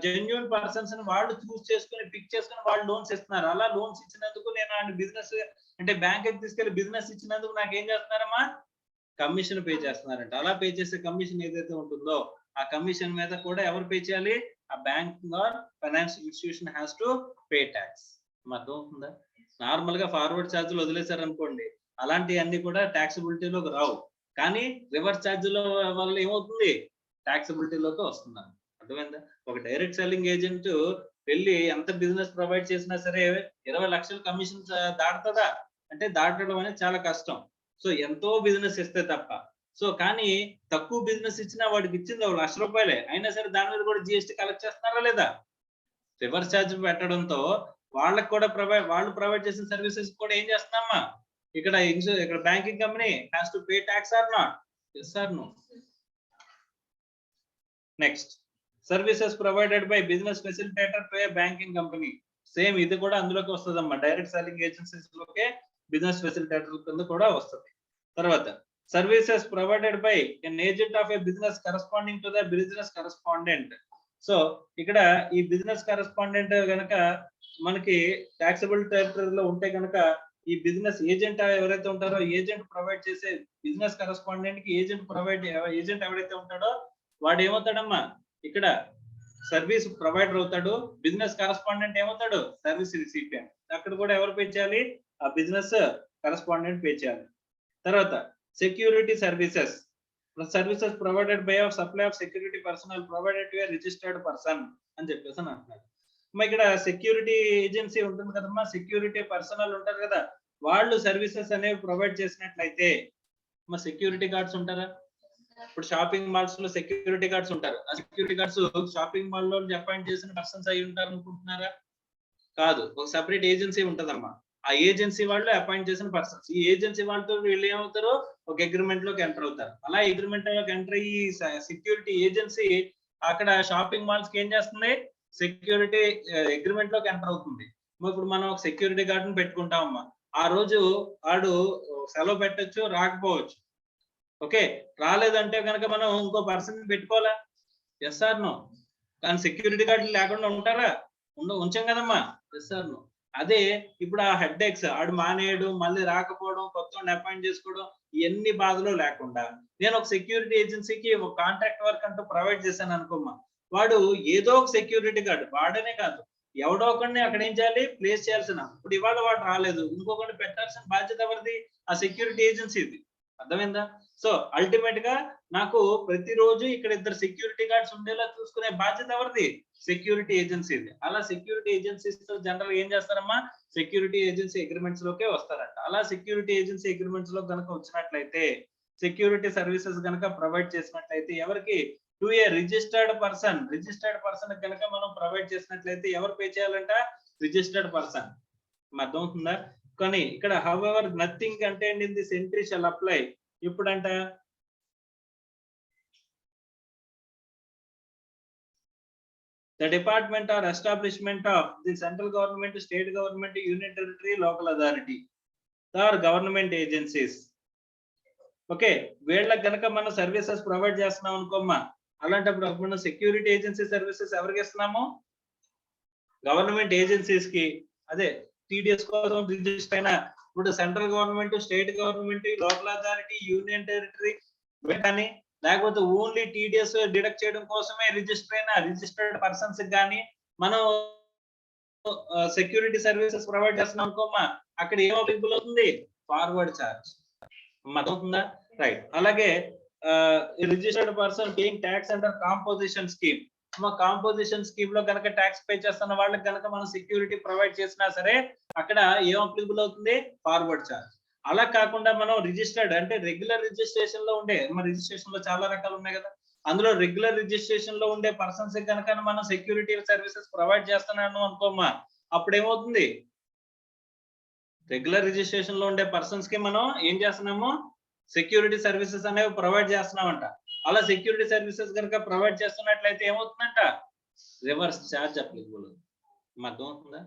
జెన్యూన్ పర్సన్స్ వాళ్ళు చూస్ చేసుకుని పిక్ చేసుకుని వాళ్ళు లోన్స్ ఇస్తున్నారు. అలా లోన్స్ ఇచ్చినందుకు నేను ఆయన బిజినెస్ అంటే బ్యాంక్ తీసుకెళ్లి బిజినెస్ ఇచ్చినందుకు నాకు ఏం చేస్తున్నారమ్మా, కమిషన్ పే చేస్తున్నారంట. అలా పే చేసే కమిషన్ ఏదైతే ఉంటుందో ఆ కమిషన్ మీద కూడా ఎవరు పే చేయాలి, ఆ bank or financial institution has to pay tax. అర్థం అవుతుందా? నార్మల్ గా ఫార్వర్డ్ ఛార్జీలు వదిలేశారు అనుకోండి, అలాంటివన్నీ కూడా ట్యాక్సిబిలిటీలోకి రావు. కానీ రివర్స్ ఛార్జీల వల్ల ఏమవుతుంది, ట్యాక్సిబిలిటీలోకి వస్తున్నాను. అర్థమైందా? ఒక డైరెక్ట్ సెల్లింగ్ ఏజెంట్ వెళ్ళి ఎంత బిజినెస్ ప్రొవైడ్ చేసినా సరే 20 లక్షల కమిషన్ దాటుతుందా అంటే దాటడం అనేది చాలా కష్టం. సో ఎంతో బిజినెస్ ఇస్తే తప్ప. సో కానీ తక్కువ బిజినెస్ ఇచ్చినా వాడికి ఇచ్చింది 1 లక్ష రూపాయలే అయినా సరే దాని మీద కూడా జిఎస్టీ కలెక్ట్ చేస్తున్నారా లేదా? రివర్స్ ఛార్జ్ పెట్టడంతో వాళ్ళకి కూడా వాళ్ళు ప్రొవైడ్ చేసిన సర్వీసెస్ కూడా ఏం చేస్తున్నామా, ఇక్కడ banking company has to pay tax or not? Yes or no? Next services provided by business facilitator to a banking company. Same ఇది కూడా అందులోకి వస్తుందమ్మా, డైరెక్ట్ సెల్లింగ్ ఏజెన్సీస్ లోకే బిజినెస్ ఫెసిలిటేటర్ కింద కూడా వస్తుంది. తర్వాత services provided by an agent of a business corresponding to the business correspondent. So ఇక్కడ ఈ బిజినెస్ కరెస్పాండెంట్ గనక మనకి ట్యాక్సబుల్ టెరిటరీలో ఉంటే గనక ఈ బిజినెస్ ఏజెంట్ ఎవరైతే ఉంటారో ఏజెంట్ ప్రొవైడ్ చేసే బిజినెస్ కరెస్పాండెంట్ కి ఏజెంట్ ఎవరైతే ఉంటాడో వాడు ఏమవుతాడమ్మా, ఇక్కడ సర్వీస్ ప్రొవైడర్ అవుతాడు. బిజినెస్ కరెస్పాండెంట్ ఏమవుతాడు, సర్వీస్ రిసిపియెంట్. అక్కడ కూడా ఎవరు పే చేయాలి, ఆ బిజినెస్ కరెస్పాండెంట్ పే చేయాలి. తర్వాత security services provided by of supply of security personal provided to a registered person అని చెప్పేసి అంటున్నారు. ఇక్కడ సెక్యూరిటీ ఏజెన్సీ ఉంటుంది కదమ్మా, సెక్యూరిటీ పర్సనల్ ఉంటారు కదా, వాళ్ళు సర్వీసెస్ అనేవి ప్రొవైడ్ చేసినట్లయితే మా సెక్యూరిటీ గార్డ్స్ ఉంటారా, ఇప్పుడు షాపింగ్ మాల్స్ లో సెక్యూరిటీ గార్డ్స్ ఉంటారు. ఆ సెక్యూరిటీ గార్డ్స్ షాపింగ్ మాల్ లో అపాయింట్ చేసిన పర్సన్స్ అయి ఉంటారు అనుకుంటున్నారా? కాదు, ఒక సెపరేట్ ఏజెన్సీ ఉంటదమ్మా. ఆ ఏజెన్సీ వాళ్ళు అపాయింట్ చేసిన పర్సన్స్. ఈ ఏజెన్సీ వాళ్ళతో వీళ్ళు ఏమవుతారు, ఒక అగ్రిమెంట్ లోకి ఎంటర్ అవుతారు. అలా అగ్రిమెంట్ లోకి ఎంటర్ అయ్యి సెక్యూరిటీ ఏజెన్సీ అక్కడ షాపింగ్ మాల్స్ కి ఏం చేస్తుంది, సెక్యూరిటీ అగ్రిమెంట్ లోకి ఎంటర్ అవుతుంది. ఇప్పుడు మనం ఒక సెక్యూరిటీ గార్డ్ ని పెట్టుకుంటామమ్మా. ఆ రోజు వాడు సెలవు పెట్టొచ్చు, రాకపోవచ్చు. ఓకే, రాలేదంటే కనుక మనం ఇంకో పర్సన్ పెట్టుకోవాలా? Yes or no? కానీ సెక్యూరిటీ గార్డులు లేకుండా ఉంటారా? ఉంచాం కదమ్మా. Yes or no? అదే ఇప్పుడు ఆ హెడ్ ఎక్స్ ఆడు మానేయడం, మళ్ళీ రాకపోవడం, కొత్త అపాయింట్ చేసుకోవడం, ఇవన్నీ బాధలు లేకుండా నేను ఒక సెక్యూరిటీ ఏజెన్సీకి ఒక కాంట్రాక్ట్ వర్క్ అంటూ ప్రొవైడ్ చేశాను అనుకోమ్మా. వాడు ఏదో ఒక సెక్యూరిటీ గార్డ్, వాడనే కాదు ఎవడో ఒకరిని అక్కడ ఏం చేయాలి, ప్లేస్ చేయాల్సిన. ఇప్పుడు ఇవాళ వాడు రాలేదు, ఇంకొకరిని పెట్టాల్సిన బాధ్యత ఎవరిది? ఆ సెక్యూరిటీ ఏజెన్సీది. అర్థమైందా? సో అల్టిమేట్ గా నాకు ప్రతిరోజు ఇక్కడ ఇద్దరు సెక్యూరిటీ గార్డ్స్ ఉండేలా చూసుకునే బాధ్యత ఎవరిది? సెక్యూరిటీ ఏజెన్సీది. అలా సెక్యూరిటీ ఏజెన్సీస్ జనరల్ ఏం చేస్తారమ్మా, సెక్యూరిటీ ఏజెన్సీ అగ్రిమెంట్స్ లోకే వస్తారంట. అలా సెక్యూరిటీ ఏజెన్సీ అగ్రిమెంట్స్ లో కనుక వచ్చినట్లయితే, సెక్యూరిటీ సర్వీసెస్ కనుక ప్రొవైడ్ చేసినట్లయితే ఎవరికి? To a registered person. Registered person కనుక మనం ప్రొవైడ్ చేసినట్లయితే ఎవరు పే చేయాలంట? Registered person. అర్థం అవుతుందా? కానీ ఇక్కడ however nothing contained in this entry shall apply. ఇప్పుడంట the department or establishment of the central government, state government, union territory, local authority or government agencies. Okay, వీళ్ళకి కనుక మనం సర్వీసెస్ ప్రొవైడ్ చేస్తున్నాం అనుకోమ్మా. అలాంటప్పుడు మనం సెక్యూరిటీ ఏజెన్సీ సర్వీసెస్ ఎవరికి ఇస్తున్నాము? Government agencies కి. అదే టీడీఎస్ కోసం రిజిస్టర్ అయిన ఇప్పుడు central government, state government, local authority, union territory కానీ, లేకపోతే ఓన్లీ టీడీఎస్ డిడక్ట్ చేయడం కోసమే రిజిస్టర్ అయిన రిజిస్టర్డ్ పర్సన్స్ కానీ మనం సెక్యూరిటీ సర్వీసెస్ ప్రొవైడ్ చేస్తున్నాం అనుకోమ్మా. అక్కడ ఏం అప్లికబుల్ అవుతుంది? Forward charge. అవుతుందా? రైట్. అలాగే registered person paying tax under composition scheme. Composition scheme లో కనుక ట్యాక్స్ పే చేస్తున్న వాళ్ళకి కనుక మనం సెక్యూరిటీ ప్రొవైడ్ చేసినా సరే అక్కడ ఏం అప్లికబుల్ అవుతుంది? Forward charge. అలా కాకుండా మనం రిజిస్టర్డ్ అంటే రెగ్యులర్ రిజిస్ట్రేషన్ లో ఉండే, మన రిజిస్ట్రేషన్ లో చాలా రకాలు ఉన్నాయి కదా, అందులో రెగ్యులర్ రిజిస్ట్రేషన్ లో ఉండే పర్సన్స్ కనుక మనం సెక్యూరిటీ సర్వీసెస్ ప్రొవైడ్ చేస్తున్నాను అనుకోమ్మా. అప్పుడు ఏమవుతుంది? రెగ్యులర్ రిజిస్ట్రేషన్ లో ఉండే పర్సన్స్ కి మనం ఏం చేస్తున్నాము? సెక్యూరిటీ సర్వీసెస్ అనేవి ప్రొవైడ్ చేస్తున్నామంట. అలా సెక్యూరిటీ సర్వీసెస్ కనుక ప్రొవైడ్ చేస్తున్నట్లయితే ఏమవుతుందంట? Reverse charge applicable. అర్థం అవుతుందా?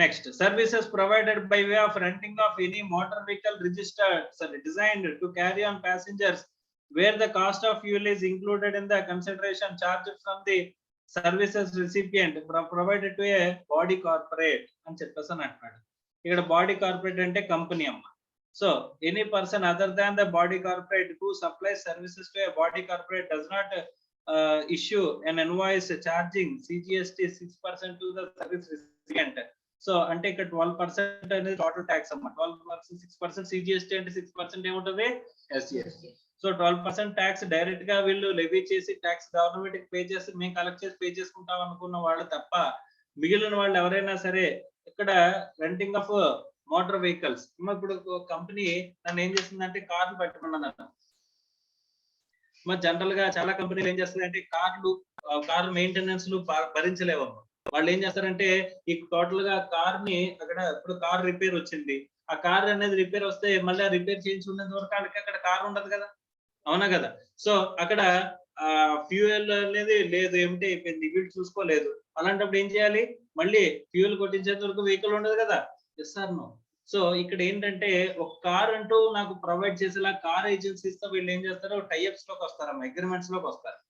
Next, services provided by way of renting of any motor vehicle designed to carry on passengers where the cost of fuel is included in the consideration charged from the services recipient provided to a body corporate అని చెప్పేసి అంటున్నాడు. ఇక్కడ body corporate అంటే company అమ్మ. So any person other than the body corporate who supplies services to a body corporate does not issue an invoice charging CGST 6% to the service recipient. So అంటే ఇక్కడ 12% అనేది total tax అమ్మా. 12% 6% CGST అంటే 6% ఏముంటది? SGST. So 12% tax direct గా వీళ్ళు levy చేసి tax government కి పే చేసి మేము కలెక్ట్ చేసి పే చేసుకుంటాం అనుకున్న వాళ్ళు తప్ప మిగిలిన వాళ్ళు ఎవరైనా సరే ఇక్కడ రెంటింగ్ ఆఫ్ మోటార్ వెహికల్స్. ఇప్పుడు కంపెనీ నన్ను ఏం చేస్తుందంటే కార్లు పెట్టమన్నదట. మరి జనరల్ గా చాలా కంపెనీలు ఏం చేస్తాయంటే కార్ మెయింటెనెన్స్ భరించలేవమ్మా. వాళ్ళు ఏం చేస్తారంటే ఈ టోటల్ గా కార్ ని అక్కడ ఇప్పుడు కార్ రిపేర్ వచ్చింది, ఆ కార్ అనేది రిపేర్ వస్తే మళ్ళీ రిపేర్ చేయించుకునేంత వరకు వాళ్ళకి అక్కడ కార్ ఉండదు కదా, అవునా కదా? సో అక్కడ ఫ్యూయల్ అనేది లేదు, ఏమిటి అయిపోయింది, వీళ్ళు చూసుకోలేదు. అలాంటప్పుడు ఏం చేయాలి? మళ్ళీ ఫ్యూయల్ కొట్టించేంత వరకు వెహికల్ ఉండదు కదా. Yes or no? సో ఇక్కడ ఏంటంటే ఒక కార్ అంటూ నాకు ప్రొవైడ్ చేసేలా కార్ ఏజెన్సీస్ తో వీళ్ళు ఏం చేస్తారు? టైఅప్స్ లోకి వస్తారు, అగ్రిమెంట్స్ లోకి వస్తారు.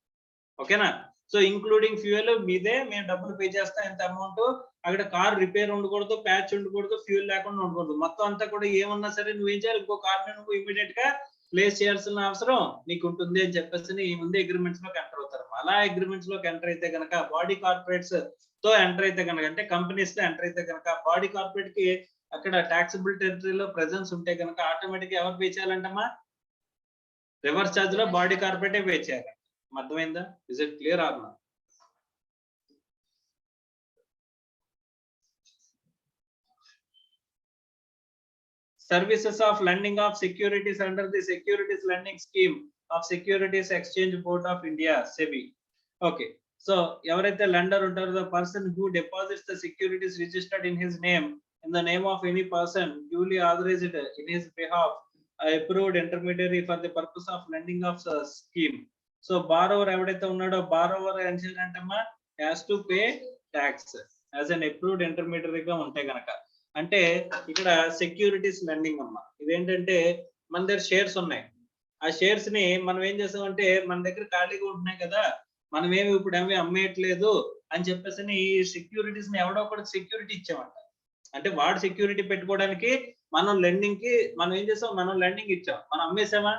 ఓకేనా? సో ఇంక్లూడింగ్ ఫ్యూయల్ మీదే మేము డబ్బులు పే చేస్తాం, ఎంత అమౌంట్. అక్కడ కార్ రిపేర్ ఉండకూడదు, ప్యాచ్ ఉండకూడదు, ఫ్యూయల్ లేకుండా ఉండకూడదు. మొత్తం అంతా కూడా ఏమన్నా సరే నువ్వేం చేయాలి? ఇంకో కార్ నువ్వు ఇమీడియట్ గా ప్లేస్ చేయాల్సిన అవసరం నీకు ఉంటుంది అని చెప్పేసి ఈ ముందే అగ్రిమెంట్స్ లోకి ఎంటర్ అవుతారు. అలా అగ్రిమెంట్స్ లోకి ఎంటర్ అయితే కనుక బాడీ కార్పొరేట్స్ తో ఎంటర్ అయితే కనుక అంటే కంపెనీస్ తో ఎంటర్ అయితే కనుక బాడీ కార్పొరేట్ కి అక్కడ టాక్సిబుల్ టెరిటరీలో ప్రెజెన్స్ ఉంటే కనుక ఆటోమేటిక్ గా ఎవరు పే చేయాలంటమ్మా? రివర్స్ ఛార్జ్ లో బాడీ కార్పొరేటే పే చేయాలి. అర్థమైందా? Is it clear or not? services of lending of securities under the securities lending scheme of Securities Exchange Board of India, SEBI. Okay, so ఎవరైతే lender ఉంటారో, the person who deposits the securities registered in his name in the name of any person duly authorized in his behalf, approved intermediary for the purpose of lending of the scheme. So borrower ఎవరైతే ఉన్నాడో, borrower ఏం చేయాలంటమ్మా, has to pay tax as an approved intermediary గా ఉంటే గనక. అంటే ఇక్కడ securities lending అమ్మా. ఇదేంటంటే మన దగ్గర షేర్స్ ఉన్నాయి, ఆ షేర్స్ ని మనం ఏం చేసామంటే, మన దగ్గర ఖాళీగా ఉంటున్నాయి కదా, మనం ఏమి ఇప్పుడు ఏమి అమ్మేయట్లేదు అని చెప్పేసి ఈ సెక్యూరిటీస్ ని ఎవడో ఒకటి సెక్యూరిటీ ఇచ్చామంట. అంటే వాడు సెక్యూరిటీ పెట్టుకోవడానికి మనం లెండింగ్ కి మనం ఏం చేసాం, మనం లెండింగ్ ఇచ్చాం, మనం అమ్మేసామా,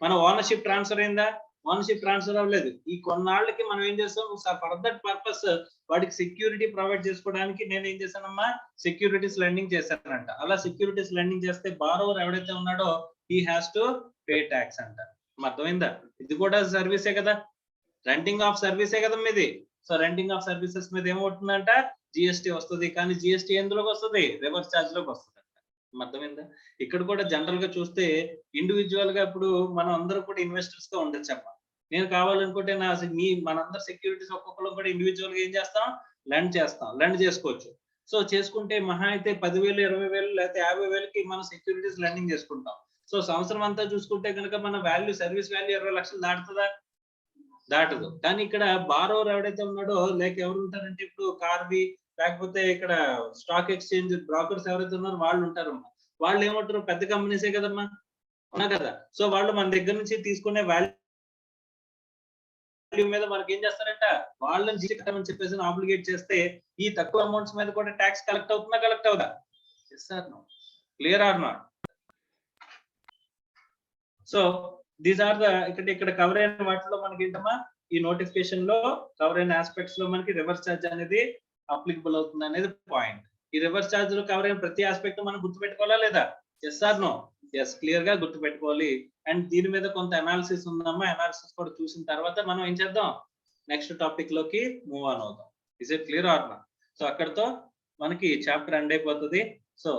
మన ఓనర్షిప్ ట్రాన్స్ఫర్ అయిందా, ఓనర్షిప్ ట్రాన్స్ఫర్ అవ్వలేదు. ఈ కొన్నాళ్ళకి మనం ఏం చేస్తాం, ఫర్ దట్ పర్పస్ వాడికి సెక్యూరిటీ ప్రొవైడ్ చేసుకోవడానికి నేను ఏం చేశానమ్మా, సెక్యూరిటీస్ లెండింగ్ చేశానంట. అలా సెక్యూరిటీస్ లెండింగ్ చేస్తే బారోవర్ ఎవడైతే ఉన్నాడో he has to pay tax అంట. అర్థమైందా? ఇది కూడా సర్వీసే కదా, రెంటింగ్ ఆఫ్ సర్వీసే కదా ఇది. సో రెంటింగ్ ఆఫ్ సర్వీసెస్ మీద ఏమవుతుందంట, జిఎస్టీ వస్తుంది. కానీ జిఎస్టీ ఎందులోకి వస్తుంది, రివర్స్ ఛార్జ్ లోకి వస్తుంది. అర్థమైందా? ఇక్కడ కూడా జనరల్ గా చూస్తే ఇండివిజువల్ గా ఇప్పుడు మనం అందరూ కూడా ఇన్వెస్టర్స్ గా ఉండొచ్చమ్మా. నేను కావాలనుకుంటే మనందరు సెక్యూరిటీస్ ఒక్కొక్కరు కూడా ఇండివిజువల్ గా ఏం చేస్తాం, లెండ్ చేసుకోవచ్చు. సో చేసుకుంటే మహా అయితే 10,000, 20,000 లేకపోతే 50,000కి మనం సెక్యూరిటీస్ లెండింగ్ చేసుకుంటాం. సో సంవత్సరం అంతా చూసుకుంటే కనుక మన వాల్యూ, సర్వీస్ వాల్యూ 20 లక్షలు దాటుతుందా, దాటదు. కానీ ఇక్కడ బారోవర్ ఎవడైతే ఉన్నాడో, లేక ఎవరు ఉంటారంటే ఇప్పుడు కార్వి, లేకపోతే ఇక్కడ స్టాక్ ఎక్స్చేంజ్ బ్రోకర్స్ ఎవరైతే ఉన్నారో వాళ్ళు ఉంటారమ్మా. వాళ్ళు ఏమంటారు, పెద్ద కంపెనీసే కదమ్మా, ఉన్నా కదా. సో వాళ్ళు మన దగ్గర నుంచి తీసుకునే వాల్యూ మీద మనకి ఏం చేస్తారంట, వాళ్ళని జీఎస్టీ కట్టమని చెప్పేసి ఆబ్లిగేట్ చేస్తే ఈ తక్కువ అమౌంట్స్ మీద కూడా ట్యాక్స్ కలెక్ట్ అవుతుందా, కలెక్ట్ అవుదా? Clear or not? So these are the ఇక్కడ కవర్ అయిన వాటిలో మనకి ఏంటమ్మా, ఈ నోటిఫికేషన్ లో కవర్ అయిన ఆస్పెక్ట్స్ లో మనకి రివర్స్ ఛార్జ్ అనేది అప్లికబుల్ అవుతుంది అనేది పాయింట్. ఈ రివర్స్ ఛార్జ్ లో కవర్ అయిన ప్రతి ఆస్పెక్ట్ మనం గుర్తుపెట్టుకోవాలా లేదా? Yes or no? Yes, clear గా గుర్తుపెట్టుకోవాలి. అండ్ దీని మీద కొంత అనాలిసిస్ ఉందమ్మా. అనాలిసిస్ కూడా చూసిన తర్వాత మనం ఏం చేద్దాం, నెక్స్ట్ టాపిక్ లోకి మూవ్ ఆన్ అవుదాం. Is it clear or not? So అక్కడతో మనకి చాప్టర్ ఎండ్ అయిపోతుంది. సో